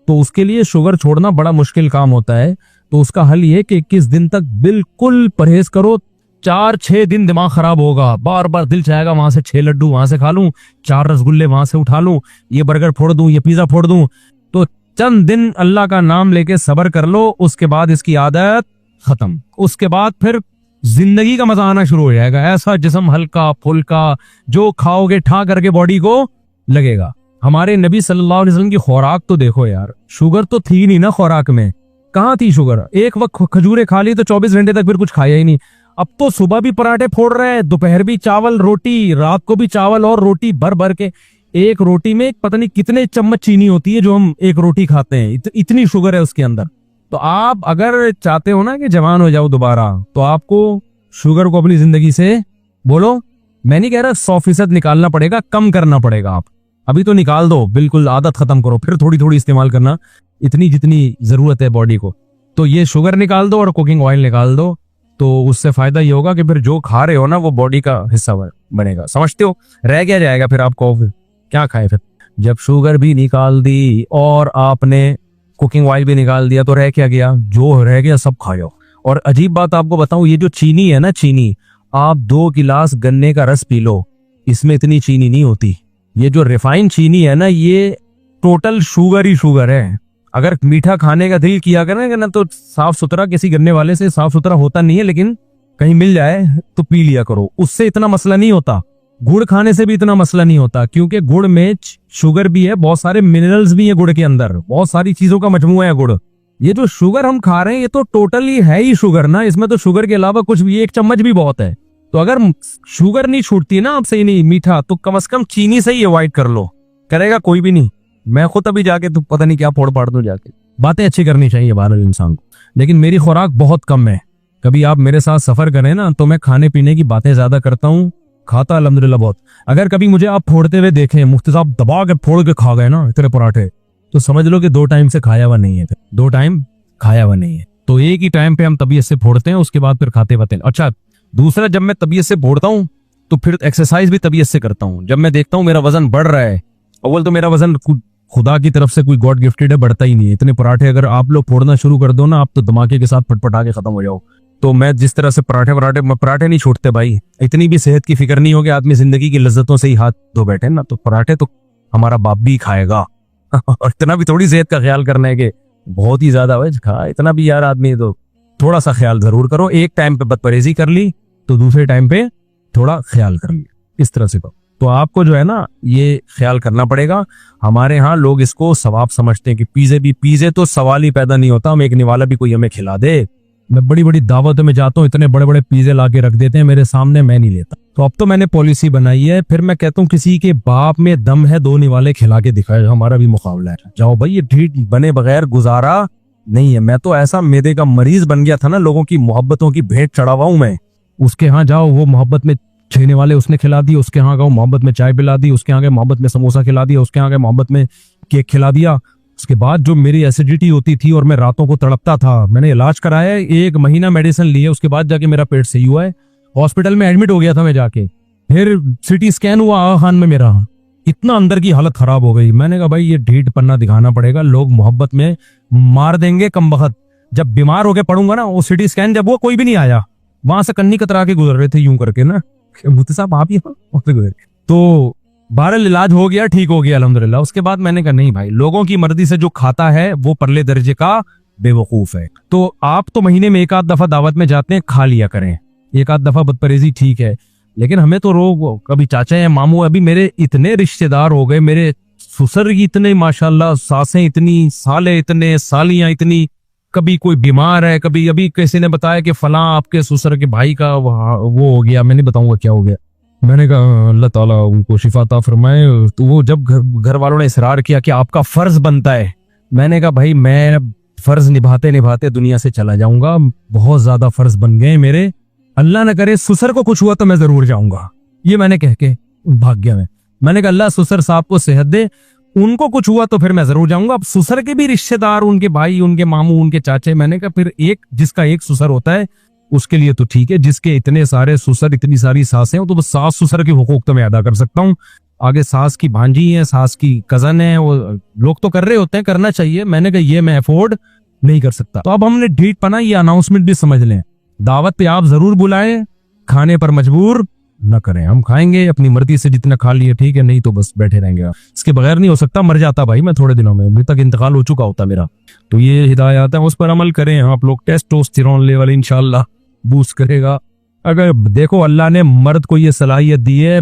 तो उसके लिए शुगर छोड़ना बड़ा मुश्किल काम होता है। तो उसका हल ये कि 21 दिन तक बिल्कुल परहेज करो। 4-6 दिन दिमाग खराब होगा, बार बार दिल चाहेगा वहां से 6 लड्डू वहां से खा लूं, 4 रसगुल्ले वहां से उठा लूं, ये बर्गर फोड़ दूं, ये पिज्जा फोड़ दूं। तो चंद दिन अल्लाह का नाम लेके सब्र कर लो, उसके बाद इसकी आदत खत्म, उसके बाद फिर जिंदगी का मजा आना शुरू हो जाएगा। ऐसा जिस्म हल्का फुल्का, जो खाओगे ठा करके बॉडी को लगेगा। हमारे नबी सल्लल्लाहु अलैहि वसल्लम की खुराक तो देखो यार, शुगर तो थी नहीं ना खुराक में, कहाँ थी शुगर, एक वक्त खजूरें खा ली तो 24 घंटे तक फिर कुछ खाया ही नहीं। अब तो सुबह भी पराठे फोड़ रहे हैं, दोपहर भी चावल रोटी, रात को भी चावल और रोटी भर भर के। एक रोटी में पता नहीं कितने चम्मच चीनी होती है जो हम एक रोटी खाते हैं, इतनी शुगर है उसके अंदर। तो आप अगर चाहते हो ना कि जवान हो जाओ दोबारा, तो आपको शुगर को अपनी जिंदगी से, बोलो मैं नहीं कह रहा 100% निकालना पड़ेगा, कम करना पड़ेगा। आप अभी तो निकाल दो, बिल्कुल आदत खत्म करो, फिर थोड़ी थोड़ी इस्तेमाल करना, इतनी जितनी जरूरत है बॉडी को। तो ये शुगर निकाल दो और कुकिंग ऑयल निकाल दो, तो उससे फायदा ये होगा कि फिर जो खा रहे हो ना वो बॉडी का हिस्सा बनेगा। समझते हो, रह क्या जाएगा फिर आपको, फिर क्या खाए फिर जब शुगर भी निकाल दी और आपने कुकिंग ऑयल भी निकाल दिया तो रह क्या गया, जो रह गया सब खाओ। और अजीब बात आपको बताऊं, ये जो चीनी है ना, चीनी आप 2 गिलास गन्ने का रस पी लो, इसमें इतनी चीनी नहीं होती। ये जो रिफाइंड चीनी है ना, ये टोटल शुगर ही शुगर है। अगर मीठा खाने का दिल किया करें ना तो साफ सुथरा किसी गन्ने वाले से, साफ सुथरा होता नहीं है लेकिन कहीं मिल जाए तो पी लिया करो, उससे इतना मसला नहीं होता। गुड़ खाने से भी इतना मसला नहीं होता, क्योंकि गुड़ में शुगर भी है, बहुत सारे मिनरल्स भी है गुड़ के अंदर, बहुत सारी चीजों का मजमूआ है गुड़। ये जो शुगर हम खा रहे हैं ये तो टोटली है ही शुगर ना, इसमें तो शुगर के अलावा कुछ भी, 1 चम्मच भी बहुत है। तो अगर शुगर नहीं छूटती ना आपसे, ही नहीं मीठा, तो कम से कम चीनी से ही अवॉइड कर लो, करेगा कोई भी नहीं। मैं खुद अभी जाके तो पता नहीं क्या फोड़ पाड़ दूं जाके। बातें अच्छी करनी चाहिए बाहर इंसान को, लेकिन मेरी खुराक बहुत कम है। कभी आप मेरे साथ सफर करें ना तो मैं खाने पीने की बातें ज्यादा करता हूँ, खाता अल्हम्दुलिल्लाह बहुत। अगर कभी मुझे आप फोड़ते हुए देखें, मुफ्ती साहब दबा के फोड़ के खा गए ना इतने पराठे, तो समझ लो कि 2 टाइम से खाया हुआ नहीं है, 2 टाइम खाया हुआ नहीं है। तो एक ही टाइम पे हम तबीयत से फोड़ते हैं, उसके बाद फिर खाते वते। अच्छा, दूसरा, जब मैं तबीयत से फोड़ता हूँ तो फिर एक्सरसाइज भी तबीयत से करता हूँ। जब मैं देखता हूँ मेरा वजन बढ़ रहा है, अव्वल तो मेरा वजन खुदा की तरफ से कोई गॉड गिफ्टेड है, बढ़ता ही नहीं है। इतने पराठे अगर आप लोग फोड़ना शुरू कर दो ना, आप तो धमाके के साथ फटफटा के खत्म हो जाओ। तो मैं जिस तरह से पराठे नहीं छूटते भाई, इतनी भी सेहत की फिक्र नहीं हो कि आदमी जिंदगी की लज्जतों से ही हाथ धो बैठे ना, तो पराठे तो हमारा बाप भी खाएगा। और इतना भी थोड़ी सेहत का ख्याल करना है कि बहुत ही ज्यादा खा, इतना भी यार आदमी, तो थोड़ा सा ख्याल जरूर करो। एक टाइम पे बदपरहेजी कर ली तो दूसरे टाइम पे थोड़ा ख्याल कर लिया, इस तरह से करो। तो आपको जो है ना ये ख्याल करना पड़ेगा। हमारे यहाँ लोग इसको सवाब समझते हैं कि पिज़्ज़े तो सवाल ही पैदा नहीं होता, हम एक निवाला भी कोई हमें खिला दे। मैं बड़ी बड़ी दावतों में जाता हूँ, इतने बड़े बड़े पिज़्ज़े ला के रख देते हैं मेरे सामने, मैं नहीं लेता। तो अब तो मैंने पॉलिसी बनाई है, फिर मैं कहता हूँ किसी के बाप में दम है 2 निवाले खिला के दिखाए, हमारा भी मुकाबला है। जाओ भाई, ये ढीठ बने बगैर गुजारा नहीं है। मैं तो ऐसा मैदे का मरीज बन गया था ना, लोगों की मोहब्बतों की भेंट चढ़ावा हूं मैं। उसके यहाँ जाओ, वो मोहब्बत में छेने वाले उसने खिला दिए, उसके यहाँ गए मोहब्बत में चाय पिला दी, उसके यहाँ गए मोहब्बत में समोसा खिला दिया, उसके यहाँ गए मोहब्बत में केक खिला दिया। उसके बाद जो मेरी एसिडिटी होती थी और मैं रातों को तड़पता था, मैंने इलाज कराया, 1 महीना मेडिसिन लिए, उसके बाद जाके मेरा पेट सही हुआ है। हॉस्पिटल में एडमिट हो गया था मैं जाके, फिर सिटी स्कैन हुआ आगा खान में मेरा, इतना अंदर की हालत खराब हो गई। मैंने कहा भाई ये ढीठ पन्ना दिखाना पड़ेगा, लोग मोहब्बत में मार देंगे कम बखत। जब बीमार होके पड़ूंगा ना, वो सिटी स्कैन जब वो कोई भी नहीं आया, वहां से कन्नी कतरा के गुजर रहे थे यूं करके ना, मुफ्ती साहब आप ही गुजर। तो बहरहाल इलाज हो गया, ठीक हो गया अल्हम्दुलिल्लाह। उसके बाद मैंने कहा नहीं भाई, लोगों की मर्जी से जो खाता है वो परले दर्जे का बेवकूफ है। तो आप तो महीने में 1 आध दफा दावत में जाते हैं, खा लिया करें, 1 आध दफा बदपरहेजी ठीक है, लेकिन हमें तो रोग, कभी चाचा या मामू, अभी मेरे इतने रिश्तेदार हो गए, मेरे ससुर की इतने माशाल्लाह, सासें इतनी, साले इतने, सालियां इतनी, कभी कोई बीमार है, कभी अभी किसी ने बताया कि फलां आपके ससुर के भाई का वो हो गया, मैं नहीं बताऊंगा क्या हो गया। मैंने कहा अल्लाह ताला उनको शिफा अता फरमाए। तो वो जब घर वालों ने इसरार किया कि आपका फर्ज बनता है, मैंने कहा भाई मैं फर्ज निभाते निभाते दुनिया से चला जाऊंगा, बहुत ज्यादा फर्ज बन गए मेरे, अल्लाह न करे ससुर को कुछ हुआ तो मैं जरूर जाऊंगा, ये मैंने कह के भाग गया। मैंने कहा अल्लाह ससुर साहब को सेहत दे, उनको कुछ हुआ तो फिर मैं जरूर जाऊंगा। अब ससुर के भी रिश्तेदार, उनके भाई, उनके मामू, उनके चाचे, मैंने कहा फिर जिसका एक ससुर होता है उसके लिए तो ठीक है, जिसके इतने सारे ससुर, इतनी सारी सासें हो, तो बस सास ससुर के हुकूक तो मैं अदा कर सकता हूँ। आगे सास की भांजी है, सास की कजन है, वो लोग तो कर रहे होते हैं, करना चाहिए। मैंने कहा ये मैं अफोर्ड नहीं कर सकता। तो अब हमने ढीठ पना, ये अनाउंसमेंट भी समझ लें, दावत पे आप जरूर बुलाएं, खाने पर मजबूर न करें। हम खाएंगे अपनी मर्जी से, जितना खा लिए ठीक है, नहीं तो बस बैठे रहेंगे। इसके बगैर नहीं हो सकता, मर जाता भाई मैं थोड़े दिनों में, अभी तक इंतकाल हो चुका होता मेरा। तो ये हिदायत है, उस पर अमल करें आप लोग। टेस्टोस्टेरोन लेवल इंशाल्लाह बूस्ट करेगा। अगर देखो अल्लाह ने मर्द को ये सलाहियत दी है,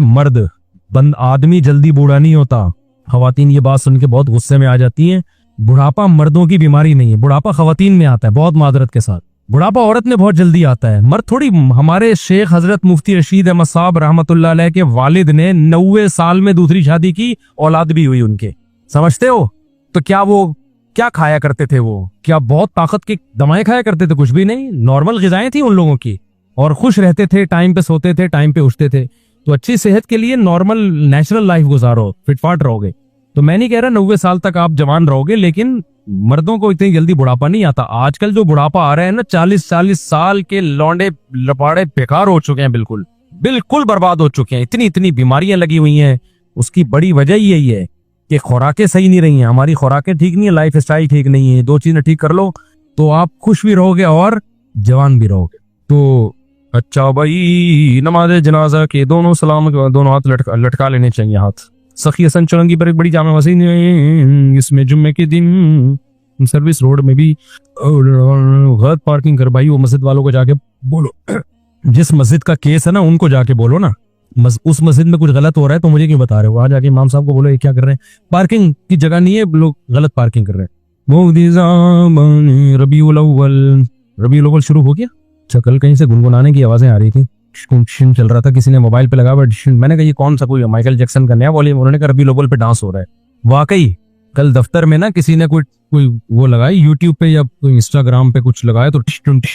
आदमी जल्दी बूढ़ा नहीं होता। खवातीन ये बात सुन के बहुत गुस्से में आ जाती हैं। बुढ़ापा मर्दों की बीमारी नहीं है, बुढ़ापा खवातीन में आता है, बहुत मादरत के साथ। बुढ़ापा औरत में बहुत जल्दी आता है, मर्द थोड़ी। हमारे शेख हजरत मुफ्ती रशीद अहमद साहब रहमतुल्लाह अलैह के वालिद ने 90 साल में दूसरी शादी की, औलाद भी हुई उनके, समझते हो? तो क्या वो क्या खाया करते थे? वो क्या बहुत ताकत की दवाएं खाया करते थे? कुछ भी नहीं, नॉर्मल ग़िज़ाएं थी उन लोगों की, और खुश रहते थे, टाइम पे सोते थे, टाइम पे उठते थे। तो अच्छी सेहत के लिए नॉर्मल नेचुरल लाइफ गुजारो, फिटफाट रहोगे। तो मैं नहीं कह रहा 90 साल तक आप जवान रहोगे, लेकिन मर्दों को इतनी जल्दी बुढ़ापा नहीं आता। आजकल जो बुढ़ापा आ रहा है ना, 40-40 साल के लौंडे लपाड़े बेकार हो चुके हैं, बिल्कुल बिल्कुल बर्बाद हो चुके हैं। इतनी इतनी बीमारियां लगी हुई हैं। उसकी बड़ी वजह यही है कि खुराकें सही नहीं रही हैं, हमारी खुराकें ठीक नहीं है, लाइफ स्टाइल ठीक नहीं है। 2 चीजें ठीक कर लो तो आप खुश भी रहोगे और जवान भी रहोगे। तो अच्छा भाई, नमाज जनाजा के दोनों सलाम के बाद दोनों हाथ लटका लेने चाहिए। हाथ सखी हसन चौरंगी पर एक बड़ी जामा मस्जिद है, इसमें जुम्मे के दिन सर्विस रोड में भी गलत पार्किंग कर भाई। वो मस्जिद वालों को जाके बोलो, जिस मस्जिद का केस है ना उनको जाके बोलो ना, उस मस्जिद में कुछ गलत हो रहा है तो मुझे क्यों बता रहे हो? वहां जाके इमाम साहब को बोलो ये क्या कर रहे हैं, पार्किंग की जगह नहीं है, लोग गलत पार्किंग कर रहे हैं। रबीउल अव्वल शुरू हो गया। अच्छा, कल कहीं से गुनगुनाने की आवाजें आ रही थी, चल रहा था, किसी ने मोबाइल पे लगा हुआ। मैंने कहा ये कौन सा कोई माइकल जैक्सन का नया वॉल्यूम? उन्होंने कहा रबीउल अव्वल पे डांस हो रहा है। वाकई कल दफ्तर में ना किसी ने कोई वो लगाई यूट्यूब पे या कोई इंस्टाग्राम पे कुछ लगाया, तो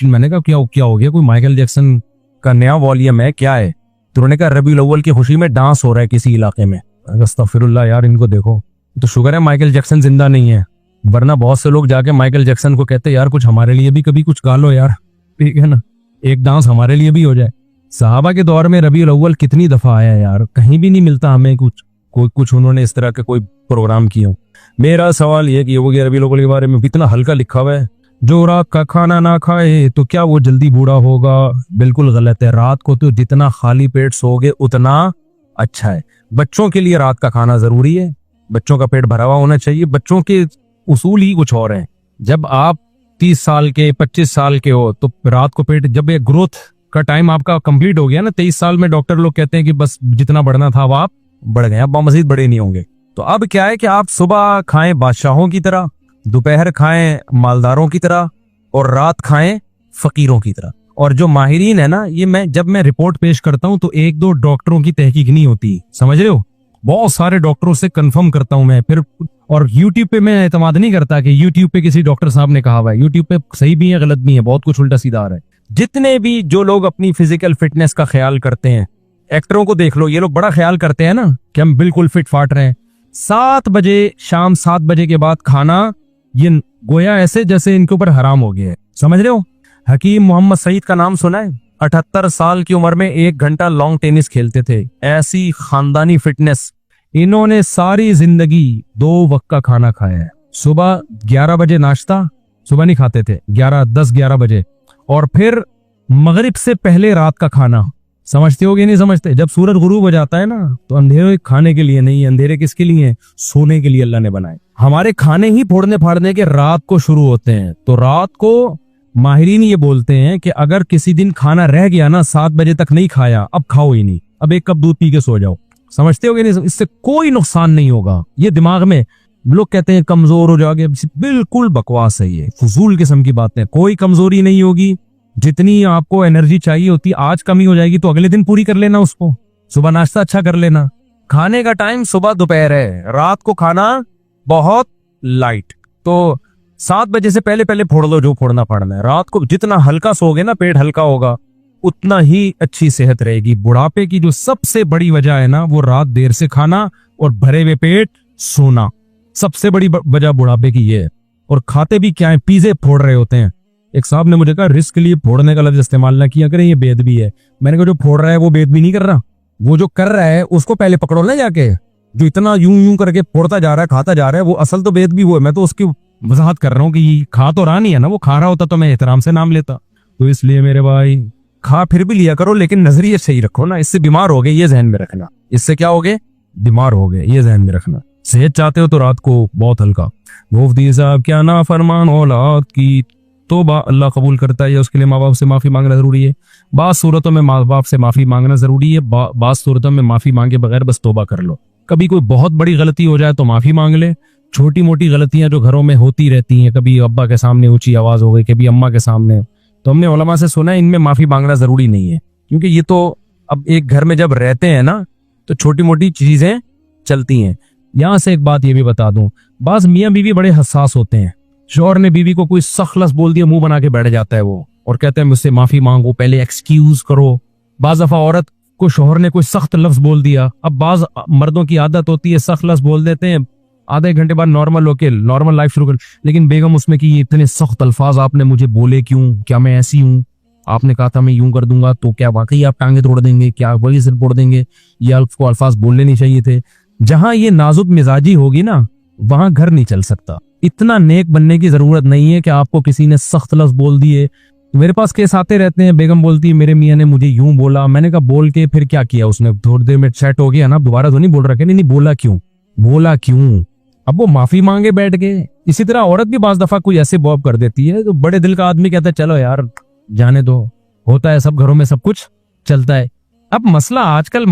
मैंने कहा क्या हो गया, कोई माइकल जैक्सन का नया वॉल्यूम है क्या है? तो उन्होंने कहा रबीउल अव्वल की खुशी में डांस हो रहा है किसी इलाके में। अस्तगफिरुल्लाह यार, इनको देखो। तो शुक्र है माइकल जैक्सन जिंदा नहीं है, वरना बहुत से लोग जाके माइकल जैक्सन को कहते यार कुछ हमारे लिए भी कभी कुछ गा लो यार, ठीक है ना, एक डांस हमारे लिए भी हो जाए। सहाबा के दौर में रबीउल अव्वल कितनी दफा आया यार, कहीं भी नहीं मिलता हमें कुछ उन्होंने इस तरह के कोई प्रोग्राम किए हो। मेरा सवाल ये कि वो रबीउल अव्वल के बारे में इतना हल्का लिखा हुआ है, जो रात का खाना ना खाए तो क्या वो जल्दी बूढ़ा होगा? बिल्कुल गलत है। रात को तो जितना खाली पेट सोओगे उतना अच्छा है। बच्चों के लिए रात का खाना जरूरी है, बच्चों का पेट भरा हुआ होना चाहिए। बच्चों के उसूल ही कुछ और हैं। जब आप 30 साल के 25 साल के हो तो रात को पेट, जब एक ग्रोथ का टाइम आपका कंप्लीट हो गया ना, 23 साल में डॉक्टर लोग कहते हैं कि बस जितना बढ़ना था वो आप बढ़ गए, अब मजीद बड़े नहीं होंगे। तो अब क्या है कि आप सुबह खाएं बादशाहों की तरह, दोपहर खाएं मालदारों की तरह, और रात खाएं फकीरों की तरह। और जो माहिरीन है ना, ये जब मैं रिपोर्ट पेश करता हूं तो 1-2 डॉक्टरों की तहकीक नहीं होती, समझ रहे हो, बहुत सारे डॉक्टरों से कंफर्म करता हूं मैं फिर। और यूट्यूब पे मैं एतमाद नहीं करता कि यूट्यूब पे किसी डॉक्टर साहब ने कहा हुआ है। यूट्यूब पे सही भी है गलत भी है, बहुत कुछ उल्टा सीधा आ रहा है। जितने भी जो लोग अपनी फिजिकल फिटनेस का ख्याल करते हैं, एक्टरों को देख लो, ये लोग बड़ा ख्याल करते हैं ना कि हम बिल्कुल फिट फाट रहे हैं। 7 बजे, शाम 7 बजे के बाद खाना, ये गोया ऐसे जैसे इनके ऊपर हराम हो गया है, समझ रहे हो। हकीम मोहम्मद सईद का नाम सुना है? 78 साल की उम्र में 1 घंटा लॉन्ग टेनिस खेलते थे। ऐसी खानदानी फिटनेस। इन्होंने सारी जिंदगी 2 वक्त का खाना खाया है। सुबह 11 बजे नाश्ता, सुबह नहीं खाते थे, 10-11 बजे, और फिर मगरिब से पहले रात का खाना। समझते हो कि नहीं समझते? जब सूरज गुरूब हो जाता है ना, तो अंधेरे खाने के लिए नहीं, अंधेरे किसके लिए है? सोने के लिए अल्लाह ने बनाए। हमारे खाने ही फोड़ने फाड़ने के रात को शुरू होते हैं। तो रात को माहिरीन ये बोलते हैं कि अगर किसी दिन खाना रह गया ना, 7 बजे तक नहीं खाया, अब खाओ ही नहीं, अब 1 कप दूध पी के सो जाओ। समझते हो कि नहीं? इससे कोई नुकसान नहीं होगा। ये दिमाग में लोग कहते हैं कमजोर हो जाओगे, बिल्कुल बकवास है, ये फजूल किस्म की बातें। कोई कमजोरी नहीं होगी। जितनी आपको एनर्जी चाहिए होती, आज कमी हो जाएगी तो अगले दिन पूरी कर लेना उसको। सुबह नाश्ता अच्छा कर लेना। खाने का टाइम सुबह दोपहर है, रात को खाना बहुत लाइट। तो 7 बजे से पहले पहले फोड़ लो जो फोड़ना पड़ना है। रात को जितना हल्का सोगे ना, पेट हल्का होगा, उतना ही अच्छी सेहत रहेगी। बुढ़ापे की जो सबसे बड़ी वजह है ना, वो रात देर से खाना और भरे हुए पेट सोना। सबसे बड़ी वजह बुढ़ापे की ये है। और खाते भी क्या है? पिज़्ज़े फोड़ रहे होते हैं। एक साहब ने मुझे कहा रिस्क के लिए फोड़ने का लफ्ज इस्तेमाल ना किया करें, ये बेदबी है। मैंने कहा जो फोड़ रहा है वो बेदबी नहीं कर रहा, वो जो कर रहा है उसको पहले पकड़ो ना जाके। जो इतना यूं यूं करके फोड़ता जा रहा है, खाता जा रहा है, वो असल तो बेदबी वो है। मैं तो उसकी वजाहत कर रहा हूँ कि खा तो रहा नहीं है ना, वो खा रहा होता तो मैं एहतराम से नाम लेता। तो इसलिए मेरे भाई, खा फिर भी लिया करो, लेकिन नजरिए सही रखो ना। इससे बीमार हो गए, ये जहन में रखना। इससे क्या हो गए? बीमार हो गए, ये जहन में रखना। सेहत चाहते हो तो रात को बहुत हल्का। मुफ्ती साहब क्या ना फरमान औलाद की तौबा अल्लाह कबूल करता है, या उसके लिए माँ बाप से माफी मांगना जरूरी है। बास सूरतों में माँ बाप से माफी मांगना जरूरी है, बास सूरतों में माफी मांगे बगैर बस तौबा कर लो। कभी कोई बहुत बड़ी गलती हो जाए तो माफी मांग ले। छोटी मोटी गलतियां जो घरों में होती रहती हैं, कभी अब्बा के सामने ऊंची आवाज हो गई, कभी अम्मा के सामने, तो हमने उलमा से सुना है इनमें माफी मांगना जरूरी नहीं है। क्योंकि ये तो अब एक घर में जब रहते हैं ना, तो छोटी मोटी चीजें चलती हैं। यहां से एक बात ये भी बता दूं, बाज मियां बीवी बड़े हसास होते हैं। शौहर ने बीवी को कोई सख्त लफ्ज बोल दिया, मुंह बना के बैठ जाता है वो, और कहते हैं मुझसे माफी मांगो, पहले एक्सक्यूज करो। बाज दफा औरत को शौहर ने कोई सख्त लफ्ज बोल दिया, अब बाज मर्दों की आदत होती है सख्त लफ्ज बोल देते हैं, आधे घंटे बाद नॉर्मल होके नॉर्मल लाइफ शुरू कर। लेकिन बेगम उसमें कि इतने सख्त अल्फाज आपने मुझे बोले क्यों? क्या मैं ऐसी हूँ? आपने कहा था मैं यूं कर दूंगा, तो क्या वाकई आप टांगे तोड़ देंगे? क्या वही सिर फोड़ देंगे? ये आपको अल्फाज बोलने नहीं चाहिए थे। जहां ये नाजुक मिजाजी होगी ना, वहां घर नहीं चल सकता। इतना नेक बनने की जरूरत नहीं है कि आपको किसी ने सख्त लफ्ज बोल दिए। मेरे पास केस आते रहते हैं, बेगम बोलती है मेरे मियां ने मुझे यूं बोला। मैंने कहा बोल के फिर क्या किया उसने? थोड़ी देर में सेट हो गया ना, दोबारा तो नहीं बोल रहा? नहीं, बोला क्यों? बोला क्यों? अब वो माफी मांगे बैठ गए। इसी तरह औरत भी बाज दफा कोई ऐसे बॉब कर देती है, तो बड़े दिल का आदमी कहता है चलो यार जाने दो, होता है, सब घरों में सब कुछ चलता है। अब मसला आजकल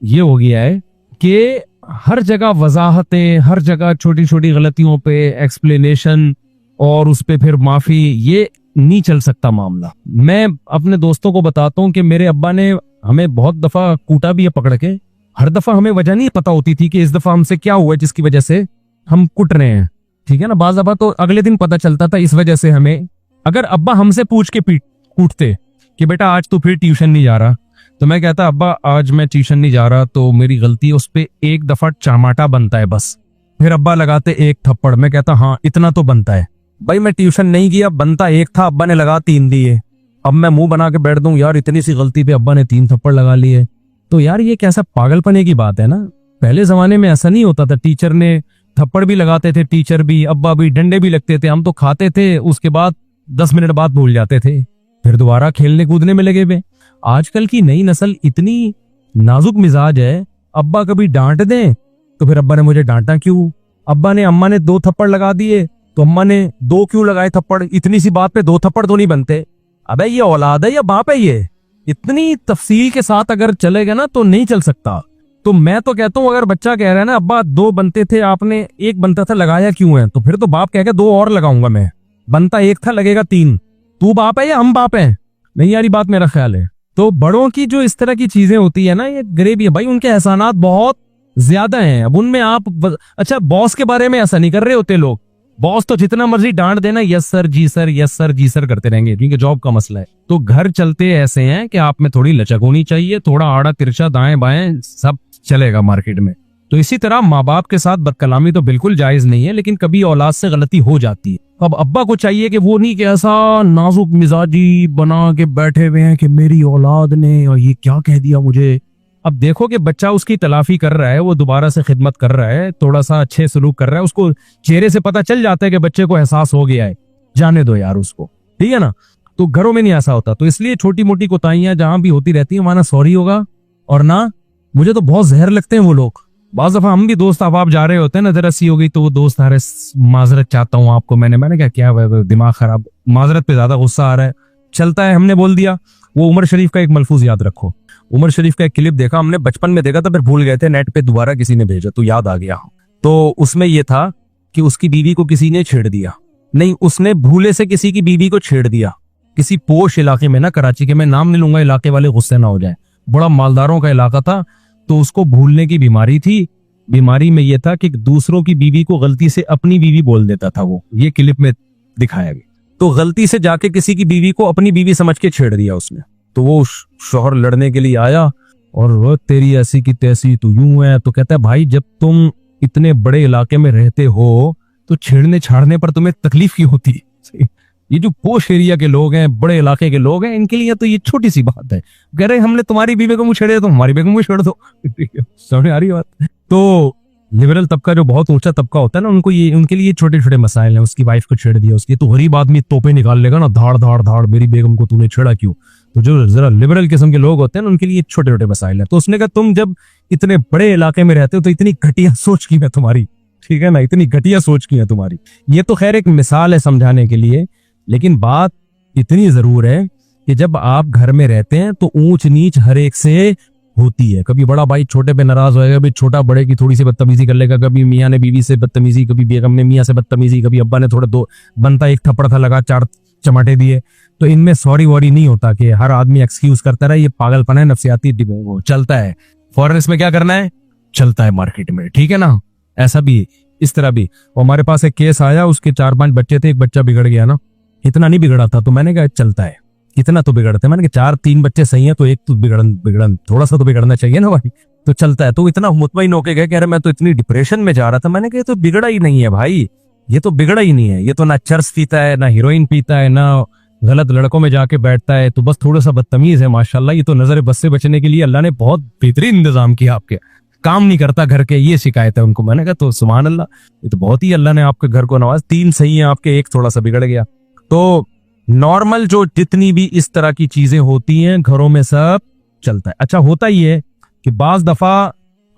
ये हो गया है कि हर जगह वजाहतें, हर जगह छोटी छोटी गलतियों पे एक्सप्लेनेशन, और उस पे फिर माफी, ये नहीं चल सकता मामला। मैं अपने दोस्तों को बताता हूँ कि मेरे अब्बा ने हमें बहुत दफा कूटा भी है पकड़ के। हर दफा हमें वजह नहीं पता होती थी कि इस दफा हमसे क्या हुआ जिसकी वजह से हम कुट रहे हैं, ठीक है ना। बाज़ दफा तो अगले दिन पता चलता था इस वजह से हमें। अगर अब्बा हमसे पूछ के कूटते कि बेटा आज तू फिर ट्यूशन नहीं जा रहा, तो मैं कहता अब्बा आज मैं ट्यूशन नहीं जा रहा तो मेरी गलती है। उस पे एक दफा चमाटा बनता है बस। फिर अब्बा लगाते एक थप्पड़, मैं कहता हाँ इतना तो बनता है। भाई मैं ट्यूशन नहीं किया, बनता एक था, अब्बा ने लगा 3 दिए। अब मैं मुंह बना के बैठ दूं यार इतनी सी गलती पे अब्बा ने 3 थप्पड़ लगा लिए, तो यार ये कैसा पागलपने की बात है ना। पहले जमाने में ऐसा नहीं होता था, टीचर ने थप्पड़ भी लगाते थे, टीचर भी, अब्बा भी, डंडे भी लगते थे। हम तो खाते थे, उसके बाद 10 मिनट बाद भूल जाते थे, फिर दोबारा खेलने कूदने में लगे हुए। आजकल की नई नस्ल इतनी नाजुक मिजाज है, अब्बा कभी डांट दें तो फिर अब्बा ने मुझे डांटा क्यों? अब्बा ने अम्मा ने 2 थप्पड़ लगा दिए तो अम्मा ने 2 क्यों लगाए थप्पड़? इतनी सी बात पे 2 थप्पड़ तो नहीं बनते। अबे ये औलाद है या बाप है? ये इतनी तफसील के साथ अगर चलेगा ना तो नहीं चल सकता। तो मैं तो कहता हूँ अगर बच्चा कह रहा है ना अब्बा 2 बनते थे आपने 1 बनता था, लगाया क्यों है? तो फिर तो बाप कह के 2 और लगाऊंगा मैं, बनता 1 था लगेगा 3। तू बाप है या हम बाप है? नहीं यार बात मेरा ख्याल है। तो बड़ों की जो इस तरह की चीजें होती है ना, ये गरीबी है भाई, उनके एहसानात बहुत ज्यादा हैं। अब उनमें आप अच्छा बॉस के बारे में ऐसा नहीं कर रहे होते लोग बॉस तो जितना मर्जी डांट देना, यस सर जी सर, यस सर जी सर करते रहेंगे, क्योंकि जॉब का मसला है। तो घर चलते ऐसे हैं कि आप में थोड़ी लचक होनी चाहिए, थोड़ा आड़ा तिरछा दाएं बाएं सब चलेगा मार्केट में। तो इसी तरह माँ बाप के साथ बदकलामी तो बिल्कुल जायज नहीं है, लेकिन कभी औलाद से गलती हो जाती है। अब अब्बा को चाहिए कि वो नहीं कि ऐसा नाजुक मिजाजी बना के बैठे हुए हैं कि मेरी औलाद ने और ये क्या कह दिया मुझे। अब देखो कि बच्चा उसकी तलाफी कर रहा है, वो दोबारा से खिदमत कर रहा है, थोड़ा सा अच्छे सलूक कर रहा है, उसको चेहरे से पता चल जाता है कि बच्चे को एहसास हो गया है, जाने दो यार उसको, ठीक है ना। तो घरों में नहीं ऐसा होता। तो इसलिए छोटी मोटी कोताहियां जहां भी होती रहती है वहां ना सॉरी होगा और ना, मुझे तो बहुत जहर लगते हैं वो लोग। बाज़ दफा हम भी दोस्त आप जा रहे होते हैं ना, जरा सी हो गई तो वो दोस्त अरे माजरत चाहता हूँ आपको, मैंने क्या दिमाग खराब, माजरत पे ज्यादा गुस्सा आ रहा है, चलता है हमने बोल दिया। वो उमर शरीफ का एक मलफूज याद रखो, उमर शरीफ का एक क्लिप देखा हमने, बचपन में देखा था फिर भूल गए थे, नेट पे दोबारा किसी ने भेजा तो याद आ गया। तो उसमें यह था कि उसकी बीवी को किसी ने छेड़ दिया, नहीं उसने भूले से किसी की बीवी को छेड़ दिया, किसी पोश इलाके में ना, कराची के, मैं नाम नहीं लूंगा, इलाके वाले गुस्से ना हो जाए, बड़ा मालदारों का इलाका था। तो उसको भूलने की बीमारी थी। बीमारी में यह था कि दूसरों की बीवी को गलती से अपनी बीवी बोल देता था वो, ये क्लिप में दिखाया गया। तो गलती से जाके किसी की बीवी को अपनी बीवी समझ के छेड़ दिया उसने। तो वो शौहर लड़ने के लिए आया और वो तेरी ऐसी की तैसी, तू यूं है। तो कहता है भाई जब तुम इतने बड़े इलाके में रहते हो तो छेड़ने छाड़ने पर तुम्हें तकलीफ क्यों होती है? ये जो पोश एरिया के लोग हैं, बड़े इलाके के लोग हैं, इनके लिए तो ये छोटी सी बात है। कह रहे हमने तुम्हारी बीवी को मुंह छेड़े तो हमारी बेगम को छेड़ दो। समझ आ रही बात? तो लिबरल तबका जो बहुत ऊंचा तबका होता है ना, उनको ये, उनके लिए छोटे छोटे मसाइल हैं। उसकी वाइफ को छेड़ दिया, उसकी तो गरीब आदमी तोपे निकाल लेगा ना, धाड़ धाड़ धाड़, मेरी बेगम को तूने छेड़ा क्यों। तो जो जरा लिबरल किस्म के लोग होते हैं ना, उनके लिए छोटे छोटे मसाइल है। तो उसने कहा तुम जब इतने बड़े इलाके में रहते हो तो इतनी घटिया सोच की है तुम्हारी, ठीक है ना, इतनी घटिया सोच की है तुम्हारी। ये तो खैर एक मिसाल है समझाने के लिए, लेकिन बात इतनी जरूर है कि जब आप घर में रहते हैं तो ऊंच नीच हर एक से होती है। कभी बड़ा भाई छोटे पे नाराज होएगा, कभी छोटा बड़े की थोड़ी सी बदतमीजी कर लेगा, कभी मियाँ ने बीवी से बदतमीजी, कभी बेगम ने मियाँ से बदतमीजी, कभी अब्बा ने थोड़ा दो बनता एक थप्पड़ था लगा, 4 चमाटे दिए। तो इनमें सॉरी वॉरी नहीं होता कि हर आदमी एक्सक्यूज करता रहे, ये पागलपन है, नफसियाती वो चलता है। फौरन इसमें क्या करना है, चलता है मार्केट में, ठीक है ना। ऐसा भी, इस तरह भी। हमारे पास एक केस आया, उसके 4-5 बच्चे थे, एक बच्चा बिगड़ गया ना, इतना नहीं बिगड़ा था। तो मैंने कहा चलता है, इतना तो बिगड़ते, मैंने कहा 4-3 बच्चे सही हैं तो एक तो बिगड़न थोड़ा सा तो बिगड़ना चाहिए ना भाई। तो चलता है। तो इतना मुतमईन होके गए, कह रहे मैं तो इतनी डिप्रेशन में जा रहा था। मैंने कहा तो बिगड़ा ही नहीं है भाई, ये तो बिगड़ा ही नहीं है, ये तो ना चर्स पीता है, ना हीरोइन पीता है, ना गलत लड़कों में जाके बैठता है, तो बस थोड़ा सा बदतमीज है माशाल्लाह। ये तो नजर बस से बचने के लिए अल्लाह ने बहुत बेहतरीन इंतजाम किया, आपके काम नहीं करता घर के, ये शिकायत है उनको। मैंने कहा तो सुभान अल्लाह, ये तो बहुत ही अल्लाह ने आपके घर को नवाज, 3 सही है आपके, एक थोड़ा सा बिगड़ गया। तो नॉर्मल जो जितनी भी इस तरह की चीजें होती हैं घरों में सब चलता है। अच्छा होता ही है कि बाज दफा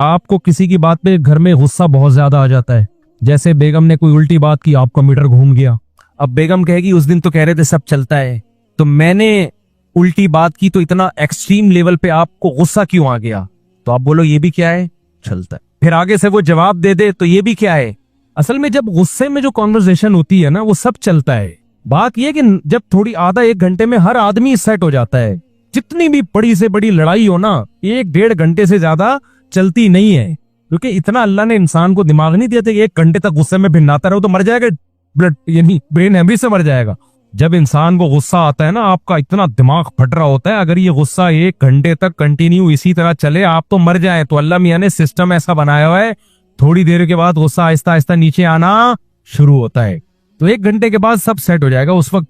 आपको किसी की बात पे घर में गुस्सा बहुत ज्यादा आ जाता है। जैसे बेगम ने कोई उल्टी बात की, आपका मीटर घूम गया। अब बेगम कहेगी उस दिन तो कह रहे थे सब चलता है, तो मैंने उल्टी बात की तो इतना एक्सट्रीम लेवल पे आपको गुस्सा क्यों आ गया। तो आप बोलो ये भी क्या है, चलता है। फिर आगे से वो जवाब दे दे तो ये भी क्या है। असल में जब गुस्से में जो कॉन्वर्सेशन होती है ना, वो सब चलता है। बात यह कि जब थोड़ी आधा 1 घंटे में हर आदमी सेट हो जाता है, जितनी भी बड़ी से बड़ी लड़ाई हो ना 1-1.5 घंटे से ज्यादा चलती नहीं है, क्योंकि इतना अल्लाह ने इंसान को दिमाग नहीं दिया था कि 1 घंटे तक गुस्से में भिन्नाता रहो तो मर जाएगा, ब्लड यानी ब्रेन हेमरेज से मर जाएगा। जब इंसान को गुस्सा आता है ना, आपका इतना दिमाग फट रहा होता है, अगर ये गुस्सा 1 घंटे तक कंटिन्यू इसी तरह चले आप तो मर जाए। तो अल्लाह मियां ने सिस्टम ऐसा बनाया हुआ है, थोड़ी देर के बाद गुस्सा आहिस्ता आहिस्ता नीचे आना शुरू होता है। तो 1 घंटे के बाद सब सेट हो जाएगा। उस वक्त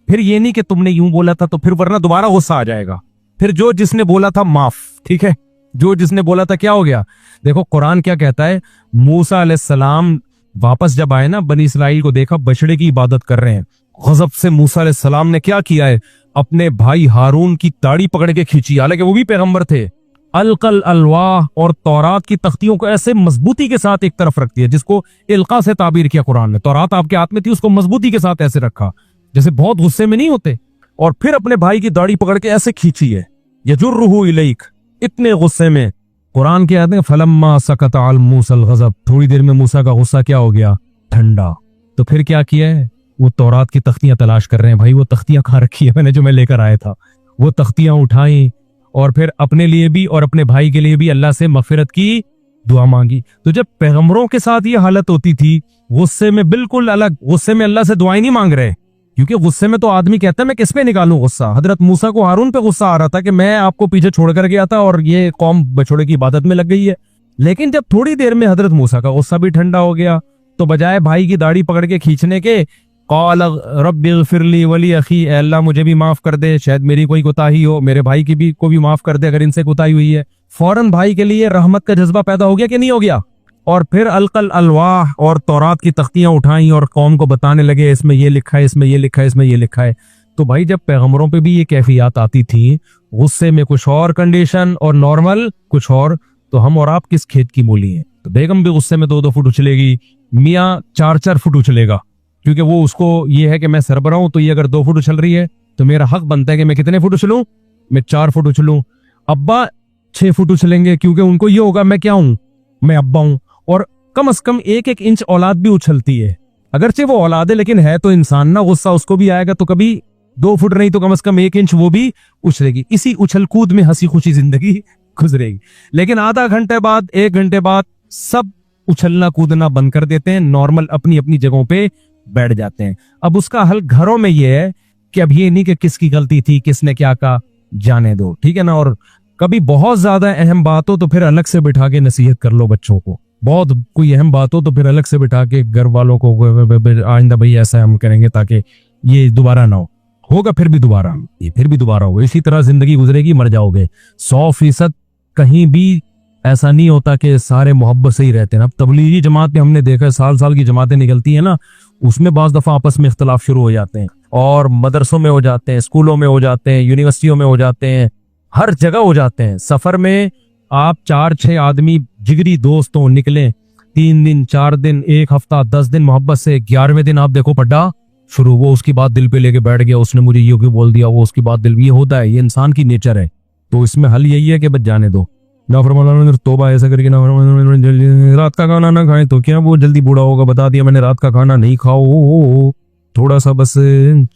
फिर ये नहीं कि तुमने यूं बोला था तो फिर वरना दोबारा गुस्सा आ जाएगा। फिर जो जिसने बोला था माफ, ठीक है, जो जिसने बोला था क्या हो गया। देखो कुरान क्या कहता है, मूसा अलैहिस्सलाम वापस जब आए ना, बनी इसराइल को देखा बछड़े की इबादत कर रहे हैं। गजब से मूसा अलैहिस्सलाम ने क्या किया है, अपने भाई हारून की दाढ़ी पकड़ के खींची, हालांकि वो भी पैगंबर थे। अलकल अलवाह और तौरात की तख्तियों को ऐसे मजबूती के साथ एक तरफ रख दिया, जिसको इल्का से ताबीर किया कुरान ने। तौरात आपके हाथ में थी, उसको मजबूती के साथ ऐसे रखा जैसे बहुत गुस्से में नहीं होते, और फिर अपने भाई की दाढ़ी पकड़ के ऐसे खींची है, यजुर्रुहु इलैक, इतने गुस्से में। कुरान के आते हैं फलम्मा सकता अल मूसल गजब, थोड़ी देर में मूसा का गुस्सा क्या हो गया, ठंडा। तो फिर क्या किया है, वो तौरात की तख्तियां तलाश कर रहे हैं। भाई वो तख्तियां कहाँ रखी है, मैंने जो मैं लेकर आया था, वो तख्तियां उठाई और फिर अपने लिए भी और अपने भाई के लिए भी अल्लाह से मगफिरत की दुआ मांगी। तो जब पैगंबरों के साथ ये हालत होती थी, गुस्से में बिल्कुल अलग, गुस्से में अल्लाह से दुआएं नहीं मांग रहे, क्योंकि गुस्से में तो आदमी कहता है मैं किस पे निकालूं गुस्सा। हजरत मूसा को हारून पे गुस्सा आ रहा था कि मैं आपको पीछे छोड़कर गया था और ये कौम बछड़े की इबादत में लग गई है। लेकिन जब थोड़ी देर में हजरत मूसा का गुस्सा भी ठंडा हो गया, तो बजाय भाई की दाढ़ी पकड़ के खींचने के, क़ाल रब्बिग़फ़िरली वली अख़ी, ए अल्लाह मुझे भी माफ कर दे, शायद मेरी कोई कोताही हो, मेरे भाई की भी को भी माफ कर दे अगर इनसे कोताही हुई है। फौरन भाई के लिए रहमत का जज्बा पैदा हो गया कि नहीं हो गया? और फिर अलकल अलवाह और तौरात की तख्तियां उठाई और कौम को बताने लगे इसमें ये लिखा है, इसमें ये लिखा है, इसमें ये लिखा है। तो भाई जब पैगंबरों पे भी ये कैफियत आती थी, गुस्से में कुछ और कंडीशन और नॉर्मल कुछ और, तो हम और आप किस खेत की मूली हैं? तो बेगम भी गुस्से में 2-2 फुट उछलेगी, मियाँ 4-4 फुट उछलेगा, क्योंकि वो उसको ये है कि मैं सरबराह हूं, तो ये अगर 2 फुट उछल रही है तो मेरा हक बनता है कि मैं कितने फुट उछलूं? मैं 4 फुट उछलूं। अब्बा 6 फुट उछलेंगे, क्योंकि उनको ये होगा मैं क्या हूं? मैं अब्बा हूं। और कम से कम 1-1 इंच औलाद भी उछलती है, अगरचे वो औलाद है लेकिन है तो इंसान ना, गुस्सा उसको भी आएगा, तो कभी 2 फुट नहीं तो कम से कम 1 इंच वो भी उछलेगी। इसी उछल कूद में हंसी खुशी जिंदगी गुजरेगी। लेकिन आधा घंटे बाद, 1 घंटे बाद सब उछलना कूदना बंद कर देते हैं, नॉर्मल अपनी अपनी जगहों पे बैठ जाते हैं। अब उसका हल घरों में ये है कि अब ये नहीं कि किसकी गलती थी, किसने क्या कहा, जाने दो, ठीक है ना। और कभी बहुत ज्यादा अहम बात हो तो फिर अलग से बिठा के नसीहत कर लो बच्चों को। बहुत कोई अहम बात हो तो फिर अलग से बिठा के घर वालों को, आइंदा भाई ऐसा हम करेंगे ताकि ये दोबारा ना हो। होगा फिर भी दोबारा, ये फिर भी दोबारा होगा। इसी तरह जिंदगी गुजरेगी, मर जाओगे। 100% कहीं भी ऐसा नहीं होता कि सारे मोहब्बत से ही रहते हैं। अब तबलीगी जमात में हमने देखा, साल साल की जमातें निकलती है ना, उसमें बाज दफा आपस में इख्तलाफ शुरू हो जाते हैं, और मदरसों में हो जाते हैं, स्कूलों में हो जाते हैं, यूनिवर्सिटियों में हो जाते हैं, हर जगह हो जाते हैं। सफर में आप 4-6 आदमी जिगरी दोस्त हो, निकले 3 दिन 4 दिन 1 हफ्ता 10 दिन मोहब्बत से, 11वें दिन आप देखो पड्डा शुरू, वो उसकी बात दिल पे लेके बैठ गया, उसने मुझे ये क्यों बोल दिया, वो उसकी बात दिल, ये होता है, ये इंसान की नेचर है। तो इसमें हल यही है कि बस जाने दो, नाफरमान तौबा ऐसा करके ना, रात का खाना ना खाए तो क्या वो जल्दी बूढ़ा होगा, बता दिया मैंने रात का खाना नहीं खाओ, थोड़ा सा बस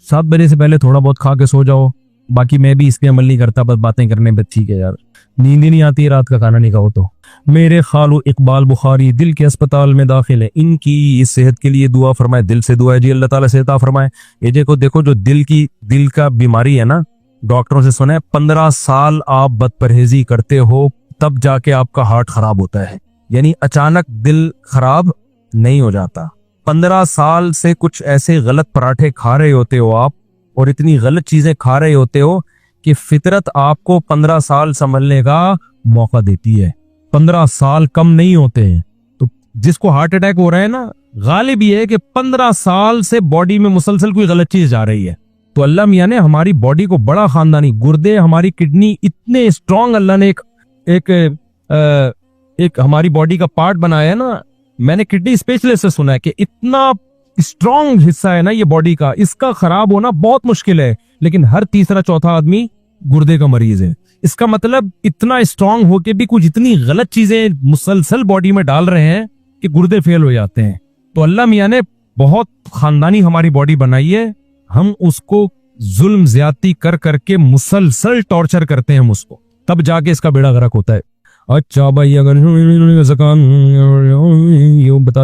7 बजे से पहले थोड़ा बहुत खा के सो जाओ। बाकी मैं भी इस पे अमल नहीं करता, बस बातें करने पे, ठीक है यार, नींद ही नहीं आती है रात का खाना नहीं खाओ तो। मेरे खालू इकबाल बुखारी दिल के अस्पताल में दाखिल है, इनकी इस सेहत के लिए दुआ फरमाए, दिल से दुआ है जी, अल्लाह ताला सेहत अता फरमाए। ये देखो जो दिल का बीमारी है ना, डॉक्टरों से सुना है 15 साल आप बदपरहेजी करते हो तब जाके आपका हार्ट खराब होता है, यानी अचानक दिल खराब नहीं हो जाता। 15 साल से कुछ ऐसे गलत पराठे खा रहे होते हो आप, और इतनी गलत चीजें खा रहे होते हो कि फितरत आपको 15 साल संभलने का मौका देती है। 15 साल कम नहीं होते हैं। तो जिसको हार्ट अटैक हो रहा है ना, गालिब ये है कि 15 साल से बॉडी में मुसलसल कोई गलत चीज जा रही है। तो अल्लाह मियां ने हमारी बॉडी को बड़ा खानदानी, गुर्दे, हमारी किडनी इतने स्ट्रांग अल्लाह ने एक हमारी बॉडी का पार्ट बनाया है ना। मैंने किडनी स्पेशलिस्ट से सुना है कि इतना स्ट्रांग हिस्सा है ना ये बॉडी का, इसका खराब होना बहुत मुश्किल है, लेकिन हर तीसरा चौथा आदमी गुर्दे का मरीज है। इसका मतलब इतना स्ट्रांग होके भी कुछ इतनी गलत चीजें मुसलसल बॉडी में डाल रहे हैं कि गुर्दे फेल हो जाते हैं। तो अल्लाह मियां ने बहुत खानदानी हमारी बॉडी बनाई है, हम उसको जुल्म ज्यादती कर करके मुसलसल टॉर्चर करते हैं हम उसको, तब जाके इसका बेड़ा गर्क होता है। अच्छा भाई, अगर बता